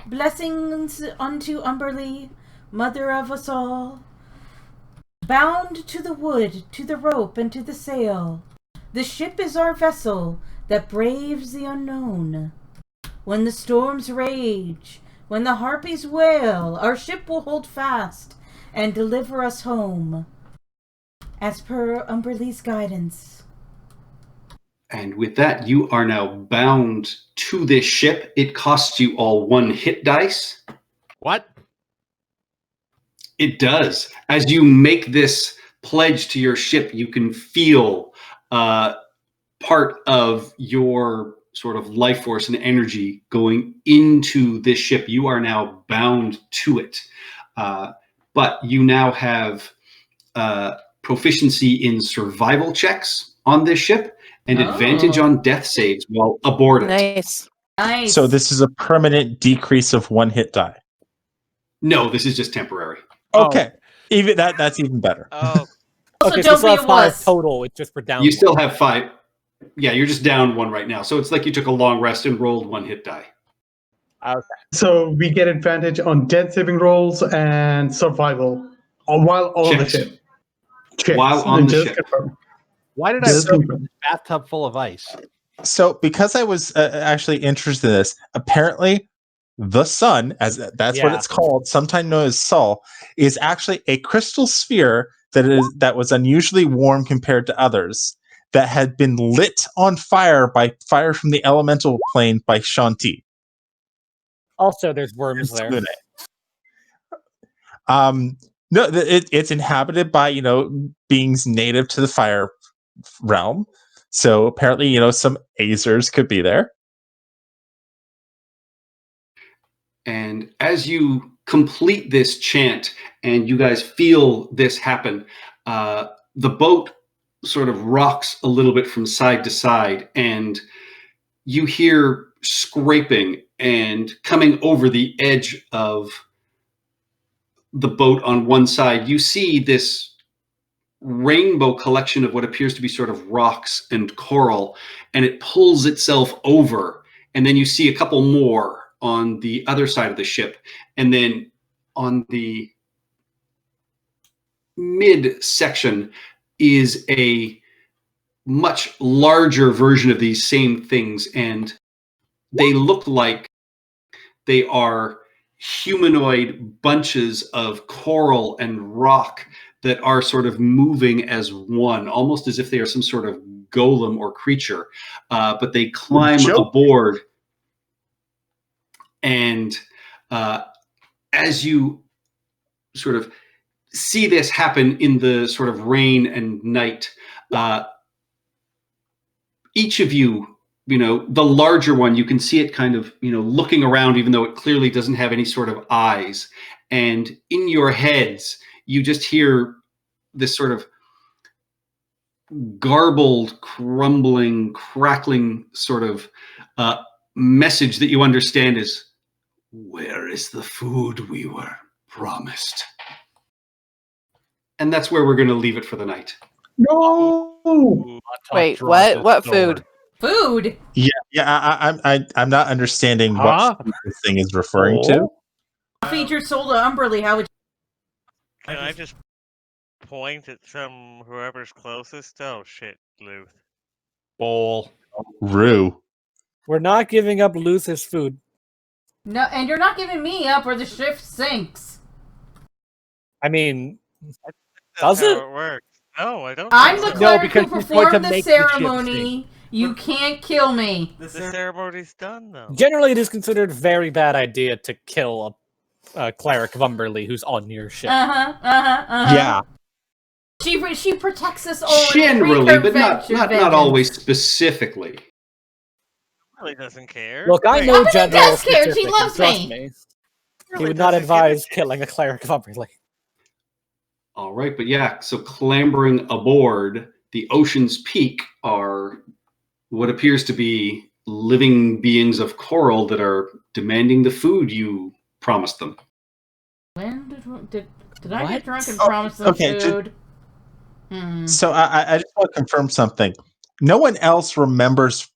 Blessings unto Umberlee, mother of us all. Bound to the wood, to the rope, and to the sail. The ship is our vessel that braves the unknown. When the storms rage, when the harpies wail, our ship will hold fast and deliver us home. As per Umberlee's guidance. And with that, you are now bound to this ship. It costs you all 1 hit dice. What? It does. As you make this pledge to your ship, you can feel part of your sort of life force and energy going into this ship. You are now bound to it. But you now have proficiency in survival checks on this ship and advantage on death saves while aboard it. Nice. Nice. So this is a permanent decrease of 1 hit die. No, this is just temporary. Okay. Even that's even better. Oh, Also, Okay, so we don't still be have a 5 wuss. total. It's just for down. You one. still have 5. Yeah, you're just down 1 right now. So it's like you took a long rest and rolled 1 hit die. Okay. So we get advantage on dead saving rolls and survival while on the Checks. ship. Checks. While on the Just ship. confirm. Why did I Just put confirm. this bathtub full of ice? So because I was actually interested in this, apparently the sun, as that's what Yeah. it's called, sometimes known as Sol, is actually a crystal sphere that was unusually warm compared to others, that had been lit on fire by fire from the elemental plane by Shanti. Also, there's worms there. No, it's inhabited by beings native to the fire realm. So apparently, some Azers could be there. And as you complete this chant and you guys feel this happen, the boat sort of rocks a little bit from side to side, and you hear scraping and coming over the edge of the boat on one side. You see this rainbow collection of what appears to be sort of rocks and coral, and it pulls itself over. And then you see a couple more on the other side of the ship. And then on the mid section is a much larger version of these same things. And they look like they are humanoid bunches of coral and rock that are sort of moving as one, almost as if they are some sort of golem or creature. But they climb aboard. And as you sort of see this happen in the sort of rain and night, each of you, the larger one, you can see it kind of, looking around, even though it clearly doesn't have any sort of eyes. And in your heads, you just hear this sort of garbled, crumbling, crackling sort of message that you understand is, "Where is the food we were promised?" And that's where we're going to leave it for the night. No. Wait, what? What food? Food. Yeah. I'm not understanding Huh? what this thing is referring to. Feed your soul to Umberly. How would can I just point at whoever's closest? Oh shit, Luth. Bowl. Rue. We're not giving up Luth's food. No, and you're not giving me up, or the ship sinks. I mean, That's does it? how it works. No, I don't. I'm think the so. No, cleric because who you're going to performed the make the ship ceremony. You can't kill me. The ceremony's done, though. Generally, it is considered a very bad idea to kill a cleric of Umberly who's on your ship. Yeah. She protects us all. Generally, but not always specifically. Really doesn't care. Look, I Wait, know Umberly General does care. She specific, loves trust me. me. really He would not doesn't give a advise shit. killing a cleric of Umberly. All right, but yeah, so clambering aboard the Ocean's Peak are what appears to be living beings of coral that are demanding the food you promised them. When did I What? get drunk and promise them okay, food? So I just want to confirm something. No one else remembers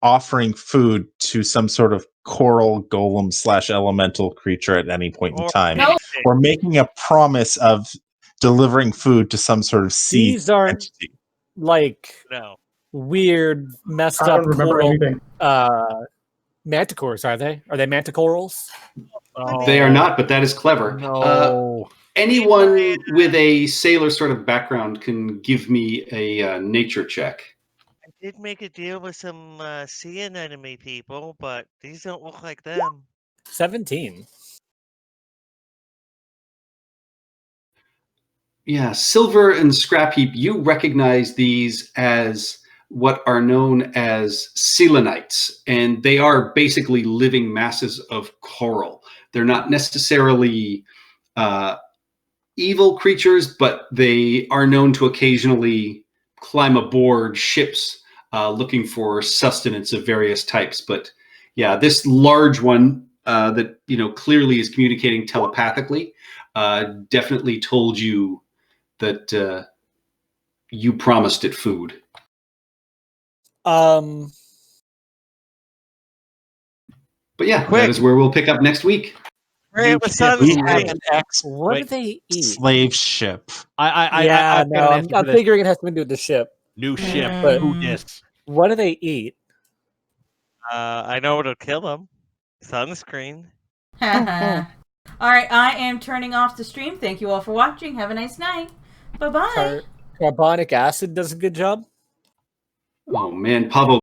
offering food to some sort of coral golem / elemental creature at any point in Or time, No. anything. or making a promise of delivering food to some sort of sea These aren't entity. like No. weird, messed I up don't remember coral anything. manticores, are they? Are they manticorals? They are not, but that is clever. No. Anyone with a sailor sort of background can give me a nature check. I did make a deal with some sea anemone people, but these don't look like them. 17. Yeah, Silver and Scrap Heap, you recognize these as what are known as selenites, and they are basically living masses of coral. They're not necessarily evil creatures, but they are known to occasionally climb aboard ships looking for sustenance of various types. But yeah, this large one that clearly is communicating telepathically definitely told you that you promised it food. But yeah, Quick. that is where we'll pick up next week. Right, with We sunscreen. have an what do Wait. they eat? slave ship. I've Yeah, got no, an I'm, answer for I'm this. figuring it has something to do with the ship. New ship. But- Who dis? What do they eat? I know what'll kill them. Sunscreen. All right, I am turning off the stream. Thank you all for watching. Have a nice night. Bye-bye. Carbonic acid does a good job. Oh man, Pavel